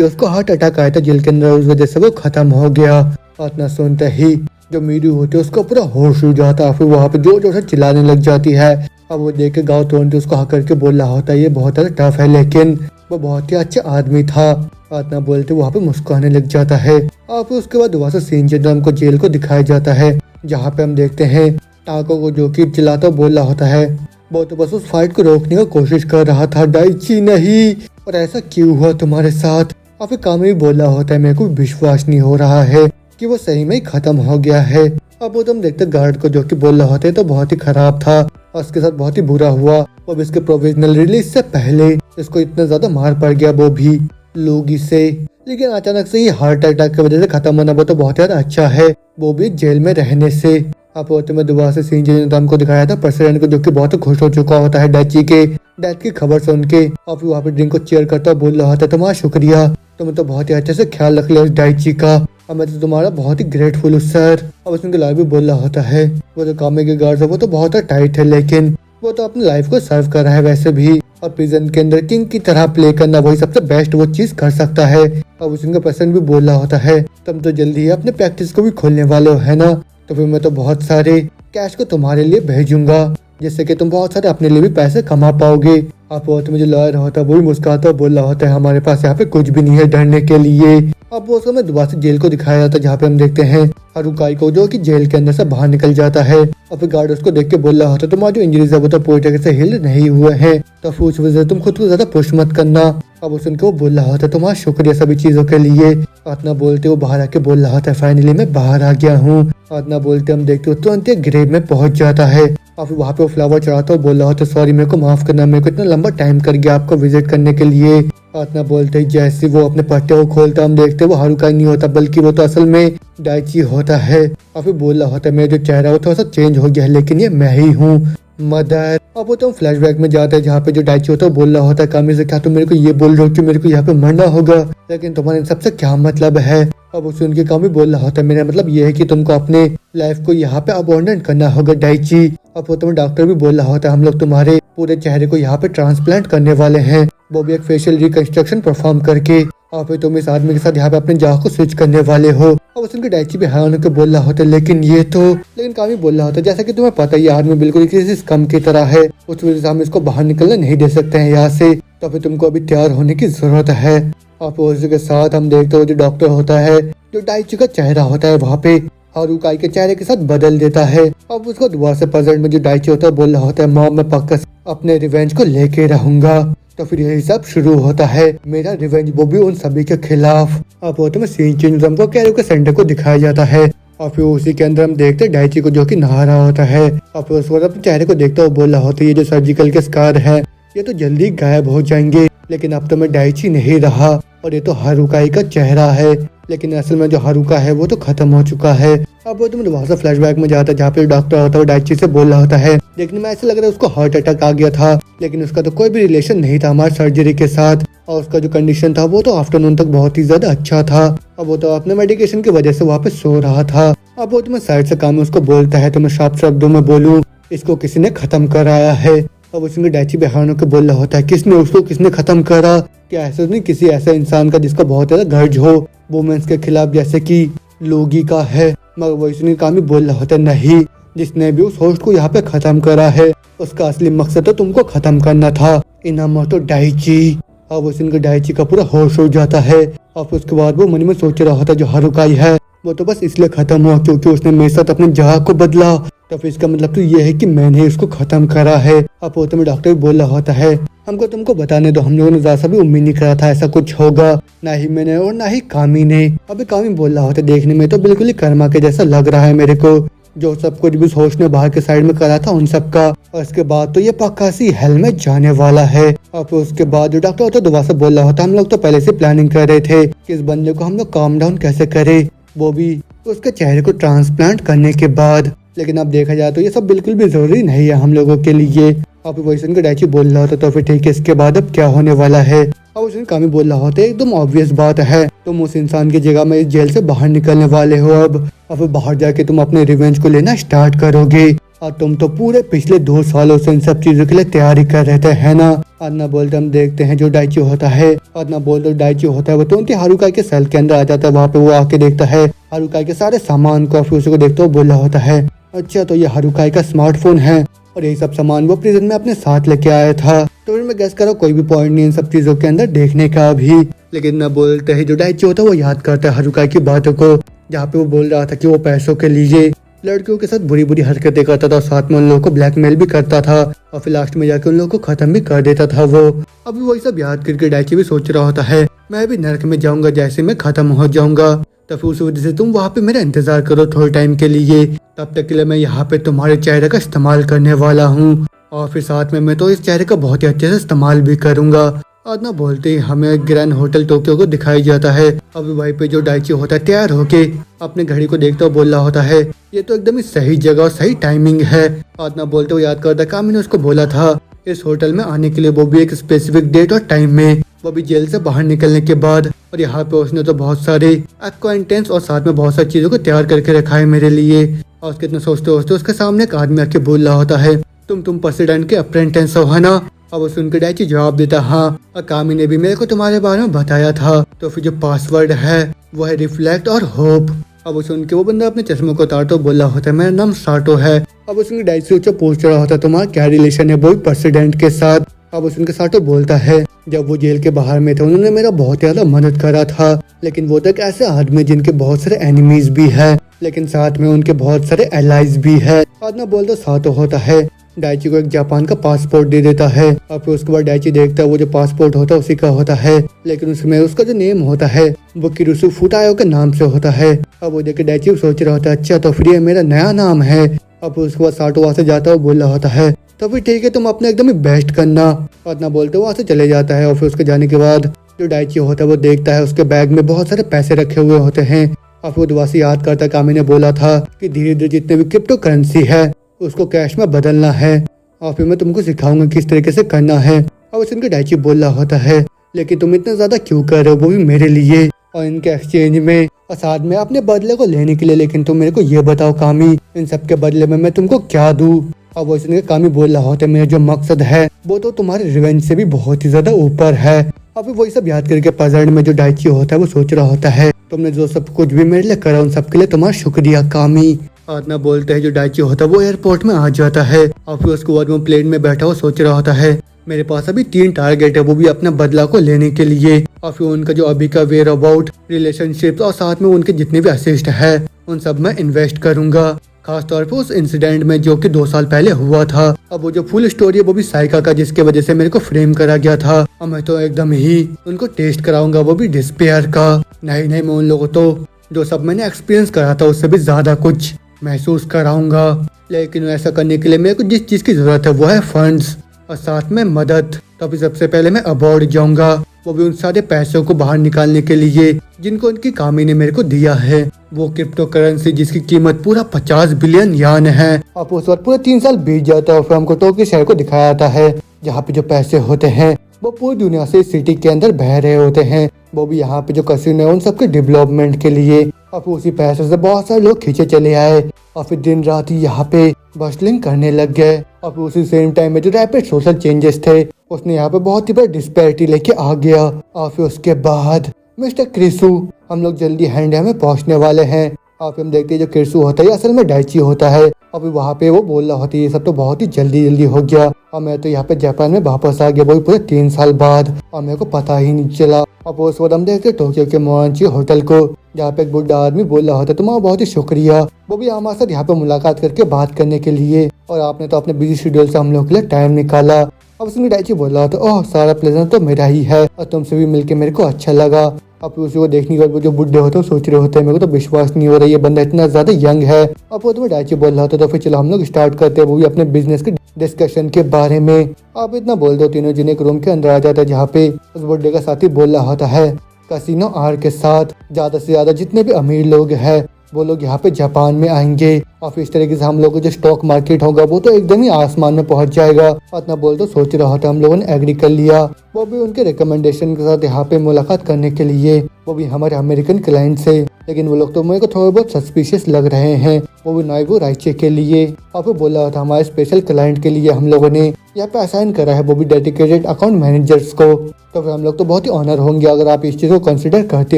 उसको हार्ट अटैक आया था जेल के अंदर, उस वजह से वो खत्म हो गया। और इतना सुनते ही जो मीरू होती है उसको पूरा होश उड़ जाता है, फिर वहाँ पे जोर जोर से चिल्लाने लग जाती है। अब वो देख के गाँव तुरंत उसको हाँ करके बोल रहा होता है ये बहुत ज्यादा टफ है लेकिन वो बहुत ही अच्छा आदमी था। इतना बोलते वहाँ पे मुस्कुराने लग जाता है। और फिर उसके बाद वहाँ से सीन चेंज हमको जेल को दिखाया जाता है, जहाँ पे हम देखते हैं टाको को जो कि चिल्लाता बोल रहा होता है वो तो बस उस फाइट को रोकने की कोशिश कर रहा था, डाइची नहीं, और ऐसा क्यों हुआ तुम्हारे साथ। और फिर कामी बोल रहा होता है मेरे को विश्वास नहीं हो रहा है कि वो सही में ही खत्म हो गया है। अब वो तुम देखते गार्ड को जो कि बोल रहा होता है तो बहुत ही खराब था और उसके साथ बहुत ही बुरा हुआ। अब इसके प्रोविजनल रिलीज से पहले इसको इतना ज्यादा मार पड़ गया वो भी लोगी से, लेकिन अचानक से ही हार्ट अटैक की वजह से खत्म होना वो तो बहुत ज्यादा अच्छा है, वो भी जेल में रहने से। अब होते में दोबारा से सीन चेंज हमको दिखाया था प्रेसिडेंट को जो कि बहुत खुश हो चुका होता है डाइची के डेथ की खबर सुन के। और फिर वहाँ पे ड्रिंक को चेयर करता बोल रहा था तुम्हारा शुक्रिया, तुमने तो बहुत ही अच्छे से ख्याल रख लिया उस डाइची का और मैं तो तुम्हारा बहुत ही ग्रेटफुल हूँ सर। अब उसके लाइफ भी बोल रहा होता है वो जो कामे के गार्ड है वो तो बहुत टाइट है, लेकिन वो तो अपनी लाइफ को सर्व कर रहा है वैसे भी, और प्रिजन के अंदर किंग की तरह प्ले करना वही सबसे बेस्ट वो चीज कर सकता है। अब उसका पर्सन भी बोल रहा होता है तुम तो जल्दी ही अपने प्रैक्टिस को भी खोलने वाले हो है ना, तो फिर मैं तो बहुत सारे कैश को तुम्हारे लिए भेजूंगा जिससे कि तुम बहुत सारे अपने लिए भी पैसे कमा पाओगे। आप बहुत मुझे लॉयर होता है वो भी मुस्कुराता बोल रहा होता है हमारे पास यहाँ पे कुछ भी नहीं है डरने के लिए। अब वो समय दोबारा से जेल को दिखाया जाता है जहाँ पे हम देखते हैं हारुकाई को जो कि जेल के अंदर से बाहर निकल जाता है और फिर गार्ड उसको देख के बोल रहा होता है तुम्हारी जो इंजरीज है वो तो पूरी तरह से हिल नहीं हुए हैं, तो उस वजह से तुम खुद को ज्यादा पुश मत करना। अब उसको वो बोल रहा होता है तुम्हारा शुक्रिया सभी चीजों के लिए। इतना बोलते वो बाहर आके बोल रहा होता है फाइनली मैं बाहर आ गया हूँ। इतना बोलते हम देखते हो तुरंत ग्रेव में पहुंच जाता है और फिर वहाँ पे वो फ्लावर चढ़ाता हुआ बोल रहा होता है सॉरी मेरे को माफ करना, मेरे को इतना लंबा टाइम कर गया आपको विजिट करने के लिए। इतना बोलते ही जैसे वो अपने पट्टे को खोलता हम देखते वो हारुकाई नहीं होता बल्कि वो तो असल में डाइची होता है। और फिर बोल रहा होता है मेरा जो चेहरा वो थोड़ा सा चेंज हो गया है लेकिन ये मैं ही हूँ मदर। अब वो तो हम फ्लैशबैक में जाते हैं जहाँ पे जो डाइची होता है बोल रहा होता है कामी से क्या तुम मेरे को ये बोल रहे हो कि मेरे को यहाँ पे मरना होगा, लेकिन तुम्हारे सबसे क्या मतलब है। अब उसे उनके काम भी बोल रहा होता है, मेरा मतलब ये है कि तुमको अपने लाइफ को यहाँ पे अबॉन्डन करना होगा डाइची। अब वो तुम्हें डॉक्टर भी बोल रहा होता है, हम लोग तुम्हारे पूरे चेहरे को यहाँ पे ट्रांसप्लांट करने वाले हैं, वो भी एक फेशियल रिकंस्ट्रक्शन परफॉर्म करके, और फिर तुम इस आदमी के साथ यहाँ पे अपने जान को स्विच करने वाले हो। अब उनके डाइची भी हैरान होकर बोल रहा होता है, लेकिन कामी बोल रहा होता है, जैसा कि तुम्हें पता है ये आदमी बिल्कुल किसी स्कम की तरह है, उस वजह से हम इसको बाहर निकलने नहीं दे सकते हैं यहाँ से, तो फिर तुमको अभी तैयार होने की जरूरत है। और उसी के साथ हम देखते हो जो डॉक्टर होता है, जो डाइची का चेहरा होता है वहाँ पे हारुकाई के चेहरे के साथ बदल देता है। अब उसको दोबारा से प्रेजेंट में जो डाइची होता है बोल रहा होता है, मॉम मैं पक्का अपने रिवेंज को लेके रहूंगा। तो फिर यही सब शुरू होता है, मेरा रिवेंज, वो भी उन सभी के खिलाफ। अब वो तुम्हें सीन चेंज हमको कैरो के सेंटर को दिखाया जाता है, और फिर उसी के अंदर हम देखते हैं डाइची को जो कि नहा रहा होता है, और फिर उसको अपने चेहरे को देखता हुआ बोल रहा होता है, ये जो सर्जिकल के स्कार है ये तो जल्दी गायब हो जाएंगे, लेकिन अब तो मैं डाइची नहीं रहा और ये तो हारुकाई का चेहरा है, लेकिन असल में जो हारुका है वो तो खत्म हो चुका है। अब वो तुम्हें वहाँ से फ्लैशबैक में जाता है जहाँ पे डॉक्टर होता है डाइची से बोल रहा होता है, देखने में ऐसा लग रहा है उसको हार्ट अटैक आ गया था, लेकिन उसका तो कोई भी रिलेशन नहीं था हमारे सर्जरी के साथ, और उसका जो कंडीशन था वो तो आफ्टरनून तक बहुत ही ज्यादा अच्छा था। अब वो तो अपने मेडिकेशन की वजह से वहाँ पे सो रहा था। अब वो तुम्हें साइड से काम उसको बोलता है, तो मैं साफ शब्दों में बोलूँ, इसको किसी ने खत्म कराया है। अब उसमें डाइची बहानों के बोल रहा होता है, किसने खत्म करा, क्या ऐसा नहीं किसी ऐसे इंसान का जिसका बहुत ज्यादा गर्ज हो वुमेन्स के खिलाफ, जैसे कि लोगी का है। मगर वो इसने काम ही बोल रहा होता है, नहीं, जिसने भी उस होस्ट को यहाँ पे खत्म करा है उसका असली मकसद तो तुमको खत्म करना था, इनामोटो डाइची। अब उसके डाइची का पूरा होश हो जाता है, और फिर उसके बाद वो मन में सोच रहा होता है जो हारुकाई है वो तो बस इसलिए खत्म हुआ क्योंकि उसने मेरे साथ अपने जगह को बदला, तो फिर इसका मतलब तो ये है कि मैंने इसको खत्म करा है। अब वो तुम्हें डॉक्टर भी बोल रहा होता है, हमको तुमको बताने दो, हम लोगों ने ज्यादा भी उम्मीद नहीं करा था ऐसा कुछ होगा, ना ही मैंने और ना ही कामी ने। अभी कामी बोल रहा होता है, देखने में तो बिल्कुल ही कर्मा के जैसा लग रहा है मेरे को, जो सब कुछ भी होस्ट ने बाहर के साइड में करा था उन सब का, और इसके बाद तो ये पक्का सी हेल में जाने वाला है। और फिर उसके बाद जो डॉक्टर होता है दोबारा से बोल रहा होता है, हम लोग तो पहले से प्लानिंग कर रहे थे कि इस बंदे को हम लोग काम डाउन कैसे करें, वो भी उसके चेहरे को ट्रांसप्लांट करने के बाद, लेकिन अब देखा जाए तो ये सब बिल्कुल भी जरूरी नहीं है हम लोगों के लिए। अब वैसे उनका डाइची बोल रहा होता तो फिर ठीक है, इसके बाद अब क्या होने वाला है। अब उसने कामी बोल रहा होता है, एकदम ऑब्वियस बात है, तुम उस इंसान की जगह में इस जेल से बाहर निकलने वाले हो। अब बाहर जाके तुम अपने रिवेंज को लेना स्टार्ट करोगे, और तुम तो पूरे पिछले 2 सालों से इन सब चीजों के लिए तैयारी कर रहे थे, है ना। आदना बोलते हम देखते हैं जो डाइची होता है, आदना बोलते डाइची होता है वो तो उनके हारुकाई के सेल के अंदर आ जाता है, वहाँ पे वो आके देखता है हारुकाई के सारे सामान को, फिर उसको देखते हुए बोल रहा होता है, अच्छा तो ये हारुकाई का स्मार्टफोन है और यही सब सामान वो प्रिजन में अपने साथ लेके आया था। तो फिर मैं गेस करो कोई भी पॉइंट नहीं इन सब चीजों के अंदर देखने का भी, लेकिन न बोलते ही जो डाइची होता है वो याद करता है हारुकाई की बातों को, जहाँ पे वो बोल रहा था कि वो पैसों के लिए लड़कियों के साथ बुरी बुरी हरकतें करता था, साथ में उन लोगों को ब्लैकमेल भी करता था, और फिर लास्ट में जाके उन लोगों को खत्म भी कर देता था वो। अभी वही सब याद करके डाइची भी सोच रहा होता है, मैं भी नरक में जाऊंगा जैसे मैं खत्म हो जाऊंगा, तो फिर उस वजह से तुम वहाँ पे मेरा इंतजार करो थोड़े टाइम के लिए, तब तक के लिए मैं यहाँ पे तुम्हारे चेहरे का इस्तेमाल करने वाला हूँ, और फिर साथ में मैं तो इस चेहरे का बहुत ही अच्छे से इस्तेमाल भी करूंगा। आदना बोलते ही हमें ग्रैंड होटल टोक्यो को दिखाई जाता है। अभी वहीं पे जो डाइची होता है तैयार होके अपने घड़ी को देखता हुआ बोल रहा होता है, ये तो एकदम ही सही जगह और सही टाइमिंग है। आदना बोलते हुए याद करता है, कामी ने उसको बोला था इस होटल में आने के लिए, वो भी एक स्पेसिफिक डेट और टाइम में, वो भी जेल से बाहर निकलने के बाद, और यहाँ पे उसने तो बहुत सारे एक्वाइंटेंस और साथ में बहुत सारी चीजों को तैयार करके रखा है मेरे लिए। और उसके इतना सोचते सोचते उसके सामने एक आदमी आके बोल रहा होता है, तुम प्रेसिडेंट के अप्रेंटिस हो, है ना। अब उसे उनके डाइची जवाब देता, हाँ, और कामी ने भी मेरे को तुम्हारे बारे में बताया था, तो फिर जो पासवर्ड है वो है रिफ्लेक्ट और होप। अब उसे उनके वो बंदा अपने चश्मे को उतारते बोल रहा होता है, मेरा नाम साटो है। अब उसके डाइची से पूछ रहा होता है, तुम्हारा क्या रिलेशन है वो प्रेसिडेंट के साथ। अब उनके साटो बोलता है, जब वो जेल के बाहर में थे उन्होंने मेरा बहुत ज्यादा मदद करा था, लेकिन वो तो एक ऐसे आदमी जिनके बहुत सारे एनिमीज भी है, लेकिन साथ में उनके बहुत सारे एलाइज भी है। आदमी बोलता साटो होता है, डाइची को एक जापान का पासपोर्ट दे देता है, और फिर उसके बाद डाइची देखता है वो जो पासपोर्ट होता है उसी का होता है, लेकिन उसमें उसका जो नेम होता है वो किरुसु फुटायो के नाम से होता है। अब वो देख के डाइची सोच रहा होता है, अच्छा तो फिर ये मेरा नया नाम है। अब उसके बाद साटो वहाँ से जाता है, बोल रहा होता है, तो फिर ठीक है, तुम अपने एकदम ही बेस्ट करना। इतना बोलते वहाँ से चले जाता है, और फिर उसके जाने के बाद जो डाइची होता है वो देखता है उसके बैग में बहुत सारे पैसे रखे हुए होते हैं, और फिर दोबारा से याद करता है कामी ने बोला था कि धीरे धीरे जितने भी क्रिप्टो करेंसी है उसको कैश में बदलना है, और फिर मैं तुमको सिखाऊंगा किस तरीके से करना है। अब उनके डाइची बोल रहा होता है, लेकिन तुम इतना ज्यादा क्यों कर रहे हो, वो भी मेरे लिए। और इनके एक्सचेंज में और साथ में अपने बदले को लेने के लिए। लेकिन तुम मेरे को ये बताओ कामी, इन सब के बदले में मैं तुमको क्या दूँ? अब वो सुन के कामी बोल रहा होता है, मेरा जो मकसद है वो तो तुम्हारे रिवेंज से भी बहुत ही ज्यादा ऊपर है। अभी वही सब याद करके पजल में जो डाइची होता है वो सोच रहा होता है, तुमने जो सब कुछ भी मेरे लिए करा उन सब के लिए तुम्हारा शुक्रिया कामी। आतना बोलते हैं जो डाइची होता है वो एयरपोर्ट में आ जाता है और फिर उसके बाद वो प्लेन में बैठा हुआ सोच रहा होता है, मेरे पास अभी 3 टारगेट है, वो भी अपने बदला को लेने के लिए। और फिर उनका जो अभी का वेयर अबाउट रिलेशनशिप और साथ में उनके जितने भी असिस्ट है उन सब में इन्वेस्ट करूंगा, खास तौर पर उस इंसिडेंट में जो कि 2 साल पहले हुआ था। अब वो जो फुल स्टोरी है वो भी साइका का, जिसके वजह से मेरे को फ्रेम करा गया था। और मैं तो एकदम ही उनको टेस्ट कराऊंगा, वो भी डिस्पेयर का। नहीं मैं उन लोगों तो जो सब मैंने एक्सपीरियंस करा था उससे भी ज्यादा कुछ महसूस कराऊंगा। लेकिन ऐसा करने के लिए मेरे को जिस चीज की जरूरत है वो है फंड्स और साथ में मदद। तो अभी सबसे पहले मैं अबॉर्ड जाऊंगा, वो भी उन सारे पैसों को बाहर निकालने के लिए जिनको उनकी कामी ने मेरे को दिया है। वो क्रिप्टो करेंसी जिसकी कीमत पूरा 50 बिलियन यान है। अब उस वक्त पूरा 3 साल बीत जाता है और फिर हमको टोक्यो शहर को दिखाया जाता है, जहाँ पे जो पैसे होते हैं वो पूरी दुनिया से सिटी के अंदर बह रहे होते हैं। वो भी यहाँ पे जो कसिनो है उन सबके डेवलपमेंट के लिए। और फिर उसी पैसे से बहुत सारे लोग खींचे चले आए और फिर दिन रात ही यहाँ पे बस्टलिंग करने लग गए। और फिर उसी सेम टाइम में जो रैपिड सोशल चेंजेस थे उसने यहाँ पे बहुत ही बड़ी डिस्पैरिटी लेके आ गया। और फिर उसके बाद मिस्टर क्रिसु, हम लोग जल्दी हैंड में पहुंचने वाले हैं। और फिर हम देखते हैं जो क्रिसु होता है असल में डाइची होता है। अभी वहाँ पे वो बोल रहा होती है ये सब तो बहुत ही जल्दी हो गया और मैं तो यहाँ पे जापान में वापस आ गया, वो भी पूरे 3 साल बाद, और मेरे को पता ही नहीं चला। अब उस वक्त हम देखते टोक्यो के मोरांची होटल को, जहाँ पे एक बुढ़ा आदमी बोल रहा होता है तुम्हारा बहुत ही शुक्रिया, वो भी हमारे साथ यहाँ पे मुलाकात करके बात करने के लिए, और आपने तो अपने बिजी शेड्यूल से हम लोग के लिए टाइम निकाला। अब उसने डाइची बोल रहा था ओह सारा प्लेजर तो मेरा ही है और तुमसे भी मिलके मेरे को अच्छा लगा। अब उसी को देखने के बाद वो जो बुढ़े होते हैं सोच रहे होते हैं मेरे को तो विश्वास नहीं हो रहा ये बंदा इतना ज्यादा यंग है। अब वो तुम्हें डाइची बोल रहा था तो फिर चलो हम लोग स्टार्ट करते हैं, वो भी अपने बिजनेस के डिस्कशन के बारे में। आप इतना बोल दो तीनों जिन एक रूम के अंदर आ जाता है, जहाँ पे उस बुढ़े का साथी बोल रहा होता है कसिनो आर के साथ ज्यादा से ज्यादा जितने भी अमीर लोग हैं वो लोग यहाँ पे जापान में आएंगे और फिर इस तरीके से हम लोगों को जो स्टॉक मार्केट होगा वो तो एकदम ही आसमान में पहुंच जाएगा। इतना बोल तो सोच रहा था हम लोगों ने एग्री कर लिया, वो भी उनके रिकमेंडेशन के साथ यहाँ पे मुलाकात करने के लिए, वो भी हमारे अमेरिकन क्लाइंट से। लेकिन वो लोग तो मेरे को थोड़े बहुत सस्पिशियस लग रहे हैं, वो भी नाइबू राइचे के लिए। और फिर बोला था हमारे स्पेशल क्लाइंट के लिए हम लोगों ने यहाँ पे असाइन करा है, वो भी डेडिकेटेड अकाउंट मैनेजर्स को। तो फिर हम लोग तो बहुत ही ऑनर होंगे अगर आप इस चीज को कंसिडर करते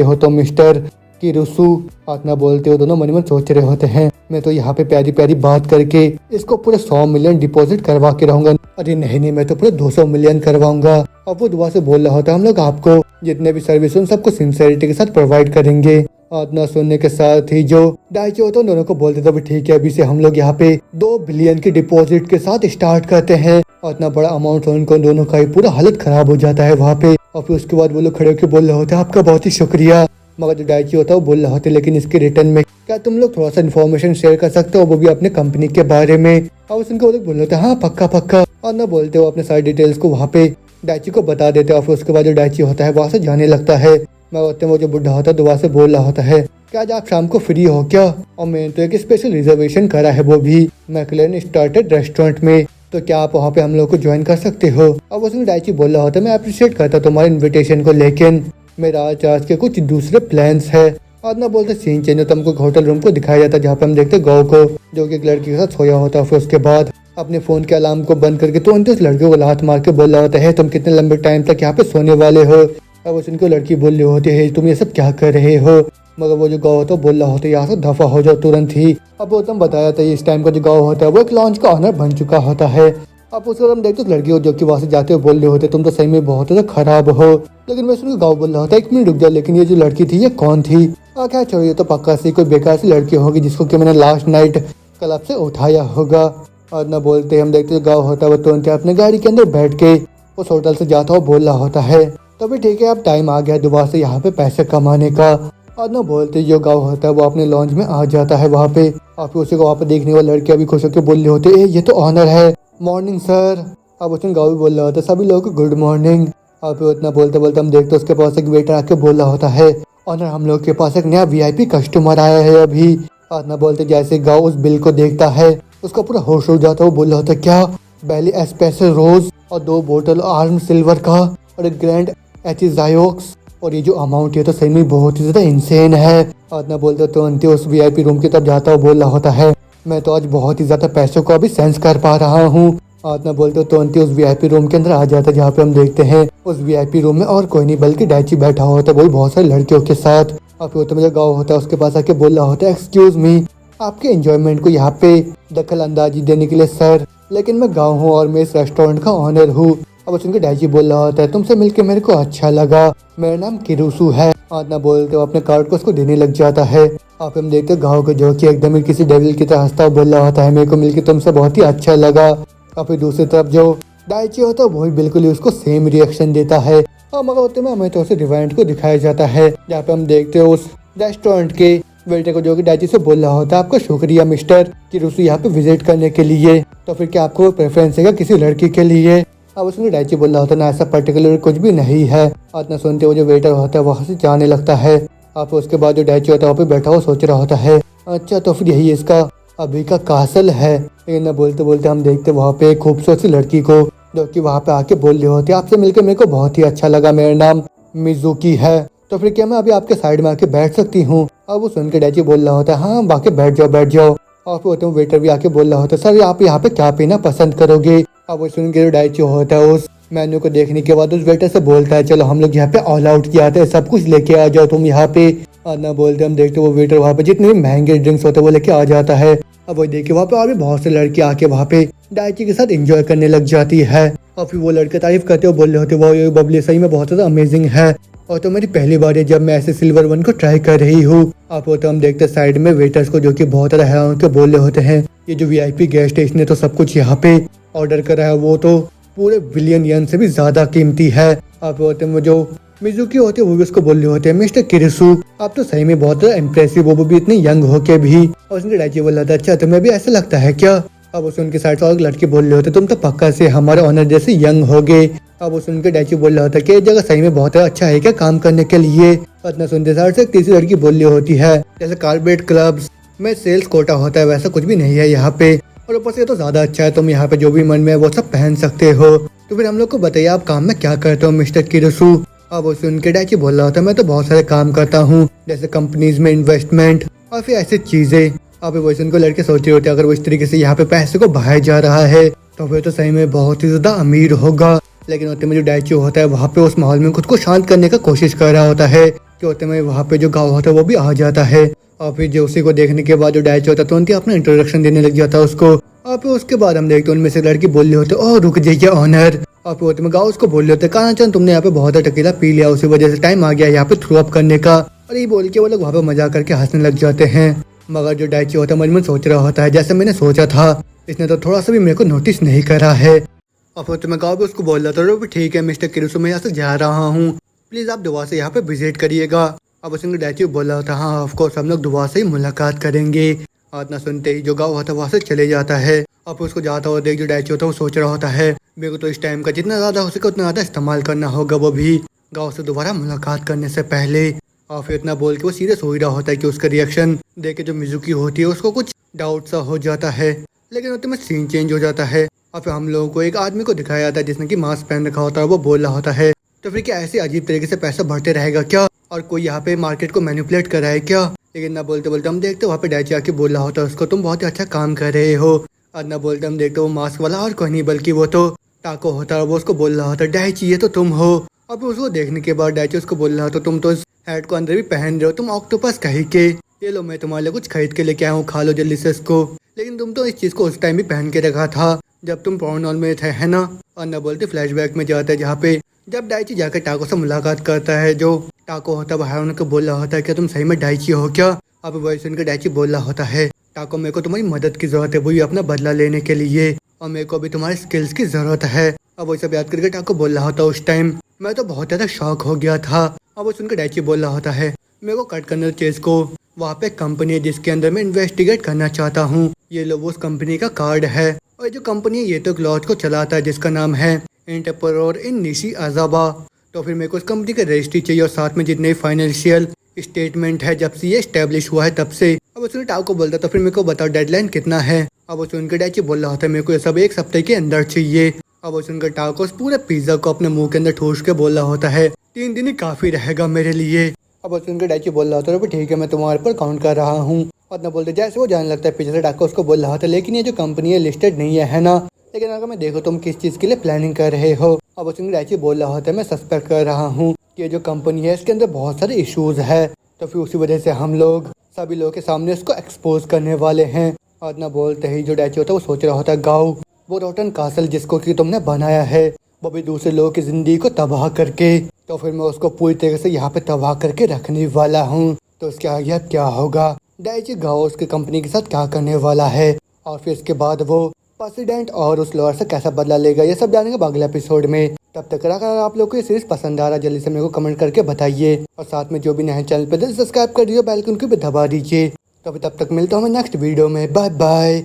हो तो मिस्टर कि रुसु। आतना बोलते हो दोनों मन में सोच रहे होते हैं मैं तो यहाँ पे प्यारी प्यारी बात करके इसको पूरे 100 मिलियन डिपॉजिट करवा के रहूंगा। अरे नहीं मैं तो पूरे 200 मिलियन करवाऊंगा। अब वो दुआ से बोल रहा होता है हम लोग आपको जितने भी सर्विस उन सबको सिंसियरिटी के साथ प्रोवाइड करेंगे। आतना सुनने के साथ ही जो डाइची होता है दोनों को बोलते थे ठीक है अभी से हम लोग यहाँ पे 2 बिलियन की डिपॉजिट के साथ स्टार्ट करते हैं। और इतना बड़ा अमाउंट उनको दोनों का ही पूरा हालत खराब हो जाता है वहाँ पे। और फिर उसके बाद वो लोग खड़े होकर बोल रहे होते हैं आपका बहुत ही शुक्रिया। मगर जो डाइची होता है वो बोल रहा होता है लेकिन इसके रिटर्न में क्या तुम लोग थोड़ा सा इन्फॉर्मेशन शेयर कर सकते हो, वो भी अपने कंपनी के बारे में। और उनको वो लोग बोल रहे थे हाँ पक्का। और ना बोलते हो अपने सारी डिटेल्स को वहाँ पे डाइची को बता देते हैं। और फिर उसके बाद जो डाइची होता है वहाँ से जाने लगता है। मगर वो जो बुढ़ा होता है दुआ से बोल रहा होता है क्या आज आप शाम को फ्री हो क्या? और मैंने तो एक स्पेशल रिजर्वेशन करा है, वो भी मैकलेन स्टार्टेड रेस्टोरेंट में, तो क्या आप वहाँ पे हम लोग को ज्वाइन कर सकते हो? अब उसमें डाइची बोल रहा होता है मैं अप्रिशिएट करता तुम्हारे इन्विटेशन को, लेकिन मेरा आज के कुछ दूसरे प्लान्स है। और ना बोलते सीन चेंज होता है, हमको होटल रूम को दिखाया जाता है जहाँ पे हम देखते गाँव को जो कि एक लड़की के साथ सोया होता है। फिर उसके बाद अपने फोन के अलार्म को बंद करके तुरंत उस लड़के को लात मार के बोल रहा होता है तुम कितने लंबे टाइम तक यहाँ पे सोने वाले हो? अब उनको लड़की बोल रही होती है तुम ये सब क्या कर रहे हो? मगर वो जो गाँव होता है बोल रहा होता है यहाँ से दफा हो जाओ तुरंत ही। अब वो तुम बताया था इस टाइम का जो गाँव होता है वो एक लॉन्च का ऑनर बन चुका होता है। अब उसको हम देखते लड़की को जो कि वहाँ से जाते हुए बोल रहे होते तुम तो सही में बहुत ज्यादा खराब हो। लेकिन मैं सुन गाँव बोल रहा होता 1 मिनट रुक जाओ, लेकिन ये जो लड़की थी ये कौन थी? क्या छोड़िए तो पक्का सी कोई बेकार सी लड़की होगी जिसको कि मैंने लास्ट नाइट क्लब से उठाया होगा। और न बोलते हम देखते गाँव होता है वो तुरंत अपने गाड़ी के अंदर बैठ के उस होटल से जाता हुआ बोल रहा होता है तभी ठीक है अब टाइम आ गया दोबारा से यहाँ पे पैसे कमाने का। और न बोलते जो गाँव होता है वो अपने लॉन्च में आ जाता है वहाँ पे। और फिर उसी को वहाँ पे देखने वाले लड़के अभी खुश होकर बोल रहे होते ये तो ऑनर है, मॉर्निंग सर। अब उसने गाँव भी बोल रहा होता है सभी लोगों को गुड मॉर्निंग। और फिर उतना बोलते बोलते हम देखते उसके पास एक वेटर आके बोल रहा होता है ऑनर हम लोग के पास एक नया VIP कस्टमर आया है अभी। और ना बोलते जैसे गाँव उस बिल को देखता है उसका पूरा होश हो जाता है। वो बोल रहा होता है क्या बैली एस्पेसो रोज और 2 बोतल आर्म सिल्वर का और एक ग्रैंड एचिजायोक्स और ये जो अमाउंट है तो सही में बहुत ही ज्यादा इंसेन है। आदना बोलते तो अंत उस वीआईपी रूम की तरफ जाता हुआ बोल रहा होता है, मैं तो आज बहुत ही ज्यादा पैसों को अभी सेंस कर पा रहा हूँ। आदना बोलते तो अंत उस वीआईपी रूम के अंदर आ जाता है, जहाँ पे हम देखते हैं उस वीआईपी रूम में और कोई नहीं बल्कि डाइची बैठा होता है, वही बहुत सारी लड़कियों के साथ। और फिर तो गाँव होता है, उसके पास आके बोल रहा होता है, एक्सक्यूज मी, आपके एंजॉयमेंट को यहाँ पे दखल अंदाजी देने के लिए सर, लेकिन मैं गाँव हूँ और मैं इस रेस्टोरेंट का ऑनर हूँ। अब सुनकर डाइची बोल रहा होता है, तुमसे मिलकर मेरे को अच्छा लगा, मेरा नाम किरुसु है। आदना बोलते हो अपने कार्ड को उसको देने लग जाता है। आप हम देखते हो गाँव को जो कि एकदम ही किसी डेविल की तरह हंसता बोल रहा होता है, मेरे को मिलकर तुमसे बहुत ही अच्छा लगा। और फिर दूसरी तरफ जो डाइची होता है वो बिल्कुल ही उसको सेम रिएक्शन देता है। और मगर होते में हमें तो उसे रिवाइंड को दिखाया जाता है, जहाँ पे हम देखते हो उस रेस्टोरेंट के वेटर को जो कि डाइची से बोल रहा होता है, आपका शुक्रिया मिस्टर किरुसु यहाँ पे विजिट करने के लिए। तो फिर क्या आपको प्रेफरेंस है किसी लड़की के लिए? अब उसने डाइची बोल रहा होता है, ना ऐसा पर्टिकुलर कुछ भी नहीं है। इतना सुनते हुए जो वेटर होता है वहाँ से जाने लगता है। आप उसके बाद जो डाइची होता है वहाँ पे बैठा हुआ सोच रहा होता है, अच्छा तो फिर यही इसका अभी का कासल है। लेकिन न बोलते बोलते हम देखते वहाँ पे एक खूबसूरत सी लड़की को, जो कि वहाँ पे आके बोल रही होती है, आपसे मिलकर मेरे को बहुत ही अच्छा लगा, मेरा नाम मिजुकी है, तो फिर क्या मैं अभी आपके साइड में आके बैठ सकती हूँ? अब वो सुन के डाइची बोल रहा होता है, हाँ बाकी बैठ जाओ बैठ जाओ। और फिर वेटर भी आके बोल रहा होता है, सर आप यहाँ पे क्या पीना पसंद करोगे? अब वो सुन के जो डाइची होता है उस मेन्यू को देखने के बाद उस वेटर से बोलता है, चलो हम लोग यहाँ पे ऑल आउट किया था, सब कुछ लेके आ जाओ तुम यहाँ पे। ना बोलते हम देखते वो वेटर वहाँ पे जितने भी महंगे ड्रिंक्स होते हैं वो लेके आ जाता है। अब वो देखिए वहाँ पे और भी बहुत से लड़के आके वहाँ पे डाइची के साथ एंजॉय करने लग जाती है। और फिर वो लड़के तारीफ करते हुए बोल रहे होते, वो ये बबली सही में बहुत ज़्यादा अमेजिंग है, और तो मेरी पहली बार है जब मैं ऐसे सिल्वर वन को ट्राई कर रही हूँ। आप वो तो हम देखते साइड में वेटर्स को जो कि बहुत ज़्यादा हैरान होकर बोल रहे होते हैं, ये जो वीआईपी गेस्ट है इसने तो सब कुछ यहाँ पे ऑर्डर करा है, वो तो पूरे बिलियन येन से भी ज्यादा कीमती है। आप होते हैं वो जो मिजुकी होते हैं वो भी उसको बोल रहे होते हैं, मिस्टर किरिसु आप तो सही में बहुत इम्प्रेसिव हो, वो भी इतने यंग होके भी। और उसने डाइची बोला था, अच्छा तुम्हें भी ऐसा लगता है क्या? अब उस उनके साइड से और लड़के बोल रहे होते, तुम तो पक्का से हमारे ऑनर जैसे यंग हो गए। अब उस उनके डाइची बोल रहा होता कि जगह सही में बहुत अच्छा है क्या काम करने के लिए? इतना सुनते साइड से तीसरी लड़की बोल रही होती है, जैसे कारपोरेट क्लब्स में सेल्स कोटा होता है वैसा कुछ भी नहीं है यहाँ पे, और ऊपर से तो ज्यादा अच्छा है, तुम यहाँ पे जो भी मन में है वो सब पहन सकते हो। तो फिर हम लोग को बताइए आप काम में क्या करते हो मिस्टर किरिसु? अब वो सुन के डाइची बोल रहा होता है, मैं तो बहुत सारे काम करता हूँ, जैसे कंपनीज में इन्वेस्टमेंट और फिर ऐसी चीजें। अब वो सुन को लड़के सोच रहे होते अगर वो इस तरीके से यहाँ पे पैसे को बहाया जा रहा है तो फिर तो सही में बहुत ही ज्यादा अमीर होगा। लेकिन होते में जो डाइची होता है वहाँ पे उस माहौल में खुद को शांत करने का कोशिश कर रहा होता है, कि होते में वहाँ पे जो गाँव होता है वो भी आ जाता है। और फिर जो उसी को देखने के बाद जो डाइची होता है तुरंत ही अपना इंट्रोडक्शन देने लग जाता है उसको। और फिर उसके बाद हम देखते हैं उनमें से लड़की बोल रहे होते, ओह रुक जाइए ऑनर। और फिर होते में गाँव उसको बोल रहे होते, कानाचंद तुमने यहाँ पे बहुत टकीला पी लिया, उसी वजह से टाइम आ गया यहाँ पे थ्रो अप करने का। और ये बोल के वो लोग वहाँ पे मजाक करके हंसने लग जाते हैं। मगर जो डाइची होता है मन में सोच रहा होता है, जैसे मैंने सोचा था इसने तो थोड़ा सा भी मेरे को नोटिस नहीं करा है। और फिर तो मैं गाँव भी उसको बोल रहा था, ठीक है मिस्टर किरिसु मैं यहाँ से जा रहा हूँ, प्लीज आप दोबारा से यहाँ पे विजिट करिएगा। अब उसने डाइची बोल रहा था, हाँ ऑफकोर्स हम लोग दोबारा से ही मुलाकात करेंगे। इतना सुनते ही जो गाँव होता है वहाँ से चले जाता है। और फिर उसको जाता हुआ देख जो डाइची होता है वो सोच रहा होता है, मेरे को तो इस टाइम का जितना ज़्यादा हो सके उतना ज़्यादा इस्तेमाल करना होगा, वो भी गाँव से दोबारा मुलाकात करने से पहले। और फिर इतना बोल के वो सीरियस हो ही रहा होता है कि उसका रिएक्शन देख के जो मिजुकी होती है उसको कुछ डाउट सा हो जाता है। लेकिन उतने में सीन चेंज हो जाता है और फिर हम लोगों को एक आदमी को दिखाया जाता है जिसने कि मास्क पहन रखा होता है, वो बोल रहा होता है, तो फिर क्या ऐसे अजीब तरीके से पैसा बढ़ते रहेगा क्या, और कोई यहाँ पे मार्केट को मैनिपुलेट कर रहा है क्या? लेकिन ना बोलते बोलते हम देखते वहाँ पे डाइची आके बोल रहा होता है उसको, तुम बहुत ही अच्छा काम कर रहे हो। और ना बोलते हम देखते वो मास्क वाला और कोई नहीं बल्कि वो तो टाको होता है, वो उसको बोल रहा होता है, डाइची ये तो तुम हो। और फिर उसको देखने के बाद डाइची उसको बोल रहा होता, तुम तो इस हेड को अंदर भी पहन रहे हो, तुम ऑक्टोपस कहीं के, ये लो मैं तुम्हारे लिए कुछ खरीद के लेके आया हूँ, खा लो जल्दी से इसको। लेकिन तुम तो इस चीज को उस टाइम भी पहन के रखा था जब तुम पॉर्न में थे, है ना? और ना बोलते फ्लैशबैक में जाता है जहाँ पे जब डाइची जाकर टाको से मुलाकात करता है, जो टाको होता है बाहर उनको बोल रहा होता है, क्या तुम सही में डाइची हो क्या? अब वही सुनकर डाइची बोल रहा होता है, टाको मेरे को तुम्हारी मदद की जरूरत है, वही अपना बदला लेने के लिए, और मेरे को अभी तुम्हारे स्किल्स की जरूरत है। अब वही सब याद करके टाको बोल रहा होता है, उस टाइम मैं तो बहुत ज्यादा शॉक हो गया था। अब वो सुनकर डाइची बोल रहा होता है, मेरे को कट करने चेज को, वहाँ पे कंपनी है जिसके अंदर मैं इन्वेस्टिगेट करना चाहता हूँ, ये लो वो उस कंपनी का कार्ड है। और जो कंपनी है ये तो क्लॉथ को चलाता है जिसका नाम है एंटरप्रेन्योर इन निशी अजाबा। तो फिर मेरे को इस कंपनी का रजिस्ट्री चाहिए और साथ में जितने फाइनेंशियल स्टेटमेंट है जब से ये एस्टेब्लिश हुआ है तब से। अब उसने टाको को बोलता तो फिर मेरे को बताओ डेडलाइन कितना है। अब उस उनके डाइची बोल रहा होता है, मेरे को ये सब एक हफ्ते के अंदर चाहिए। अब वो सुनकर टाको उस पूरे पिज्जा को अपने मुंह के अंदर ठूस के बोल रहा होता है 3 दिन ही काफी रहेगा मेरे लिए। अब वो सुनकर डाइची बोल रहा होता है ठीक है मैं तुम्हारे पर काउंट कर रहा हूँ। और ना बोलते जैसे वो जाने लगता है पीछे से टाको उसको बोल रहा होता है लेकिन ये जो कंपनी है लिस्टेड नहीं है ना, लेकिन अगर मैं देखो तुम किस चीज के लिए प्लानिंग कर रहे हो। अब वो सुनकर डाइची बोल रहा होता है मैं सस्पेक्ट कर रहा हूँ कि ये जो कंपनी है इसके अंदर बहुत सारे इश्यूज है, तो फिर उसी वजह से हम लोग सभी लोगों के सामने इसको एक्सपोज करने वाले हैं। और ना बोलते ही जो डाइची होता है वो सोच रहा होता है गाओ वो रोटन कासल जिसको कि तुमने बनाया है वो भी दूसरे लोगों की जिंदगी को तबाह करके, तो फिर मैं उसको पूरी तरह से यहाँ पे तबाह करके रखने वाला हूँ। तो उसके आगे अब क्या होगा, डाइची गाओ उसकी कंपनी के साथ क्या करने वाला है और फिर इसके बाद वो प्रेसिडेंट और उस लॉयर से कैसा बदला लेगा, ये सब जानेंगे अगले एपिसोड में। तब तक अगर आप लोग को ये सीरीज पसंद आ रहा है जल्दी से मेरे को कमेंट करके बताइए और साथ में जो भी नए चैनल पे सब्सक्राइब कर दीजिए, बेल आइकन को भी दबा दीजिए। तब तक मिलता हूँ मैं नेक्स्ट वीडियो में, बाय बाय।